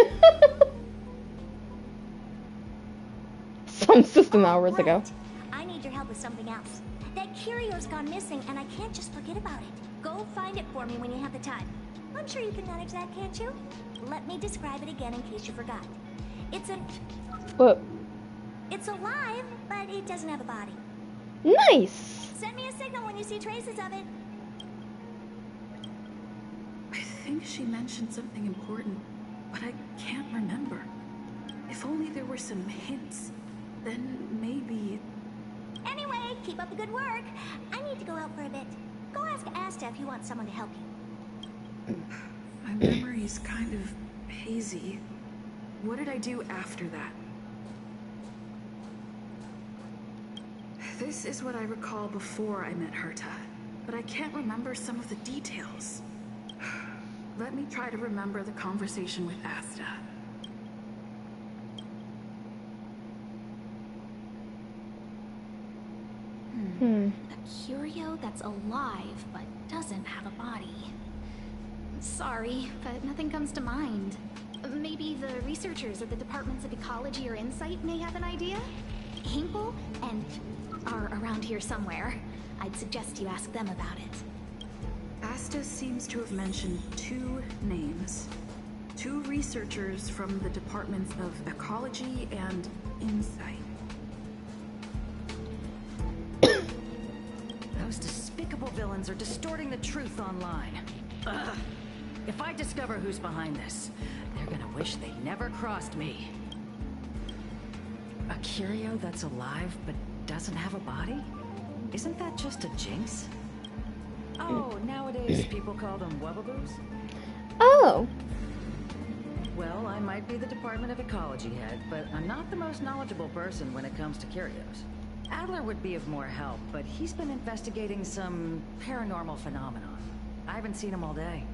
Some system hours ago. I need your help with something else. That curio's gone missing, and I can't just forget about it. Go find it for me when you have the time. I'm sure you can manage that, can't you? Let me describe it again in case you forgot. It's an... What? It's alive, but it doesn't have a body. Nice! Send me a signal when you see traces of it. I think she mentioned something important, but I can't remember. If only there were some hints, then maybe... Anyway, keep up the good work. I need to go out for a bit. Go ask Asta if you want someone to help you. My memory's kind of hazy. What did I do after that? This is what I recall before I met Herta, but I can't remember some of the details. Let me try to remember the conversation with Asta. A curio that's alive but doesn't have a body. Sorry, but nothing comes to mind. Maybe the researchers at the Departments of Ecology or Insight may have an idea? Hinkle and are around here somewhere. I'd suggest you ask them about it. Asta seems to have mentioned two names. Two researchers from the Departments of Ecology and Insight. Those despicable villains are distorting the truth online. Ugh. If I discover who's behind this, they're gonna wish they never crossed me. A curio that's alive but doesn't have a body? Isn't that just a jinx? Oh, nowadays people call them wubbaboos? Oh. Well, I might be the Department of Ecology head, but I'm not the most knowledgeable person when it comes to curios. Adler would be of more help, but he's been investigating some paranormal phenomenon. I haven't seen him all day.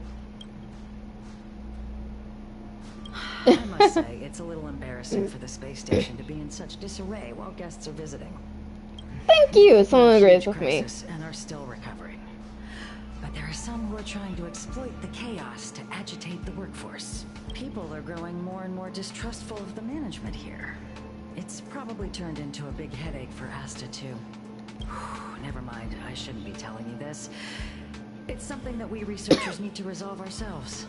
I must say, it's a little embarrassing for the space station to be in such disarray while guests are visiting. Thank you, someone agrees with me. And are still recovering. But there are some who are trying to exploit the chaos to agitate the workforce. People are growing more and more distrustful of the management here. It's probably turned into a big headache for Asta, too. Never mind, I shouldn't be telling you this. It's something that we researchers need to resolve ourselves.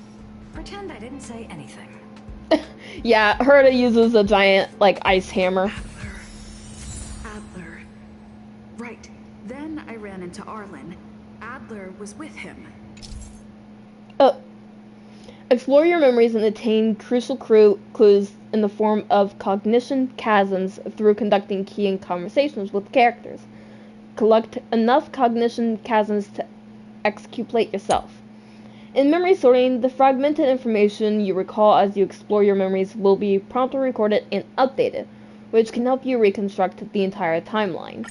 Pretend I didn't say anything. Yeah, Herta uses a giant, like, ice hammer. Adler. Right. Then I ran into Arlen. Adler was with him. Explore your memories and attain crucial clues in the form of cognition chasms through conducting key conversations with characters. Collect enough cognition chasms to exculpate yourself. In memory sorting, the fragmented information you recall as you explore your memories will be promptly recorded and updated, which can help you reconstruct the entire timeline.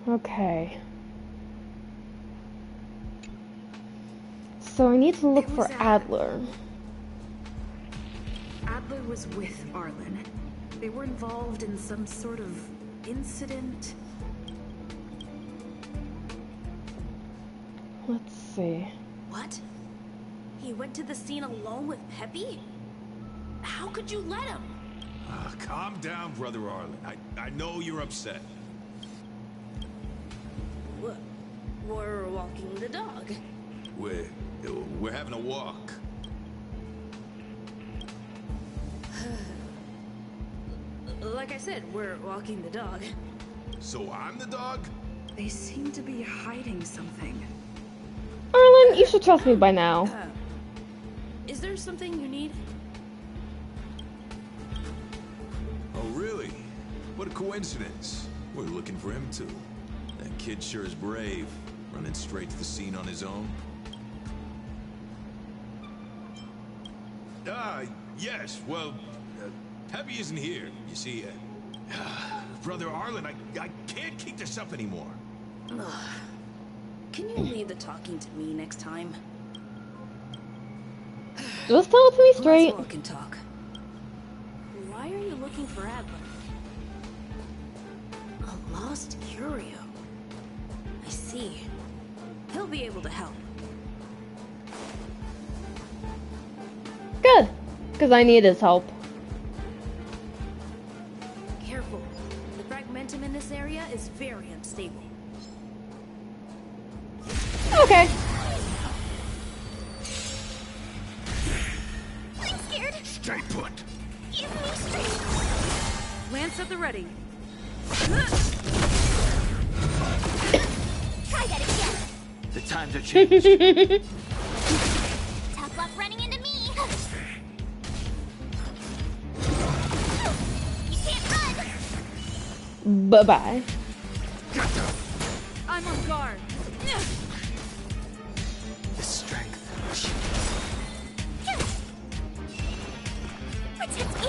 Okay. So I need to look for Adler. Adler was with Arlen. They were involved in some sort of incident. Let's see. What? He went to the scene alone with Peppy? How could you let him? Calm down, Brother Arlen. I know you're upset. We're walking the dog. We're having a walk. Like I said, we're walking the dog. So I'm the dog? They seem to be hiding something. Arlen, you should trust me by now. Is there something you need? Oh, really? What a coincidence. We're looking for him, too. That kid sure is brave, running straight to the scene on his own. Yes, well, Peppy isn't here, you see. Brother Arlen, I can't keep this up anymore. Can you leave the talking to me next time? Just tell it to me straight. Let's walk and talk. Why are you looking for Adler? A lost curio. I see. He'll be able to help. Good, because I need his help. Careful. The fragmentum in this area is very unstable. Okay. I'm scared. Stay put. Give me strength. Lance at the ready. The times are changed. Tough luck running into me. You can't run. Bye-bye. I'm on guard. The strength. Protect me.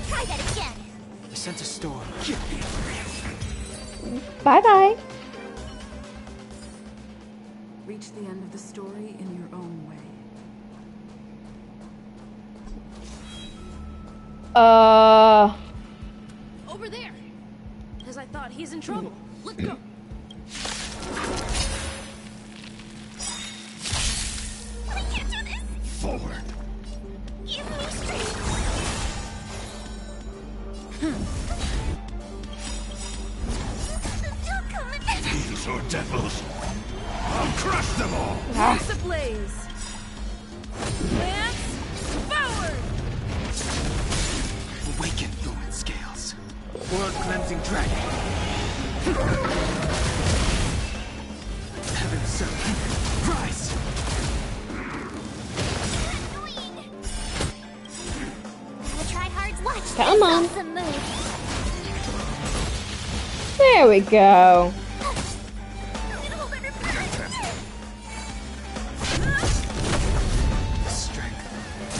Try that again. The sense of storm. Bye-bye. Reach the end of the story in your own way. Over there. Because I thought he's in trouble. Let's go. I can't do this. Forward. Give me strength. Don't come in. These are devils. I'll crush them all. Lance ablaze. Lance forward. Awaken, thorn scales. World cleansing dragon. Heaven sent. Rise. Annoying. Gotta try hard. Watch. Come this on. awesome move. There we go. Strength.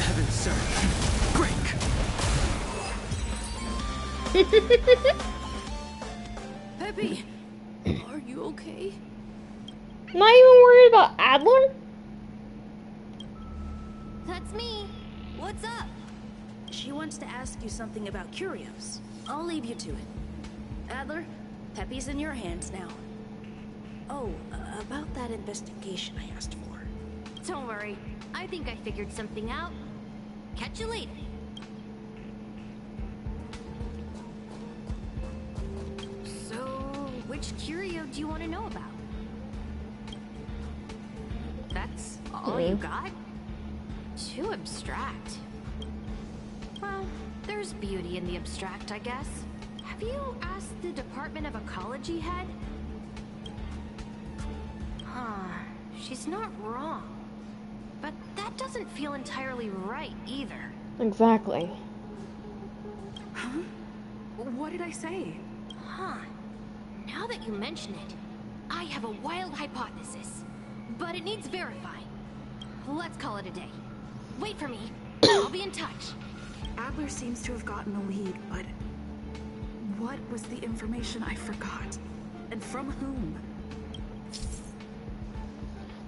Heaven sent. Break. Peppy, are you okay? Not even worried about Adler? That's me. What's up? She wants to ask you something about curios. I'll leave you to it. Adler, Peppy's in your hands now. Oh, about that investigation I asked for. Don't worry. I think I figured something out. Catch you later. So, which curio do you want to know about? That's all you got? Too abstract. Well, there's beauty in the abstract, I guess. Have you asked the Department of Ecology head? Huh, she's not wrong. But that doesn't feel entirely right either. Exactly. Huh? What did I say? Huh. Now that you mention it, I have a wild hypothesis. But it needs verifying. Let's call it a day. Wait for me. I'll be in touch. Adler seems to have gotten the lead, but what was the information I forgot? And from whom?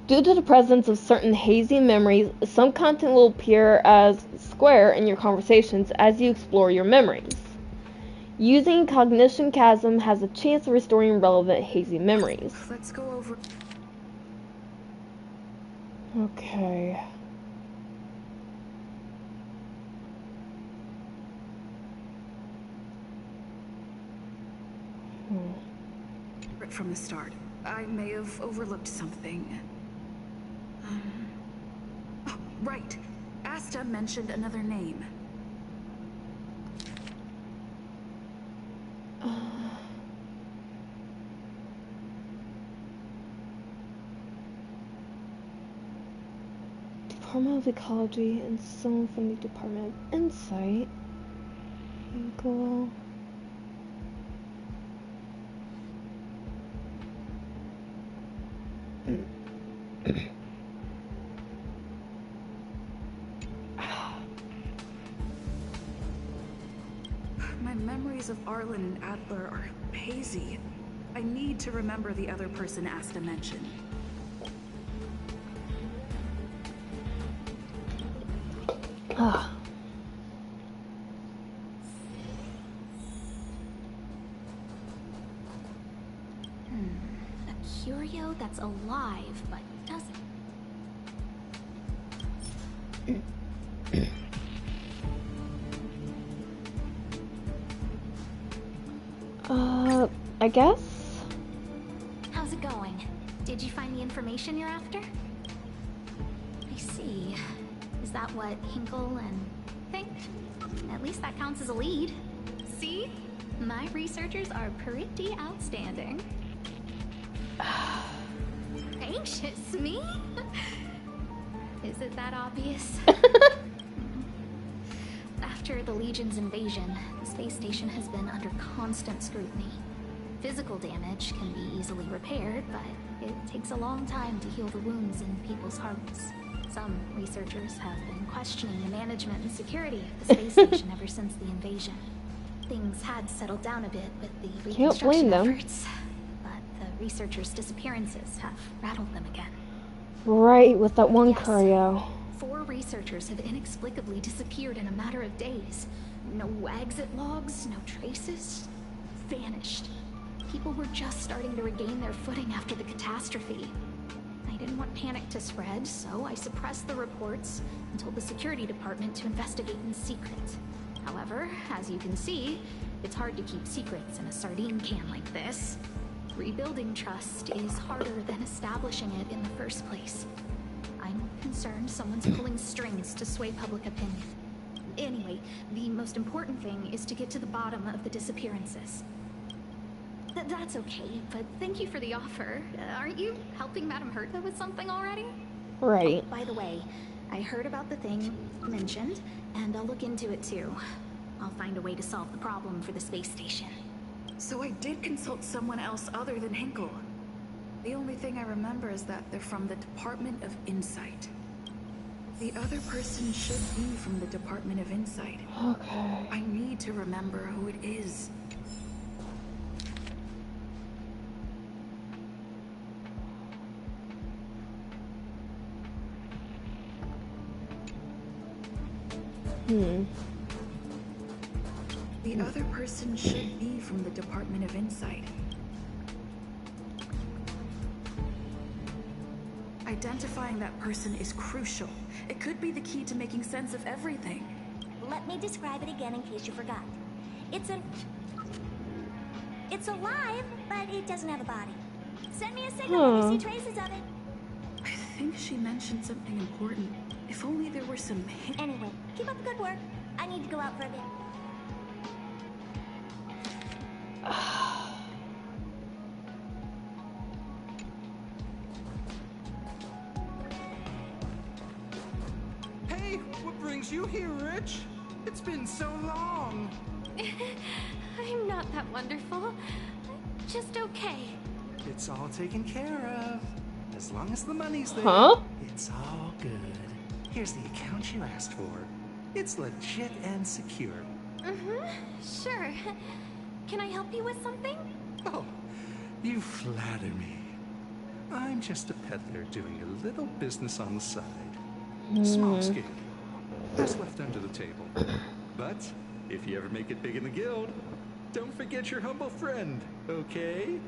Due to the presence of certain hazy memories, some content will appear as square in your conversations as you explore your memories. Using Cognition Chasm has a chance of restoring relevant hazy memories. Let's go over... Okay. From the start. I may have overlooked something. Oh, right. Asta mentioned another name. Department of Ecology and someone from the Department of Insight. Hinkle. My memories of Arlen and Adler are hazy. I need to remember the other person Asta mentioned. Ah. A curio that's alive but doesn't. I guess? How's it going? Did you find the information you're after? I see. Is that what Hinkle and think? At least that counts as a lead. See? My researchers are pretty outstanding. Anxious, me? Is it that obvious? After the Legion's invasion, the space station has been under constant scrutiny. Physical damage can be easily repaired, but it takes a long time to heal the wounds in people's hearts. Some researchers have been questioning the management and security of the space station ever since the invasion. Things had settled down a bit with the reconstruction efforts, but the researchers' disappearances have rattled them again. Right, with that one curio. 4 researchers have inexplicably disappeared in a matter of days. No exit logs, no traces. Vanished. People were just starting to regain their footing after the catastrophe. I didn't want panic to spread, so I suppressed the reports and told the security department to investigate in secret. However, as you can see, it's hard to keep secrets in a sardine can like this. Rebuilding trust is harder than establishing it in the first place. I'm concerned someone's pulling strings to sway public opinion. Anyway, the most important thing is to get to the bottom of the disappearances. That's okay, but thank you for the offer. Aren't you helping Madame Herta with something already? Right. Oh, by the way, I heard about the thing mentioned, and I'll look into it too. I'll find a way to solve the problem for the space station. So I did consult someone else other than Hinkle. The only thing I remember is that they're from the Department of Insight. The other person should be from the Department of Insight. Okay. I need to remember who it is. The other person should be from the Department of Insight. Identifying that person is crucial. It could be the key to making sense of everything. Let me describe it again in case you forgot. It's alive, but it doesn't have a body. Send me a signal when you see traces of it. I think she mentioned something important. If only there were some hints. Anyway, keep up the good work. I need to go out for a bit. Hey, what brings you here, Rich? It's been so long. I'm not that wonderful. I'm just okay. It's all taken care of. As long as the money's there, it's all good. Here's the account you asked for. It's legit and secure. Sure. Can I help you with something? Oh, you flatter me. I'm just a peddler doing a little business on the side. Small scale. That's left under the table. But if you ever make it big in the guild, don't forget your humble friend, okay?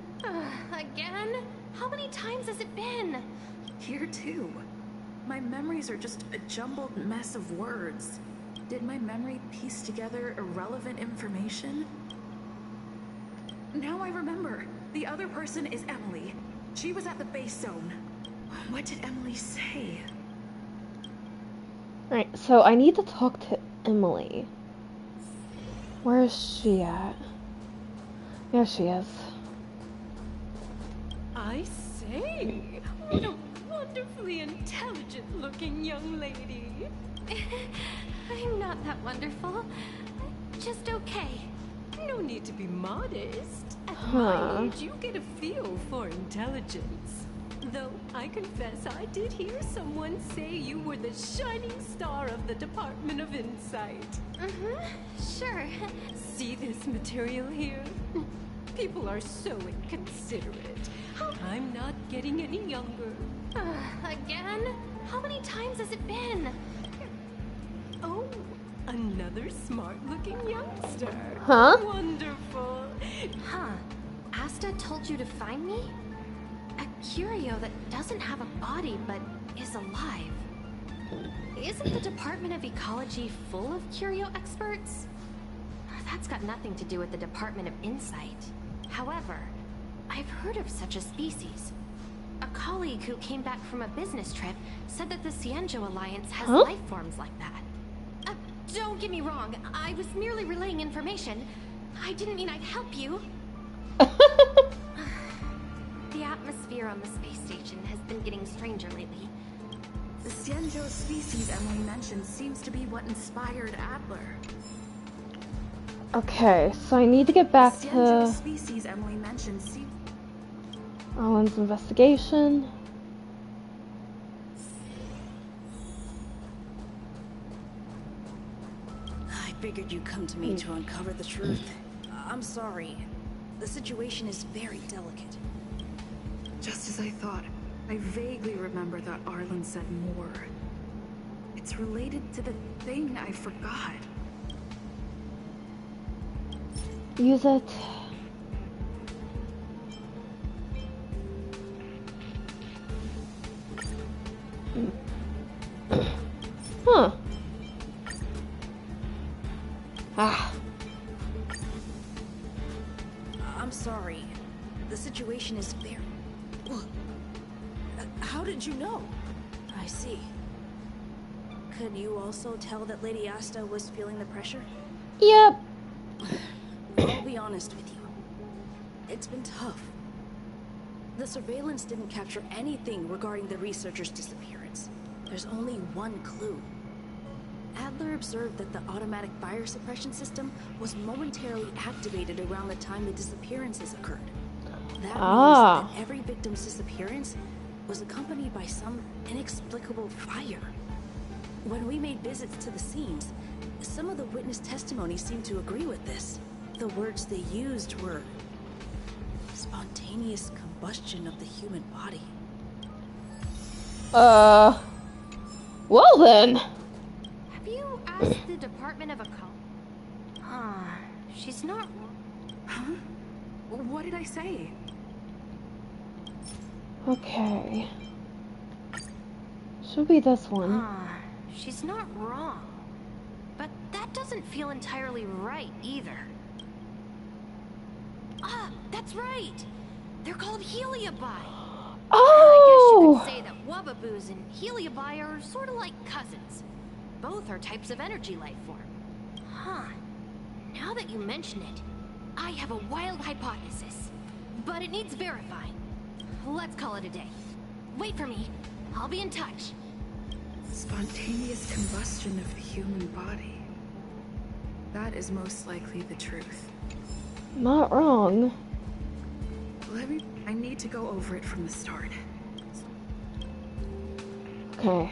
Again? How many times has it been? Here too. My memories are just a jumbled mess of words. Did my memory piece together irrelevant information? Now I remember. The other person is Emily. She was at the base zone. What did Emily say? Alright, so I need to talk to Emily. Where is she at? There she is. I say, what a wonderfully intelligent-looking young lady. I'm not that wonderful. I'm just okay. No need to be modest. At my age, you get a feel for intelligence. Though I confess I did hear someone say you were the shining star of the Department of Insight. Sure. See this material here? People are so inconsiderate. I'm not getting any younger. Again? How many times has it been? Oh, another smart-looking youngster. Wonderful. Asta told you to find me? A curio that doesn't have a body but is alive. Isn't the Department of Ecology full of curio experts? That's got nothing to do with the Department of Insight. However, I've heard of such a species. A colleague who came back from a business trip said that the Cienjo Alliance has life forms like that. Don't get me wrong, I was merely relaying information. I didn't mean I'd help you. The atmosphere on the space station has been getting stranger lately. The Xianzhou species Emily mentioned seems to be what inspired Adler. Okay, so I need to get back The Xianzhou to species Emily mentioned seems... Alan's investigation. I figured you'd come to me to uncover the truth. I'm sorry. The situation is very delicate. Just as I thought, I vaguely remember that Arlen said more. It's related to the thing I forgot. Use it. Huh. Ah. I'm sorry. The situation is very... How did you know? I see. Could you also tell that Lady Asta was feeling the pressure? Yep. I'll be honest with you. It's been tough. The surveillance didn't capture anything regarding the researcher's disappearance. There's only one clue. Adler observed that the automatic fire suppression system was momentarily activated around the time the disappearances occurred. That means that every victim's disappearance was accompanied by some inexplicable fire. When we made visits to the scenes, some of the witness testimony seemed to agree with this. The words they used were spontaneous combustion of the human body. Well then. Have you asked the Department of she's not... Huh? What did I say? Okay. Should be this one. She's not wrong. But that doesn't feel entirely right either. That's right! They're called Heliobi. Oh! I guess you could say that Wubbaboos and Heliobi are sort of like cousins. Both are types of energy life form. Huh. Now that you mention it, I have a wild hypothesis. But it needs verifying. Let's call it a day. Wait for me. I'll be in touch. Spontaneous combustion of the human body. That is most likely the truth. Not wrong. I need to go over it from the start. Okay.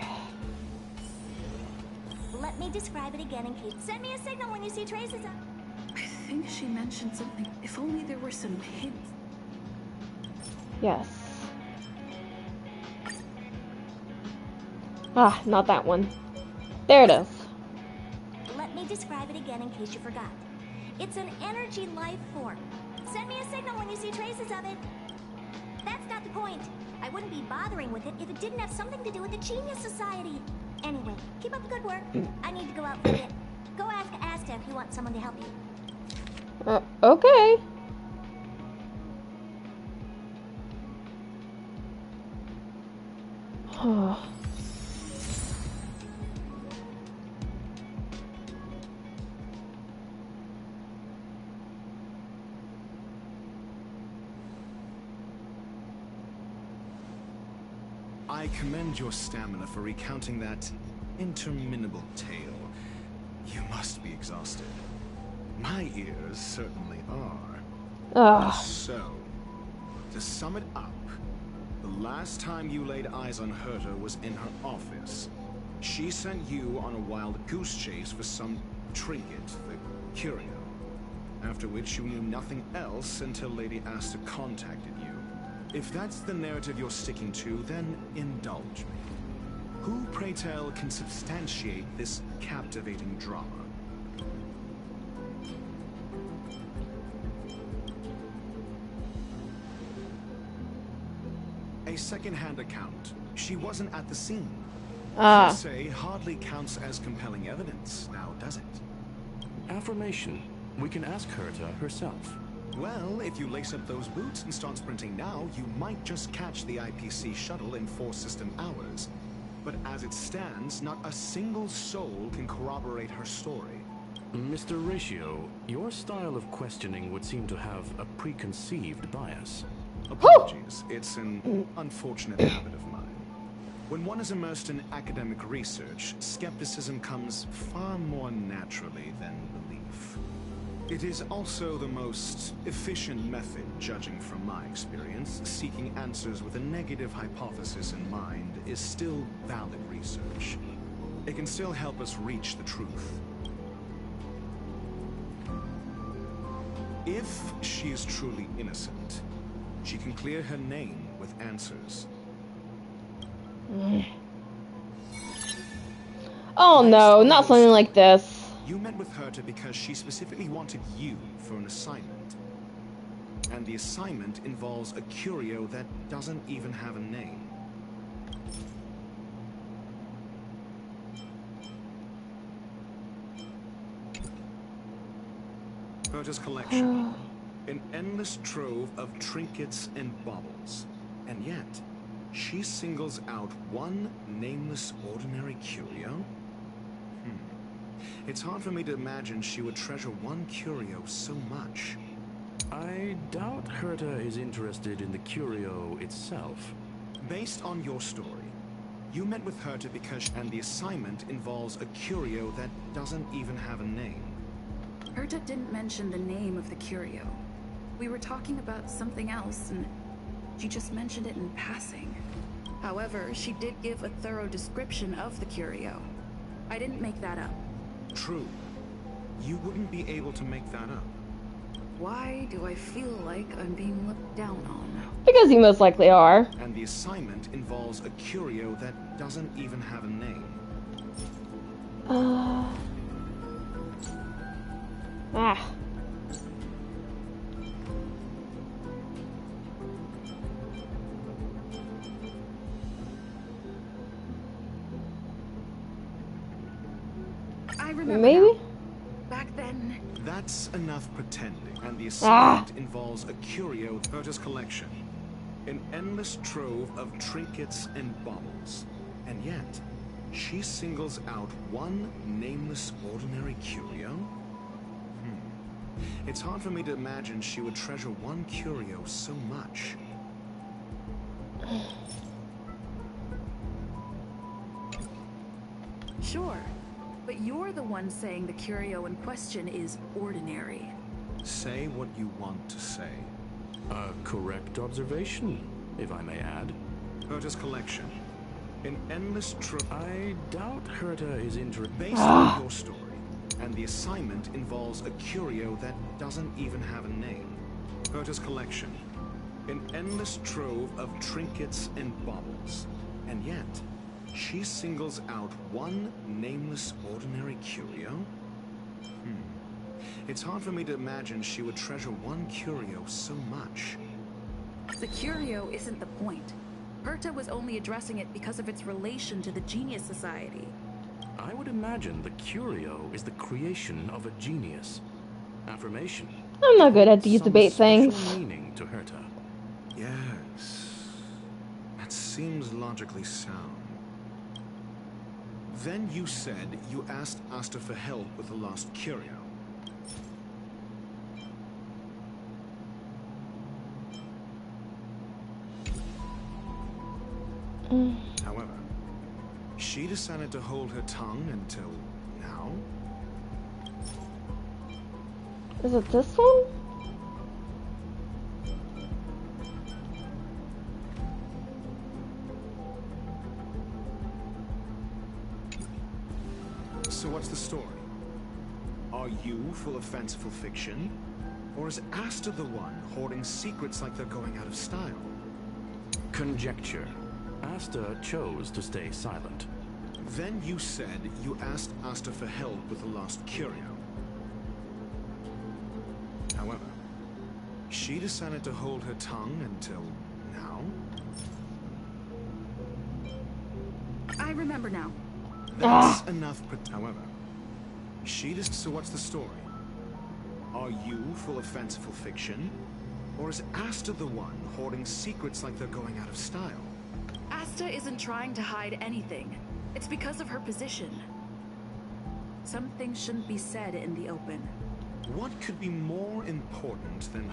Let me describe it again in case. Send me a signal when you see traces of... I think she mentioned something. If only there were some hints. Yes. Ah, not that one. There it is. Let me describe it again in case you forgot. It's an energy life form. Send me a signal when you see traces of it. That's not the point. I wouldn't be bothering with it if it didn't have something to do with the Genius Society. Anyway, keep up the good work. I need to go out for a bit. Go ask Asta if you want someone to help you. Okay. I commend your stamina for recounting that interminable tale. You must be exhausted. My ears certainly are. So, to sum it up, the last time you laid eyes on Herta was in her office. She sent you on a wild goose chase for some trinket, the curio. After which you knew nothing else until Lady Asta contacted you. If that's the narrative you're sticking to, then indulge me. Who, pray tell, can substantiate this captivating drama? A second-hand account. She wasn't at the scene. Say hardly counts as compelling evidence, now does it? Affirmation. We can ask Herta herself. Well, if you lace up those boots and start sprinting now, you might just catch the IPC shuttle in 4 system hours. But as it stands, not a single soul can corroborate her story. Mr. Ratio, your style of questioning would seem to have a preconceived bias. Apologies. It's an unfortunate habit of mine. When one is immersed in academic research, skepticism comes far more naturally than belief. It is also the most efficient method, judging from my experience. Seeking answers with a negative hypothesis in mind is still valid research. It can still help us reach the truth. If she is truly innocent, she can clear her name with answers. Oh no, not something like this. You met with Herta because she specifically wanted you for an assignment. And the assignment involves a curio that doesn't even have a name. Herta's collection. An endless trove of trinkets and baubles. And yet, she singles out one nameless ordinary curio? It's hard for me to imagine she would treasure one curio so much. I doubt Herta is interested in the curio itself. Based on your story, you met with Herta because and the assignment involves a curio that doesn't even have a name. Herta didn't mention the name of the curio. We were talking about something else, and she just mentioned it in passing. However, she did give a thorough description of the curio. I didn't make that up. True. You wouldn't be able to make that up. Why do I feel like I'm being looked down on? Because you most likely are. And the assignment involves a curio that doesn't even have a name. I remember. Maybe? Now. Back then. That's enough pretending. And the assignment involves a curio, Herta's collection. An endless trove of trinkets and baubles. And yet, she singles out one nameless ordinary curio? It's hard for me to imagine she would treasure one curio so much. Sure. But you're the one saying the curio in question is ordinary. Say what you want to say. A correct observation, if I may add. Herta's collection. An endless I doubt Herta is interested. Based on your story, and the assignment involves a curio that doesn't even have a name. Herta's collection. An endless trove of trinkets and baubles. And yet, she singles out one nameless ordinary curio? It's hard for me to imagine she would treasure one curio so much. The curio isn't the point. Herta was only addressing it because of its relation to the Genius Society. I would imagine the curio is the creation of a genius. Affirmation. I'm not good at these debate things. Meaning to Herta. Yes. That seems logically sound. Then you said you asked Asta for help with the lost curio. However, she decided to hold her tongue until now. Is it this one? So what's the story? Are you full of fanciful fiction? Or is Asta the one hoarding secrets like they're going out of style? Conjecture. Asta chose to stay silent. Then you said you asked Asta for help with the lost curio. However, she decided to hold her tongue until now? I remember now. That's enough. However, she just. So what's the story? Are you full of fanciful fiction? Or is Asta the one hoarding secrets like they're going out of style? Asta isn't trying to hide anything. It's because of her position. Some things shouldn't be said in the open. What could be more important than...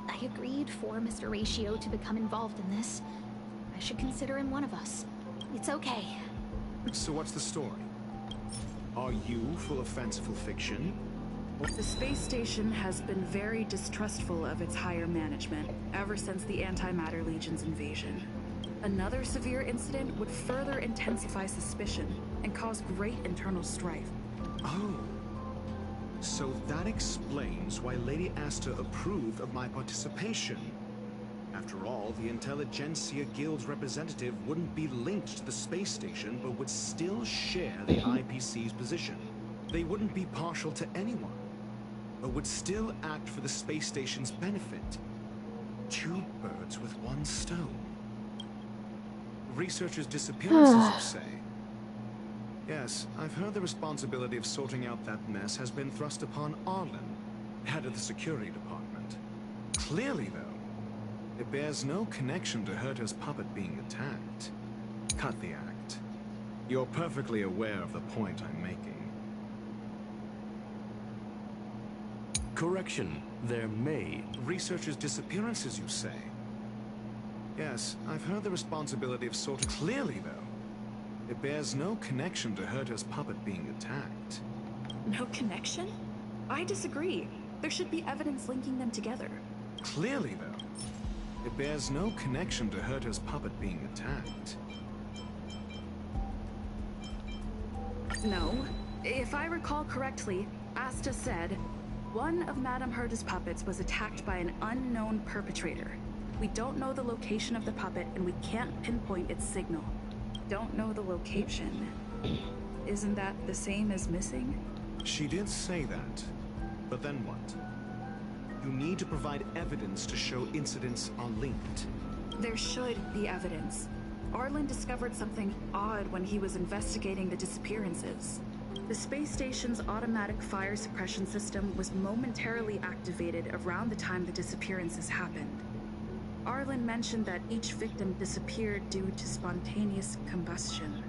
I agreed for Mr. Ratio to become involved in this. I should consider him one of us. It's okay. So what's the story? Are you full of fanciful fiction? The space station has been very distrustful of its higher management ever since the Antimatter Legion's invasion. Another severe incident would further intensify suspicion and cause great internal strife. Oh. So that explains why Lady Asta approved of my participation. After all, the Intelligentsia Guild's representative wouldn't be linked to the space station, but would still share the IPC's position. They wouldn't be partial to anyone, but would still act for the space station's benefit. Two birds with one stone. Researchers' disappearances, you say? Yes, I've heard the responsibility of sorting out that mess has been thrust upon Arlen, head of the security department. Clearly, though, it bears no connection to Herta's puppet being attacked. Cut the act. You're perfectly aware of the point I'm making. Correction. There may. Researchers' disappearances, you say? Yes, I've heard the responsibility of sorting... Clearly, though, it bears no connection to Herta's puppet being attacked. No connection? I disagree. There should be evidence linking them together. Clearly, though, it bears no connection to Herta's puppet being attacked. No. If I recall correctly, Asta said, one of Madame Herta's puppets was attacked by an unknown perpetrator. We don't know the location of the puppet, and we can't pinpoint its signal. Don't know the location. Isn't that the same as missing? She did say that, but then what? You need to provide evidence to show incidents are linked. There should be evidence. Arlen discovered something odd when he was investigating the disappearances. The space station's automatic fire suppression system was momentarily activated around the time the disappearances happened. Arlen mentioned that each victim disappeared due to spontaneous combustion.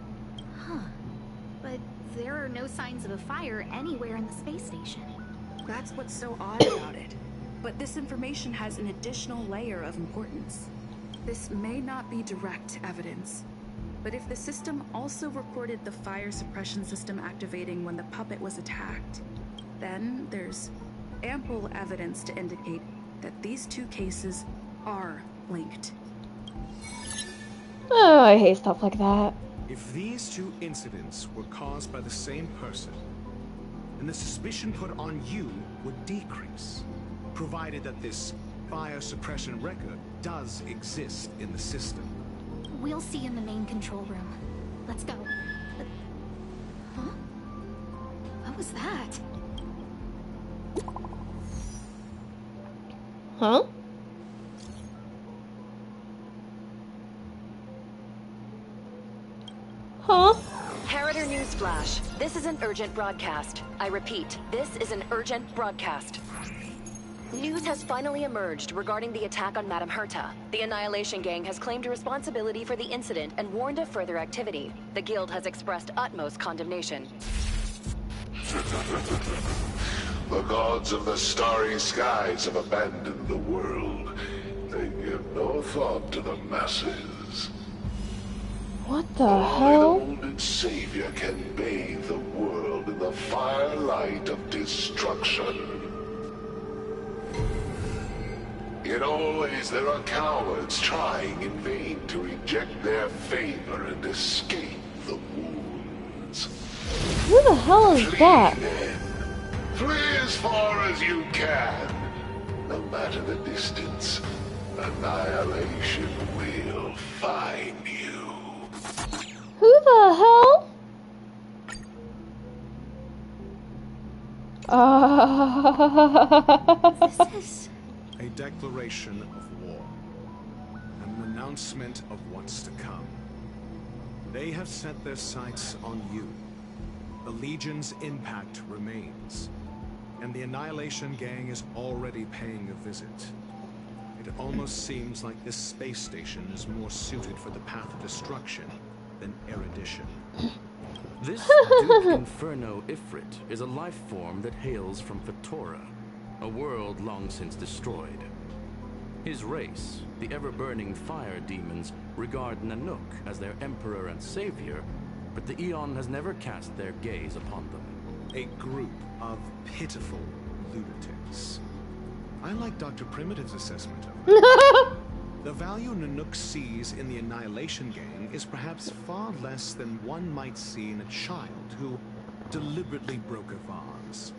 Huh. But there are no signs of a fire anywhere in the space station. That's what's so odd about it. But this information has an additional layer of importance. This may not be direct evidence, but if the system also recorded the fire suppression system activating when the puppet was attacked, then there's ample evidence to indicate that these two cases are linked. Oh, I hate stuff like that. If these two incidents were caused by the same person, then the suspicion put on you would decrease, provided that this fire suppression record does exist in the system. We'll see in the main control room. Let's go. Huh? What was that? Huh? Huh? Harrider Newsflash. This is an urgent broadcast. I repeat, this is an urgent broadcast. News has finally emerged regarding the attack on Madame Herta. The Annihilation Gang has claimed responsibility for the incident and warned of further activity. The Guild has expressed utmost condemnation. The gods of the starry skies have abandoned the world. They give no thought to the masses. What the hell? Only the Savior can bathe the world in the firelight of destruction. Yet always there are cowards trying in vain to reject their favor and escape the wounds. Who the hell is that? Then. Flee as far as you can. No matter the distance, annihilation will find you. Who the hell? This is... A declaration of war, and an announcement of what's to come. They have set their sights on you. The Legion's impact remains, and the Annihilation Gang is already paying a visit. It almost seems like this space station is more suited for the path of destruction than erudition. This Duke Inferno Ifrit is a life form that hails from Fatora, a world long since destroyed. His race, the ever-burning fire demons, regard Nanook as their emperor and savior, but the Eon has never cast their gaze upon them. A group of pitiful lunatics. I like Dr. Primitive's assessment of them. The value Nanook sees in the Annihilation Gang is perhaps far less than one might see in a child who deliberately broke a vase.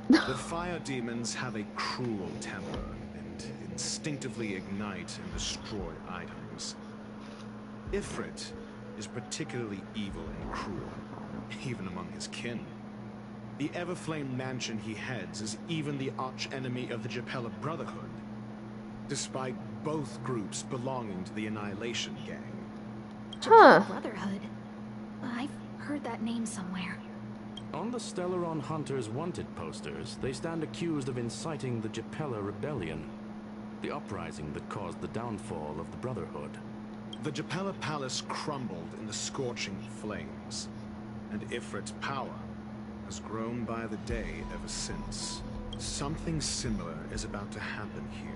The fire demons have a cruel temper and instinctively ignite and destroy items. Ifrit is particularly evil and cruel, even among his kin. The Everflame mansion he heads is even the arch-enemy of the Japella Brotherhood, despite both groups belonging to the Annihilation Gang. Brotherhood. I've heard that name somewhere. On the Stellaron Hunters' wanted posters, they stand accused of inciting the Japella Rebellion, the uprising that caused the downfall of the Brotherhood. The Japella Palace crumbled in the scorching flames, and Ifrit's power has grown by the day ever since. Something similar is about to happen here.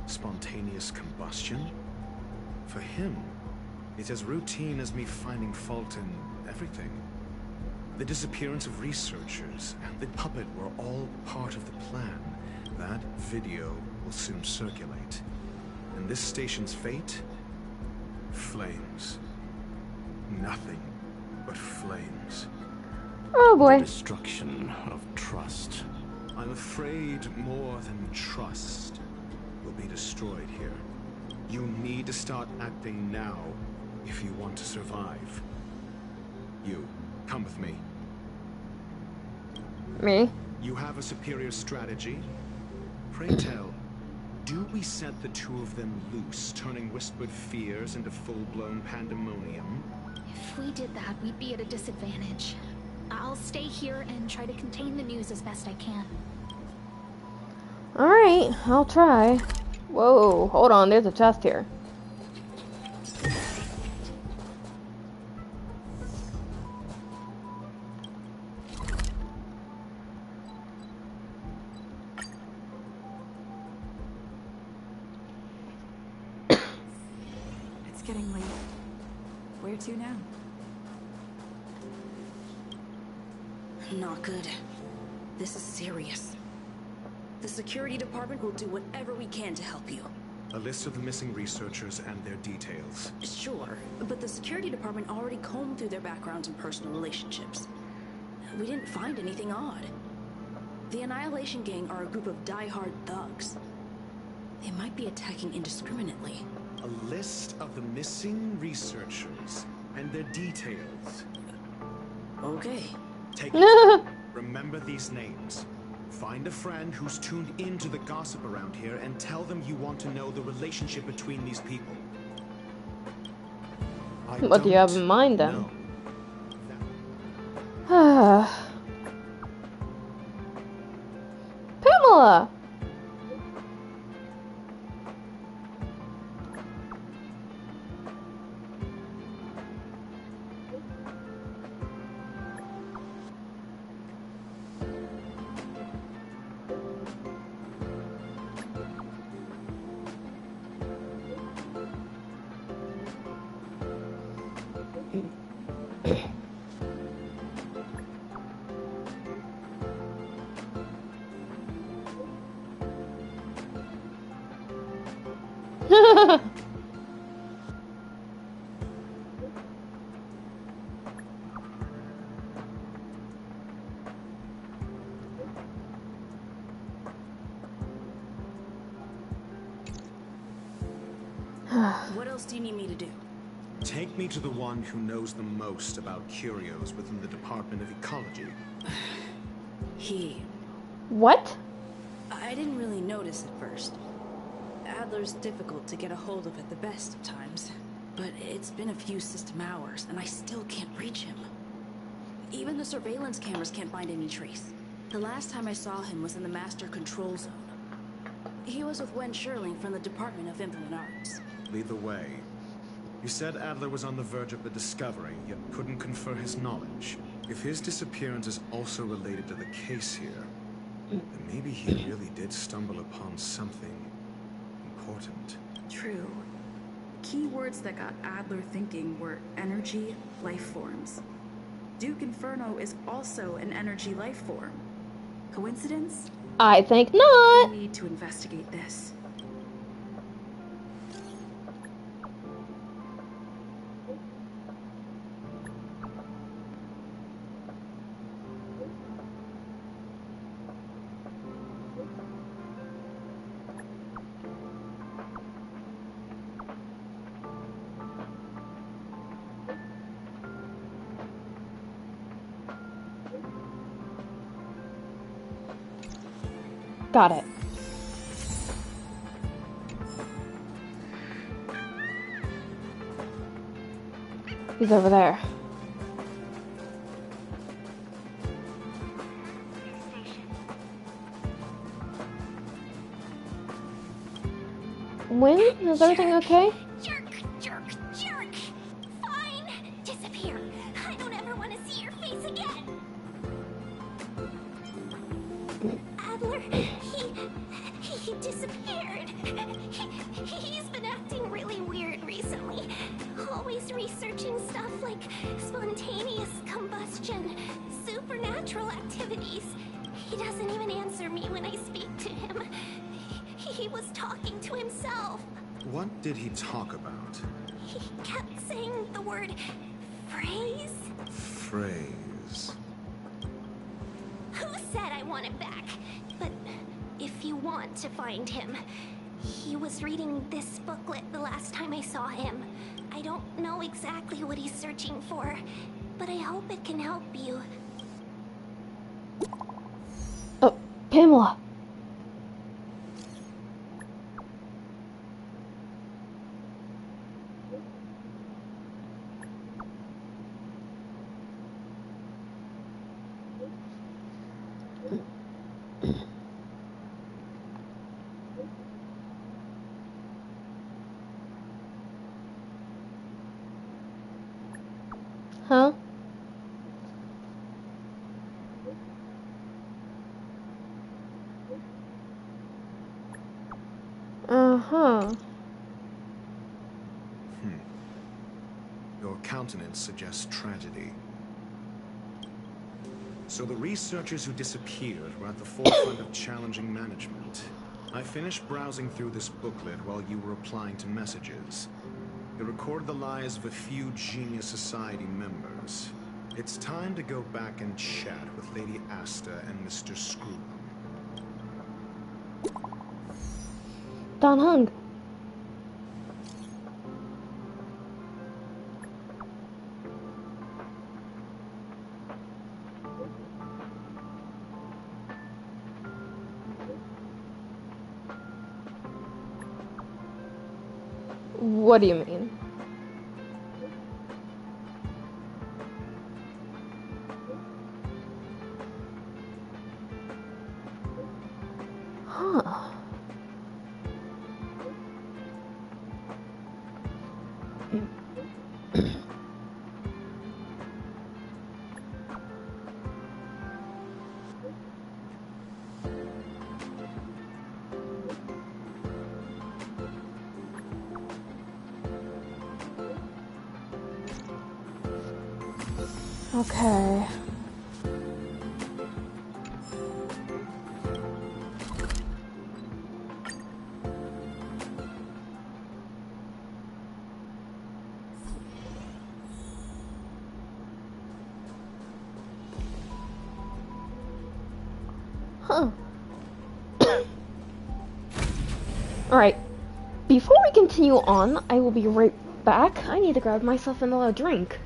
Spontaneous combustion? For him, it's as routine as me finding fault in everything. The disappearance of researchers and the puppet were all part of the plan. That video will soon circulate. And this station's fate? Flames. Nothing but flames. Oh boy. The destruction of trust. I'm afraid more than trust will be destroyed here. You need to start acting now if you want to survive. You, come with me. Me? You have a superior strategy? Pray tell, do we set the two of them loose, turning whispered fears into full-blown pandemonium? If we did that, we'd be at a disadvantage. I'll stay here and try to contain the news as best I can. Alright, I'll try. Whoa, hold on, there's a chest here. It's getting late. Where to now? Not good. This is serious. The security department will do whatever we can to help you. A list of the missing researchers and their details. Sure, but the security department already combed through their backgrounds and personal relationships. We didn't find anything odd. The Annihilation Gang are a group of die-hard thugs. They might be attacking indiscriminately. A list of the missing researchers and their details. Okay. Take it. Remember these names. Find a friend who's tuned into the gossip around here and tell them you want to know the relationship between these people. What do you have in mind then? Pamela! What else do you need me to do? Take me to the one who knows the most about curios within the Department of Ecology. What? I didn't really notice at first. Adler's difficult to get a hold of at the best of times. But it's been a few system hours, and I still can't reach him. Even the surveillance cameras can't find any trace. The last time I saw him was in the Master Control Zone. He was with Wen Sherling from the Department of Infinite Arts. Lead the way. You said Adler was on the verge of a discovery, yet couldn't confer his knowledge. If his disappearance is also related to the case here, then maybe he really did stumble upon something important. True. Key words that got Adler thinking were energy, life forms. Duke Inferno is also an energy life form. Coincidence? I think not. We need to investigate this. Got it. He's over there. Win? Is everything okay? Jerk, jerk, jerk! Fine! Disappear! I don't ever want to see your face again! Adler, he disappeared. He's been acting really weird recently. Always researching stuff like spontaneous combustion, supernatural activities. He doesn't even answer me when I speak to him. He was talking to himself. What did he talk about? He kept saying the word phrase. Phrase. Who said I want it back? But if you want to find him, he was reading this booklet the last time I saw him. I don't know exactly what he's searching for, but I hope it can help you. Oh, Pamela. Huh? Uh-huh. Your countenance suggests tragedy. So the researchers who disappeared were at the forefront of challenging management. I finished browsing through this booklet while you were replying to messages. It recorded the lives of a few Genius Society members. It's time to go back and chat with Lady Asta and Mr. Screwham. Don Hung. What do you mean? Huh. Okay. Huh. Alright. Before we continue on, I will be right back. I need to grab myself another drink.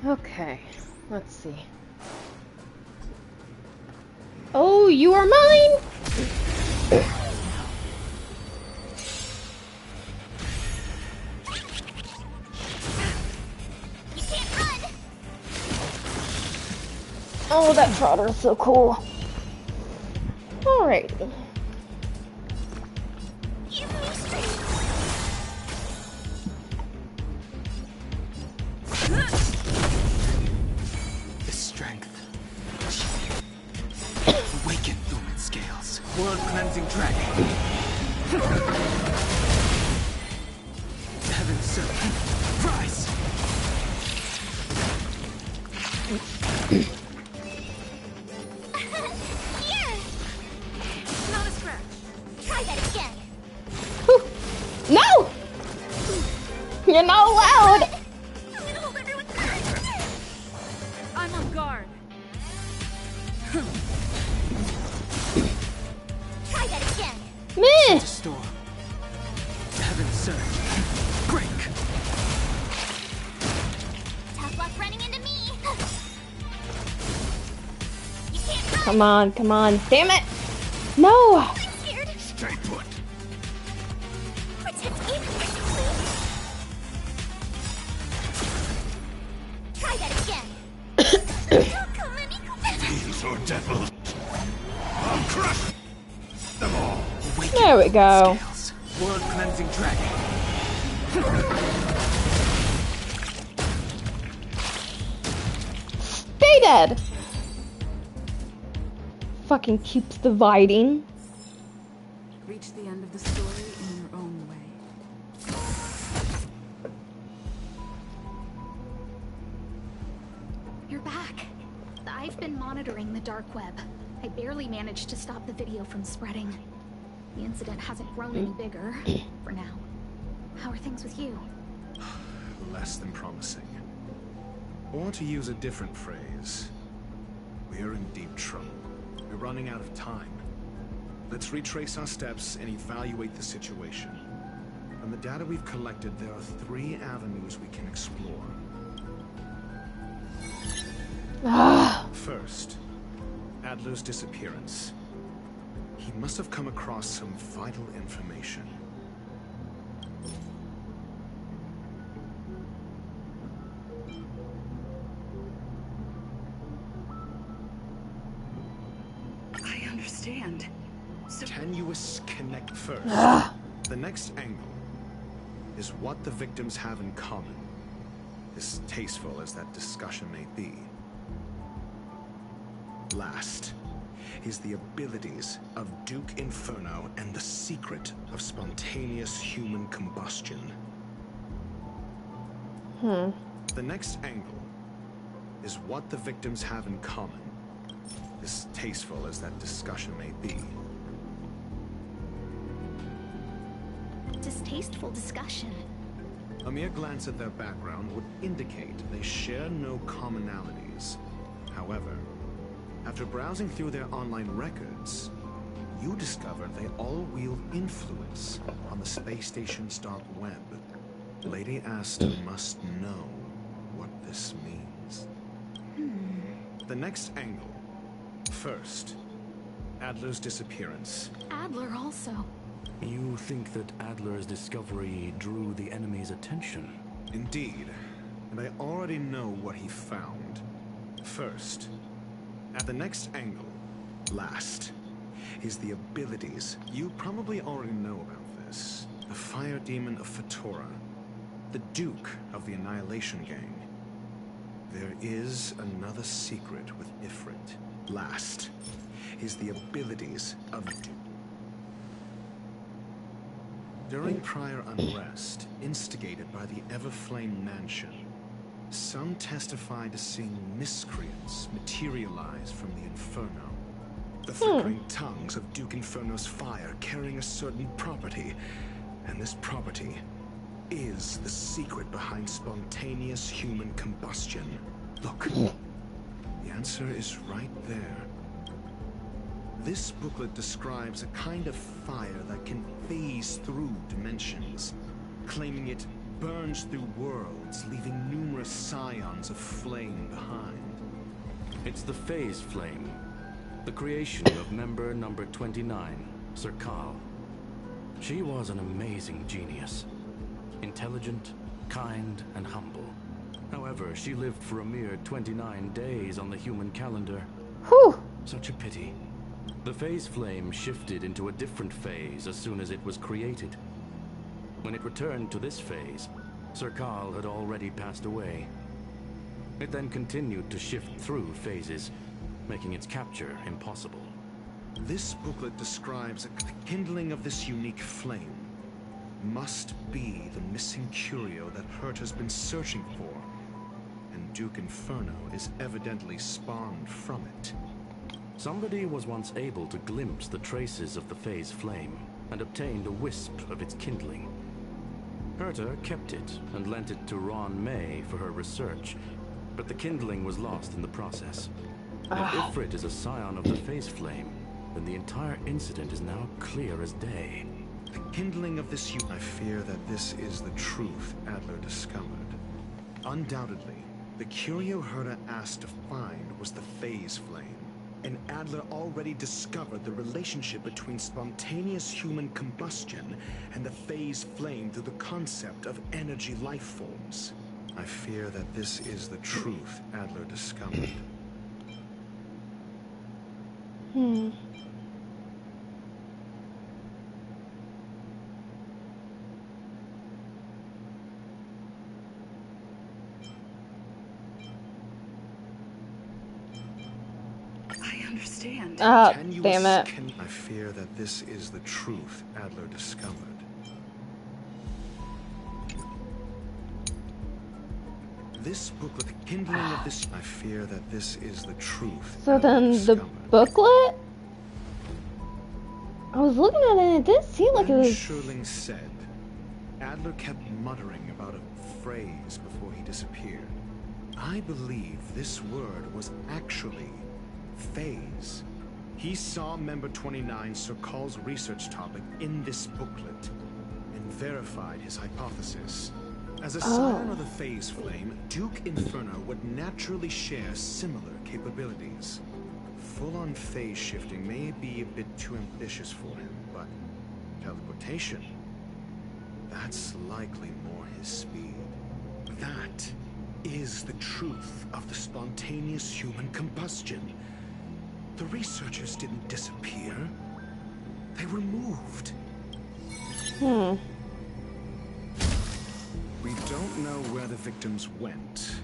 Okay, let's see. Oh, you are mine! You can't run! Oh, that trotter is so cool. Alright. Give me strength! The strength. Awaken Lumen Scales. World Cleansing Dragon. Heaven Serpent. Rise! Here! Not a scratch. Try that again. No! You're not allowed! I'm gonna hold everyone tight. I'm on guard. Try that again. Meh! Storm. Heaven Surge. Break! Tough luck running into me. You can't run. Come on, come on. Damn it! No! I'm scared. Stay put. Protect me, please. Try that again. Don't come any closer. These are devils. I'll crush them all. There we go. Scales. World Cleansing Dragon. Stay dead! Fucking keeps dividing. Reach the end of the story in your own way. You're back. I've been monitoring the dark web. I barely managed to stop the video from spreading. The incident hasn't grown any bigger, for now. How are things with you? Less than promising. Or to use a different phrase, we're in deep trouble. We're running out of time. Let's retrace our steps and evaluate the situation. From the data we've collected, there are 3 avenues we can explore. First, Adler's disappearance. He must have come across some vital information. I understand. So Tenuous connect first. The next angle is what the victims have in common, as tasteful as that discussion may be. Last is the abilities of Duke Inferno and the secret of spontaneous human combustion. The next angle is what the victims have in common, as tasteful as that discussion may be. Distasteful discussion. A mere glance at their background would indicate they share no commonalities. However, after browsing through their online records, you discover they all wield influence on the space station's dark web. Lady Asta must know what this means. The next angle. First, Adler's disappearance. Adler also. You think that Adler's discovery drew the enemy's attention? Indeed, and I already know what he found. First, at the next angle, last, is the abilities. You probably already know about this. The Fire Demon of Fatora, the Duke of the Annihilation Gang. There is another secret with Ifrit. Last is the abilities of Duke. During prior unrest, instigated by the Everflame Mansion, some testified to seeing miscreants materialize from the Inferno. The flickering tongues of Duke Inferno's fire carrying a certain property, and this property is the secret behind spontaneous human combustion. Look, the answer is right there. This booklet describes a kind of fire that can phase through dimensions, claiming it burns through worlds, leaving numerous scions of flame behind. It's the phase flame, the creation of member number 29, Sir Karl. She was an amazing genius. Intelligent, kind, and humble. However, she lived for a mere 29 days on the human calendar. Whew! Such a pity. The phase flame shifted into a different phase as soon as it was created. When it returned to this phase, Sir Karl had already passed away. It then continued to shift through phases, making its capture impossible. This booklet describes the kindling of this unique flame. Must be the missing curio that Hurt has been searching for. And Duke Inferno is evidently spawned from it. Somebody was once able to glimpse the traces of the phase flame and obtained a wisp of its kindling. Herta kept it and lent it to Ruan Mei for her research, but the kindling was lost in the process. If Ifrit is a scion of the phase flame, then the entire incident is now clear as day. The kindling of this I fear that this is the truth Adler discovered. Undoubtedly, the curio Herta asked to find was the phase flame. And Adler already discovered the relationship between spontaneous human combustion and the phase flame through the concept of energy life forms. I fear that this is the truth Adler discovered. Understand. Oh, damn it. I fear that this is the truth Adler discovered. This booklet, the kindling of this, I fear that this is the truth. So then the booklet? I was looking at it and it didn't seem like it was... Sherling said, Adler kept muttering about a phrase before he disappeared. I believe this word was actually phase. He saw member 29 Sir Karl's research topic in this booklet and verified his hypothesis. As a scion of the phase flame, Duke Inferno would naturally share similar capabilities. Full-on phase shifting may be a bit too ambitious for him, but teleportation, that's likely more his speed. That is the truth of the spontaneous human combustion. The researchers didn't disappear. They were moved. We don't know where the victims went,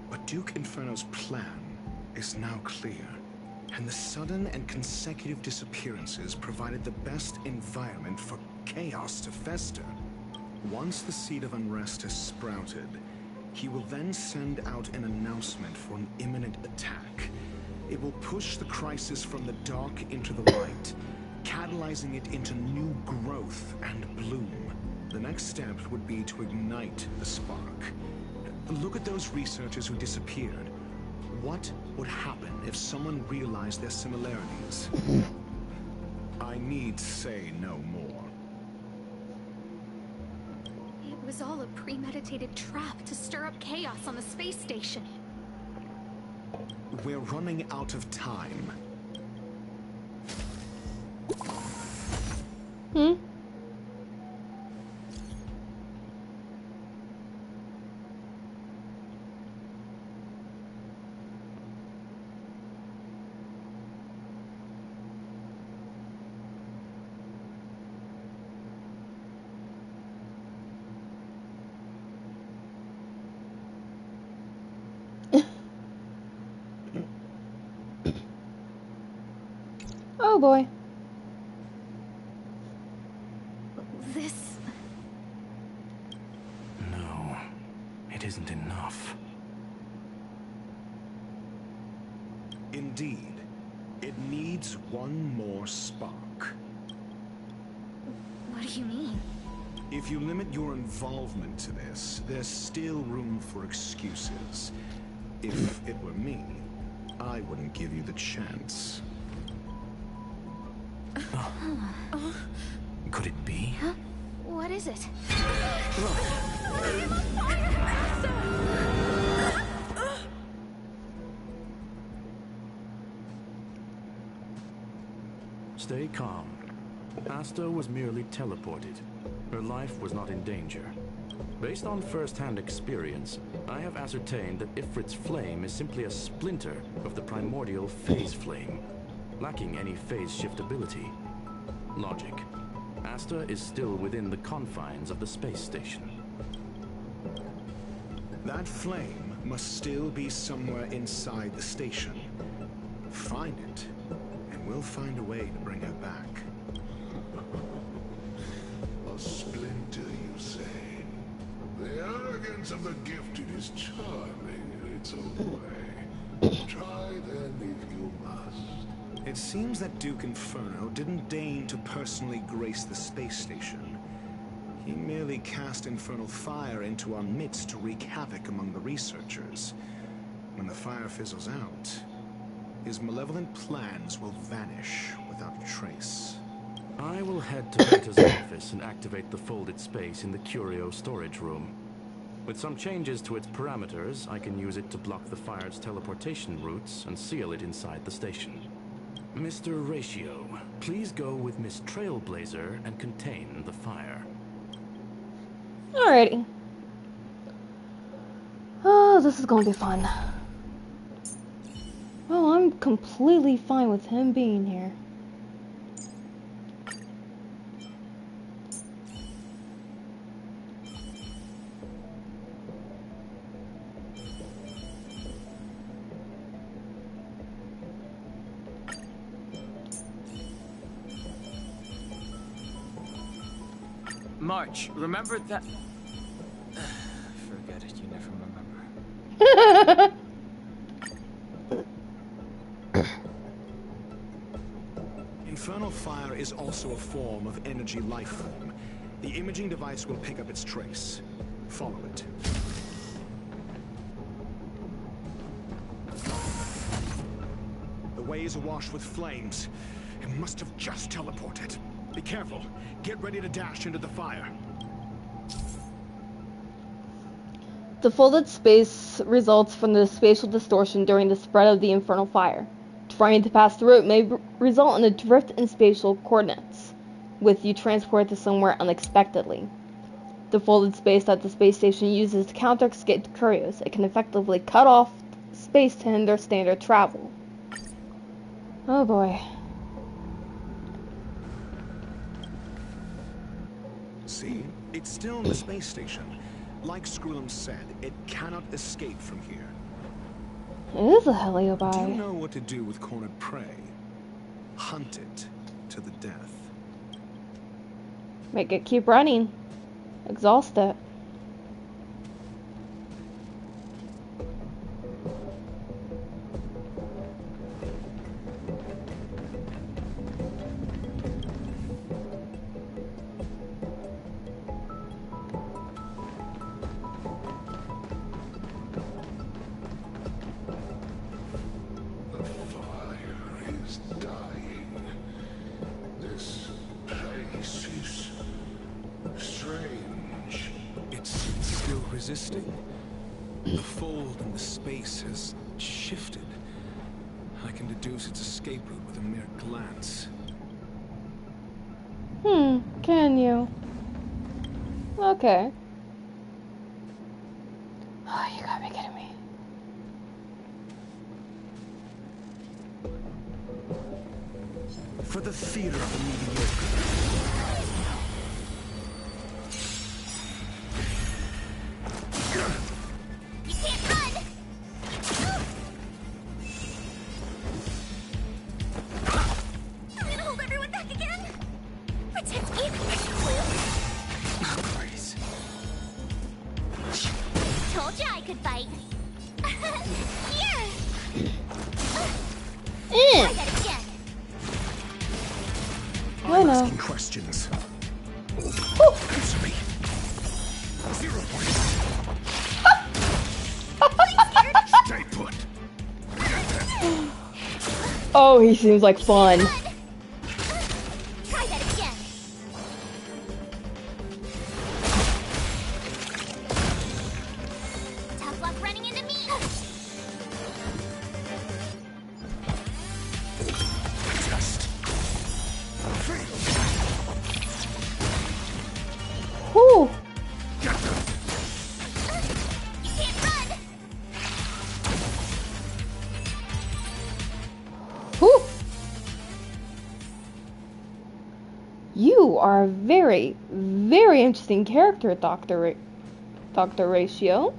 but Duke Inferno's plan is now clear. And the sudden and consecutive disappearances provided the best environment for chaos to fester. Once the seed of unrest has sprouted, he will then send out an announcement for an imminent attack. It will push the crisis from the dark into the light, catalyzing it into new growth and bloom. The next step would be to ignite the spark. Look at those researchers who disappeared. What would happen if someone realized their similarities? I need say no more. It was all a premeditated trap to stir up chaos on the space station. We're running out of time. Oh boy. This... No, it isn't enough. Indeed, it needs one more spark. What do you mean? If you limit your involvement to this, there's still room for excuses. If it were me, I wouldn't give you the chance. Could it be? What is it? Stay calm. Asta was merely teleported. Her life was not in danger. Based on first-hand experience, I have ascertained that Ifrit's flame is simply a splinter of the primordial phase flame, lacking any phase shift ability. Logic. Asta is still within the confines of the space station. That flame must still be somewhere inside the station. Find it, and we'll find a way to bring her back. A splinter, you say? The arrogance of the gifted is charming in its own way. Try then if you must. It seems that Duke Inferno didn't deign to personally grace the space station. He merely cast infernal fire into our midst to wreak havoc among the researchers. When the fire fizzles out, his malevolent plans will vanish without a trace. I will head to Herta's office and activate the folded space in the curio storage room. With some changes to its parameters, I can use it to block the fire's teleportation routes and seal it inside the station. Mr. Ratio, please go with Miss Trailblazer and contain the fire. Alrighty. Oh, this is gonna be fun. Well, I'm completely fine with him being here. March, remember that... Forget it, you never remember. Infernal fire is also a form of energy life form. The imaging device will pick up its trace. Follow it. The way is awash with flames. It must have just teleported. Be careful. Get ready to dash into the fire. The folded space results from the spatial distortion during the spread of the infernal fire. Trying to pass through it may result in a drift in spatial coordinates, with you transported to somewhere unexpectedly. The folded space that the space station uses to counter escape curios, it can effectively cut off space to hinder standard travel. Oh boy. See? It's still in the space station. Like Scrollum said, it cannot escape from here. It is a heliobi. Do you know what to do with cornered prey? Hunt it to the death. Make it keep running. Exhaust it. Resisting. The fold in the space has shifted. I can deduce its escape route with a mere glance. Can you? Okay. Oh, you gotta be kidding me. For the theater of the mediocre. I know. Asking questions. Answer me. 0 points. Stay put. Oh, he seems like fun. Try that again. are a very, very interesting character, Dr. Ratio.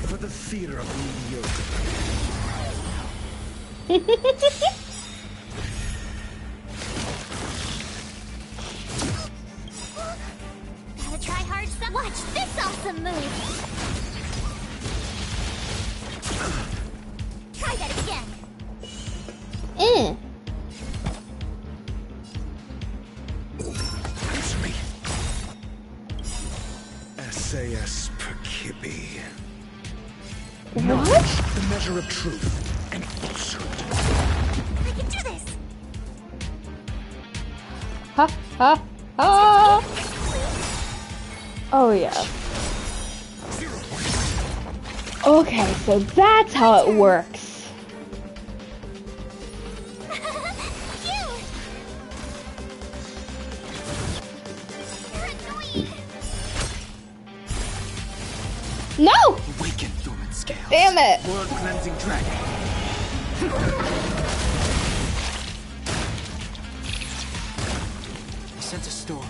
For the theater of mediocre. Gotta try hard some. Watch this awesome move. Try that again. Answer me. SAS per Kibby. What? The measure of truth and falsehood. I can do this. Ha ha ha! Oh yeah. Okay, so that's how it works. No! Awaken, dormant scales. Damn it! World cleansing dragon. I sense a storm.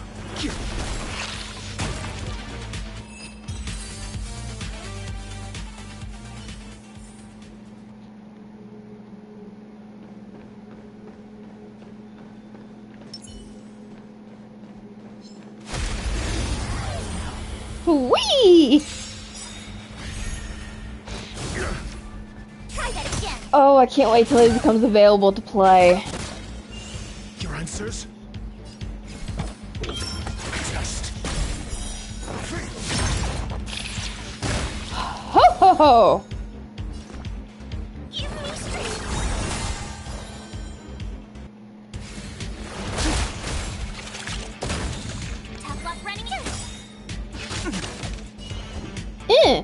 Whee! Try that again. Oh, I can't wait till it becomes available to play. Your answers? Just Ho ho ho! Give me strength. Tough luck running in. Eh.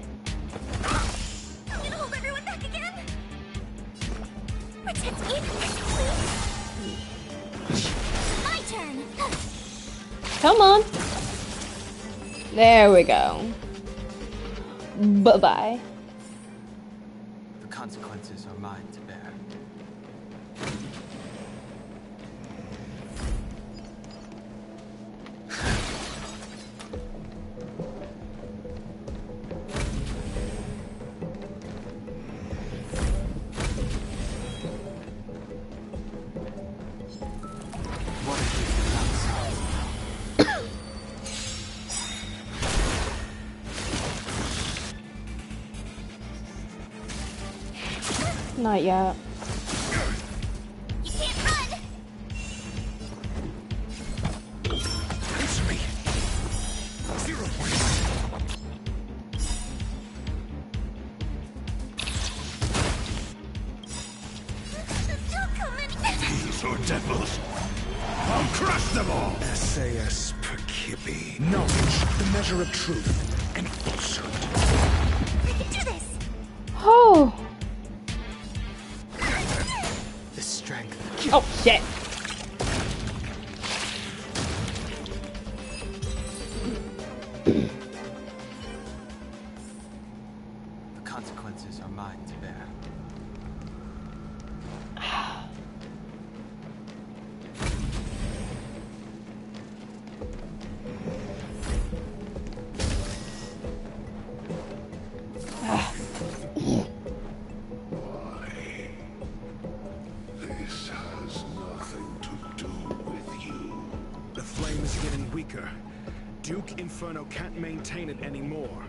I'm gonna hold everyone back again. Protect me. My turn. Come on. There we go. Bye-bye. The consequences are mine to bear. What are you Not yet. You can't run. answer me. 0 points. Still coming. These are devils. I'll crush them all. SAS per Kibby. Knowledge, the measure of truth and falsehood. I can do this. Oh. the strength? Oh shit. The consequences are mine to bear. This has nothing to do with you. The flame is getting weaker. Duke Inferno can't maintain it anymore.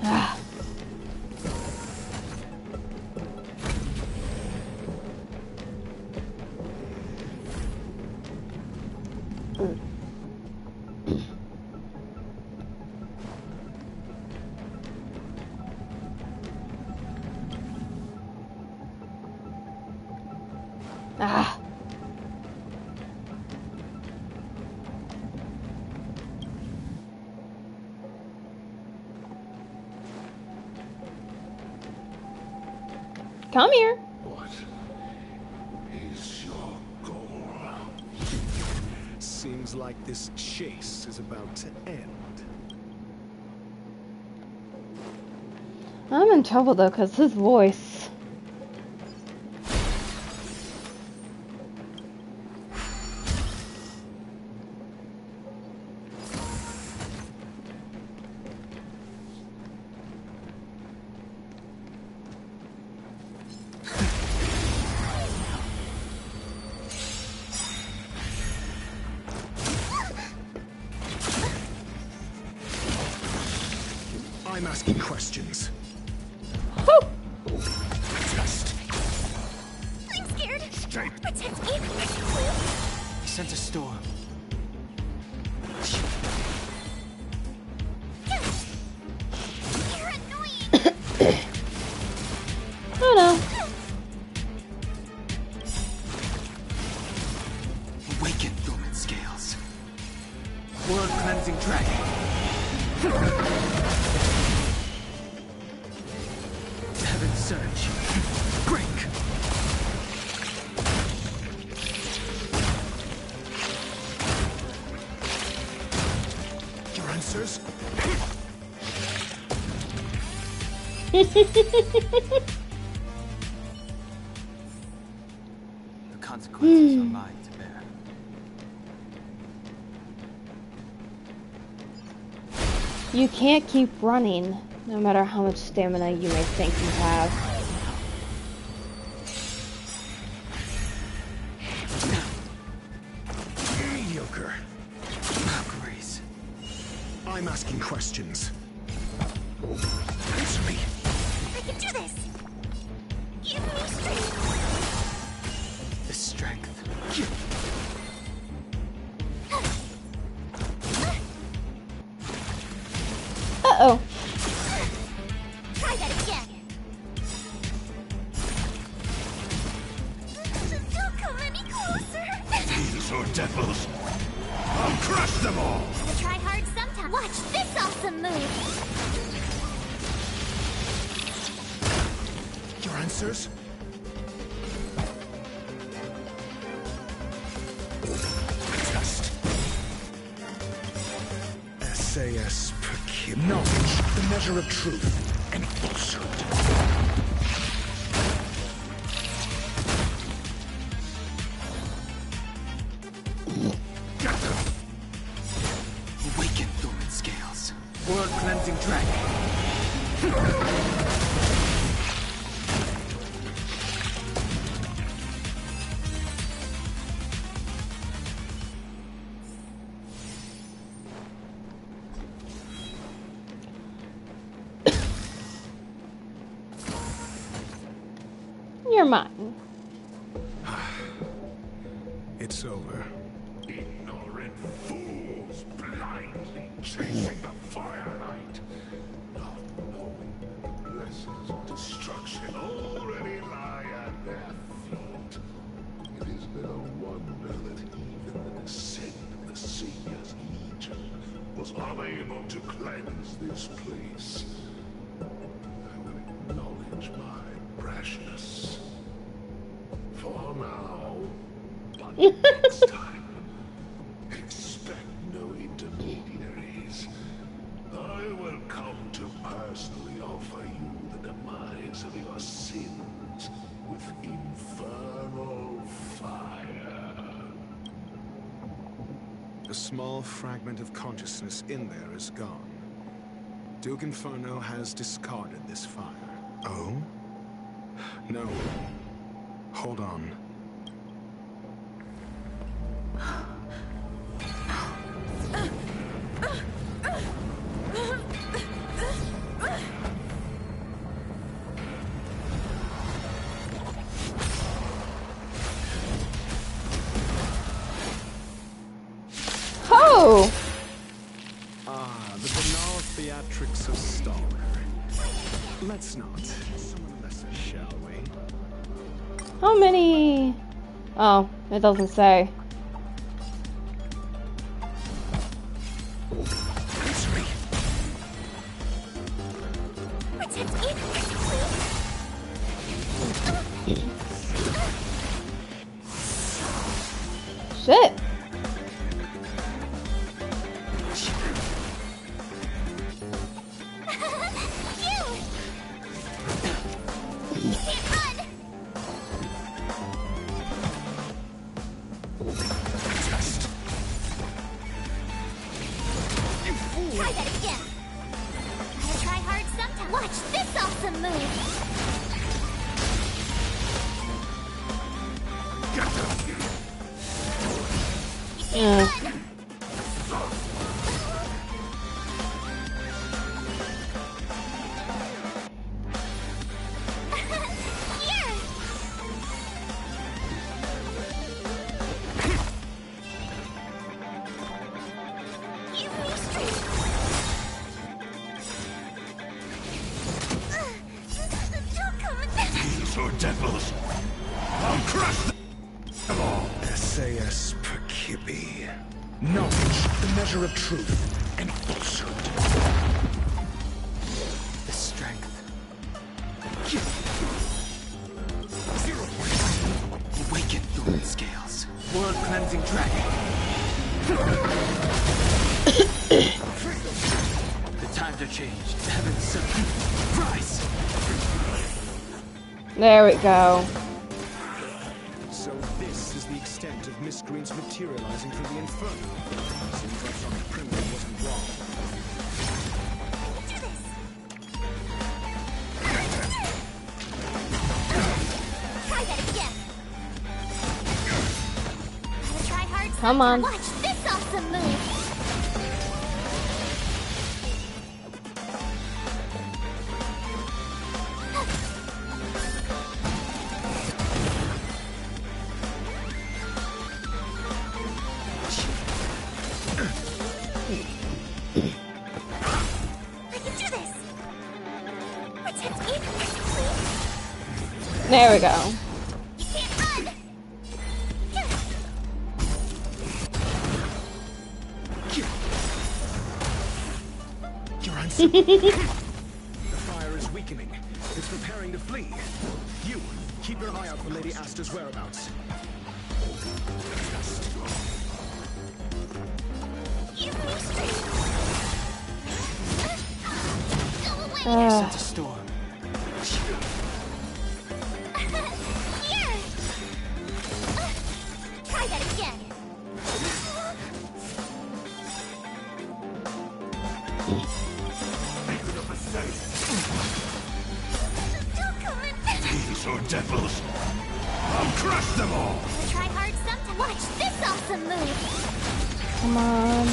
Ah. Ah. Come here. What is your goal? Seems like this chase is about to end. I'm in trouble though, cause his voice. I'm asking questions. Just I'm scared. stay. Protect me. He sent a storm. You're annoying. Oh no. Awaken, dormant scales. World cleansing dragon. Heaven surge. Break. Your answers? The consequences are mine to bear. You can't keep running, no matter how much stamina you may think you have. Mediocre. Grace. I'm asking questions. Answer me. I can do this. Give me strength. The strength. Uh-oh. Try that again. Don't come any closer. These are devils. I'll crush them all. Gotta try hard sometime. Watch this awesome move. Your answers? Test. SAS per knowledge, the measure of truth and falsehood. Awaken, dormant scales. World cleansing dragon. You're mine. It's over. Ignorant fools blindly chasing the firelight, not knowing the blessings of destruction already lie at their feet. It is no wonder that even the descent of the Savior's Legion was unable to cleanse this place. I will acknowledge my brashness. For now, but next time, expect no intermediaries. I will come to personally offer you the demise of your sins with infernal fire. A small fragment of consciousness in there is gone. Duke Inferno has discarded this fire. Oh? No. Hold on. Oh! Ah, the banal theatrics of Stelle. Let's not. Someone lesser, shall we? How many? Oh, it doesn't say. Protect me. Shit. Try that again. Gotta try hard sometime. Watch this awesome move. Yeah. These are devils. I'll crush them all. SAS per Kibbe. Knowledge, the measure of truth and falsehood. The strength. Zero point. Awaken Thorn Scales. World cleansing dragon. The times are changed. The heavens serve. Rise. There we go. So this is the extent of miscreants materializing through the inferno. Seems like some primitive wasn't wrong. Try that again. Gotta try hard. Come on. Watch this awesome move. There we go. You're unstoppable. The fire is weakening. It's preparing to flee. You, keep your eye out for Lady Asta's whereabouts. Sense a storm. Try that again. These are devils. I'll crush them all. Gotta try hard sometime. Watch this awesome move. Come on.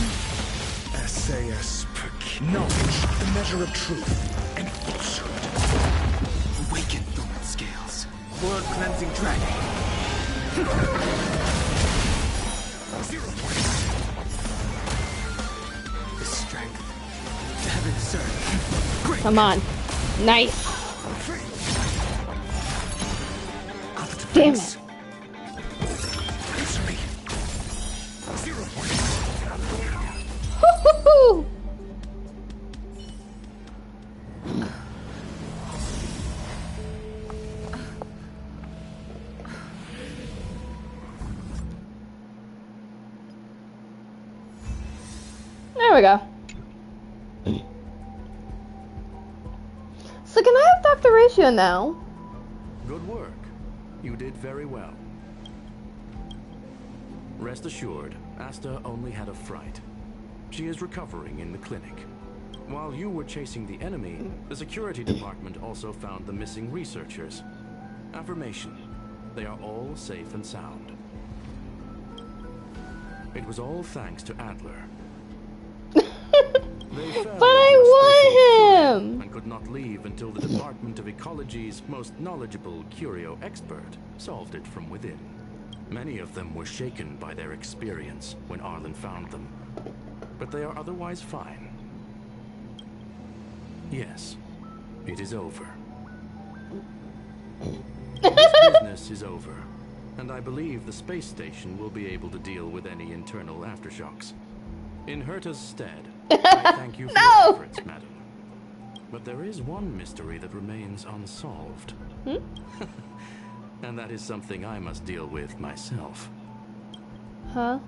SAS per Kibbe. Knowledge, the measure of truth and falsehood. Awaken Thorn Scales. World cleansing dragon. Zero point. The strength. The heavens serve. Great. Come on. Nice. Damn it. Answer me. 0 point. Woo-hoo-hoo. There we go. So can I have Dr. Ratio now? Good work. You did very well. Rest assured, Asta only had a fright. She is recovering in the clinic. While you were chasing the enemy, the security department also found the missing researchers. Affirmation. They are all safe and sound. It was all thanks to Adler. But I want him! And could not leave until the Department of Ecology's most knowledgeable curio expert solved it from within. Many of them were shaken by their experience when Arlen found them, but they are otherwise fine. Yes, it is over. This business is over, and I believe the space station will be able to deal with any internal aftershocks. In Herta's stead, I thank you for your efforts, madam. But there is one mystery that remains unsolved. And that is something I must deal with myself. Huh?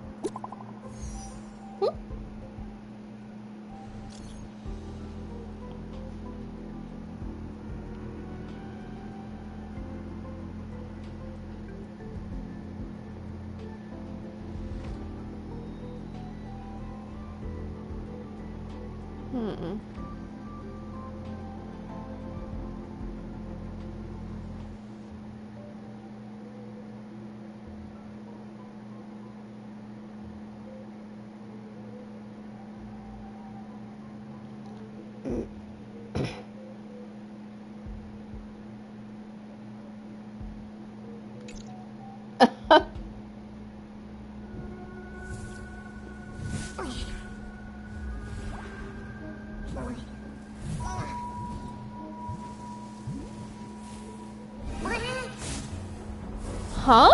Huh?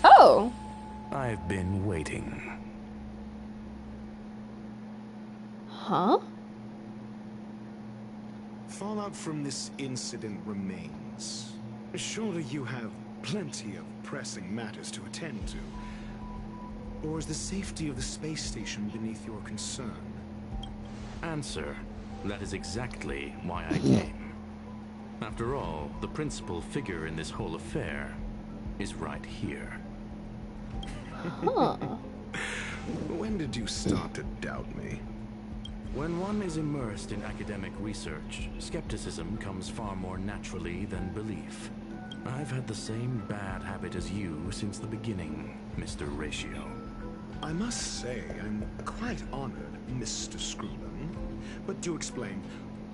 Oh. I've been waiting. Huh? Fallout from this incident remains. Surely you have plenty of pressing matters to attend to. Or is the safety of the space station beneath your concern? Answer. That is exactly why I came. After all, the principal figure in this whole affair is right here. Huh. When did you start to doubt me? When one is immersed in academic research, skepticism comes far more naturally than belief. I've had the same bad habit as you since the beginning, Mr. Ratio. I must say, I'm quite honored, Mr. Screwman. But do explain,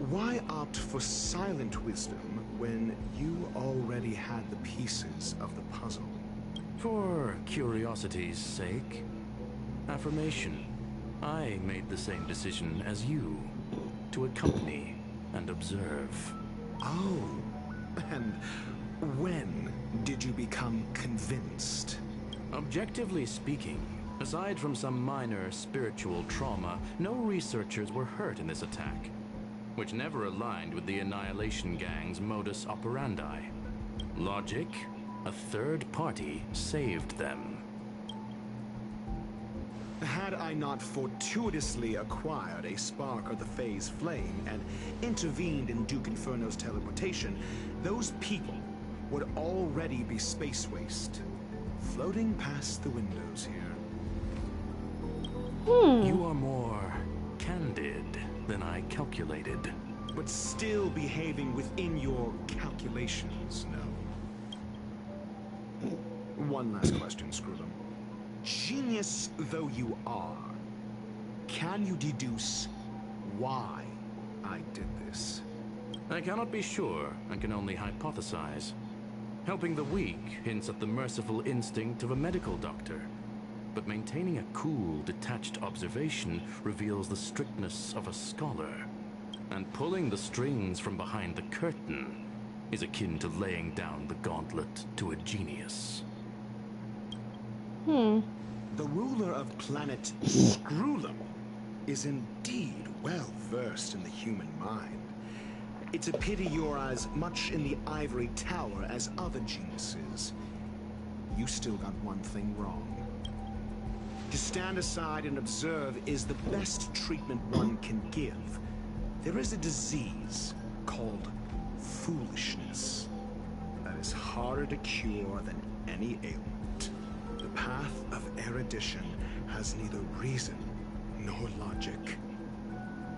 why opt for silent wisdom when you already had the pieces of the puzzle? For curiosity's sake. Affirmation. I made the same decision as you, to accompany and observe. Oh, and when did you become convinced? Objectively speaking, aside from some minor spiritual trauma, no researchers were hurt in this attack, which never aligned with the Annihilation Gang's modus operandi. Logic? A third party saved them. Had I not fortuitously acquired a spark of the phase flame and intervened in Duke Inferno's teleportation, those people would already be space waste, floating past the windows here. You are more candid than I calculated. But still behaving within your calculations, no. One last question, Screw'em. Genius though you are, can you deduce why I did this? I cannot be sure and can only hypothesize. Helping the weak hints at the merciful instinct of a medical doctor. But maintaining a cool, detached observation reveals the strictness of a scholar. And pulling the strings from behind the curtain is akin to laying down the gauntlet to a genius. The ruler of planet Screw'em is indeed well versed in the human mind. It's a pity you're as much in the ivory tower as other geniuses. You still got one thing wrong. To stand aside and observe is the best treatment one can give. There is a disease called foolishness that is harder to cure than any ailment. The path of erudition has neither reason nor logic.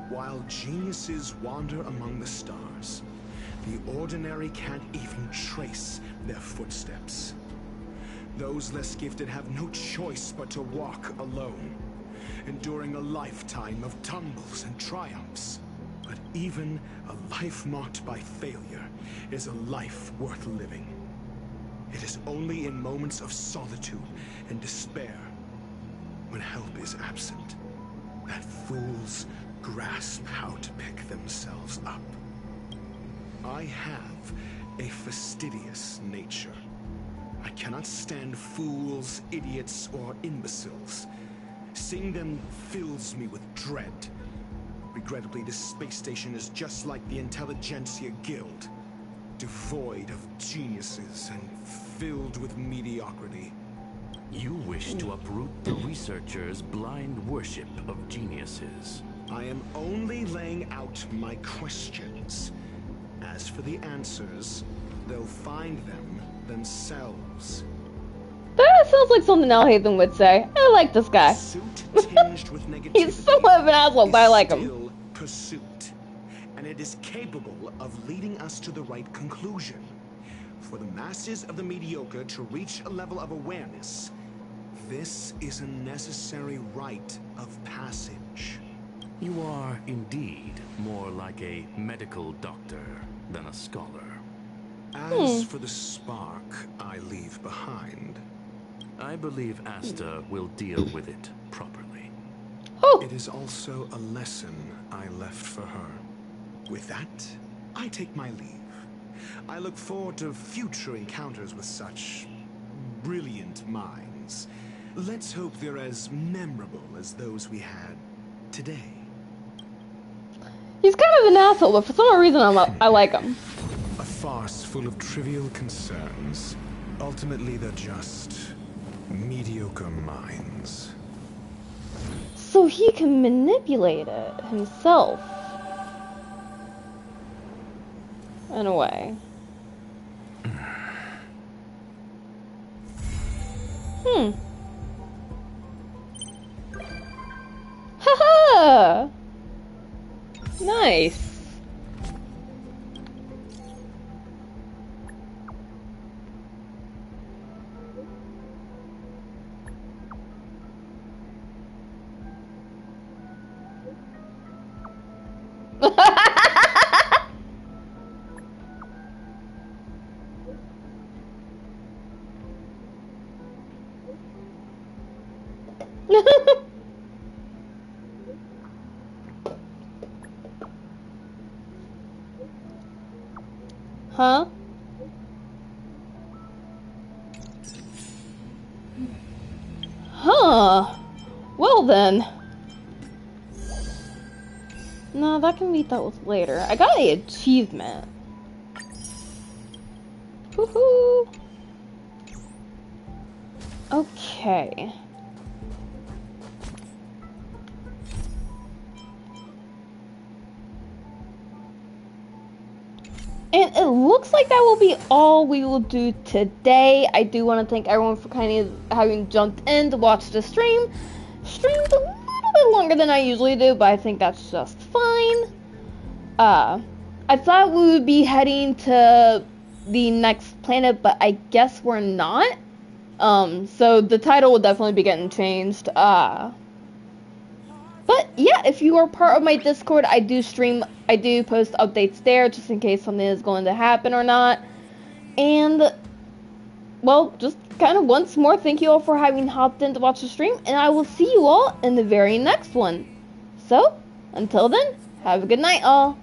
While geniuses wander among the stars, the ordinary can't even trace their footsteps. Those less gifted have no choice but to walk alone, enduring a lifetime of tumbles and triumphs. But even a life marked by failure is a life worth living. It is only in moments of solitude and despair, when help is absent, that fools grasp how to pick themselves up. I have a fastidious nature. I cannot stand fools, idiots, or imbeciles. Seeing them fills me with dread. Regrettably, this space station is just like the Intelligentsia Guild. Devoid of geniuses and filled with mediocrity. You wish to uproot the researchers' blind worship of geniuses. I am only laying out my questions. As for the answers, they'll find them themselves. That sounds like something Alhaitham would say. I like this guy. He's somewhat of an asshole, but I like him. Pursuit, and it is capable of leading us to the right conclusion. For the masses of the mediocre to reach a level of awareness, this is a necessary rite of passage. You are indeed more like a medical doctor than a scholar. As for the spark I leave behind, I believe Asta will deal with it properly. It is also a lesson I left for her. With that, I take my leave. I look forward to future encounters with such brilliant minds. Let's hope they're as memorable as those we had today. He's kind of an asshole, but for some reason I like him. A farce full of trivial concerns. Ultimately, they're just mediocre minds. So he can manipulate it himself. In a way. Haha! Nice. Huh? Huh. Well then. No, that can be dealt with later. I got an achievement. Woohoo! Okay. And it looks like that will be all we will do today. I do want to thank everyone for kind of having jumped in to watch the stream. Streamed a little bit longer than I usually do, but I think that's just fine. I thought we would be heading to the next planet, but I guess we're not. So the title will definitely be getting changed. But yeah, if you are part of my Discord, I do post updates there just in case something is going to happen or not. And, well, just kind of once more, thank you all for having hopped in to watch the stream, and I will see you all in the very next one. So, until then, have a good night, all.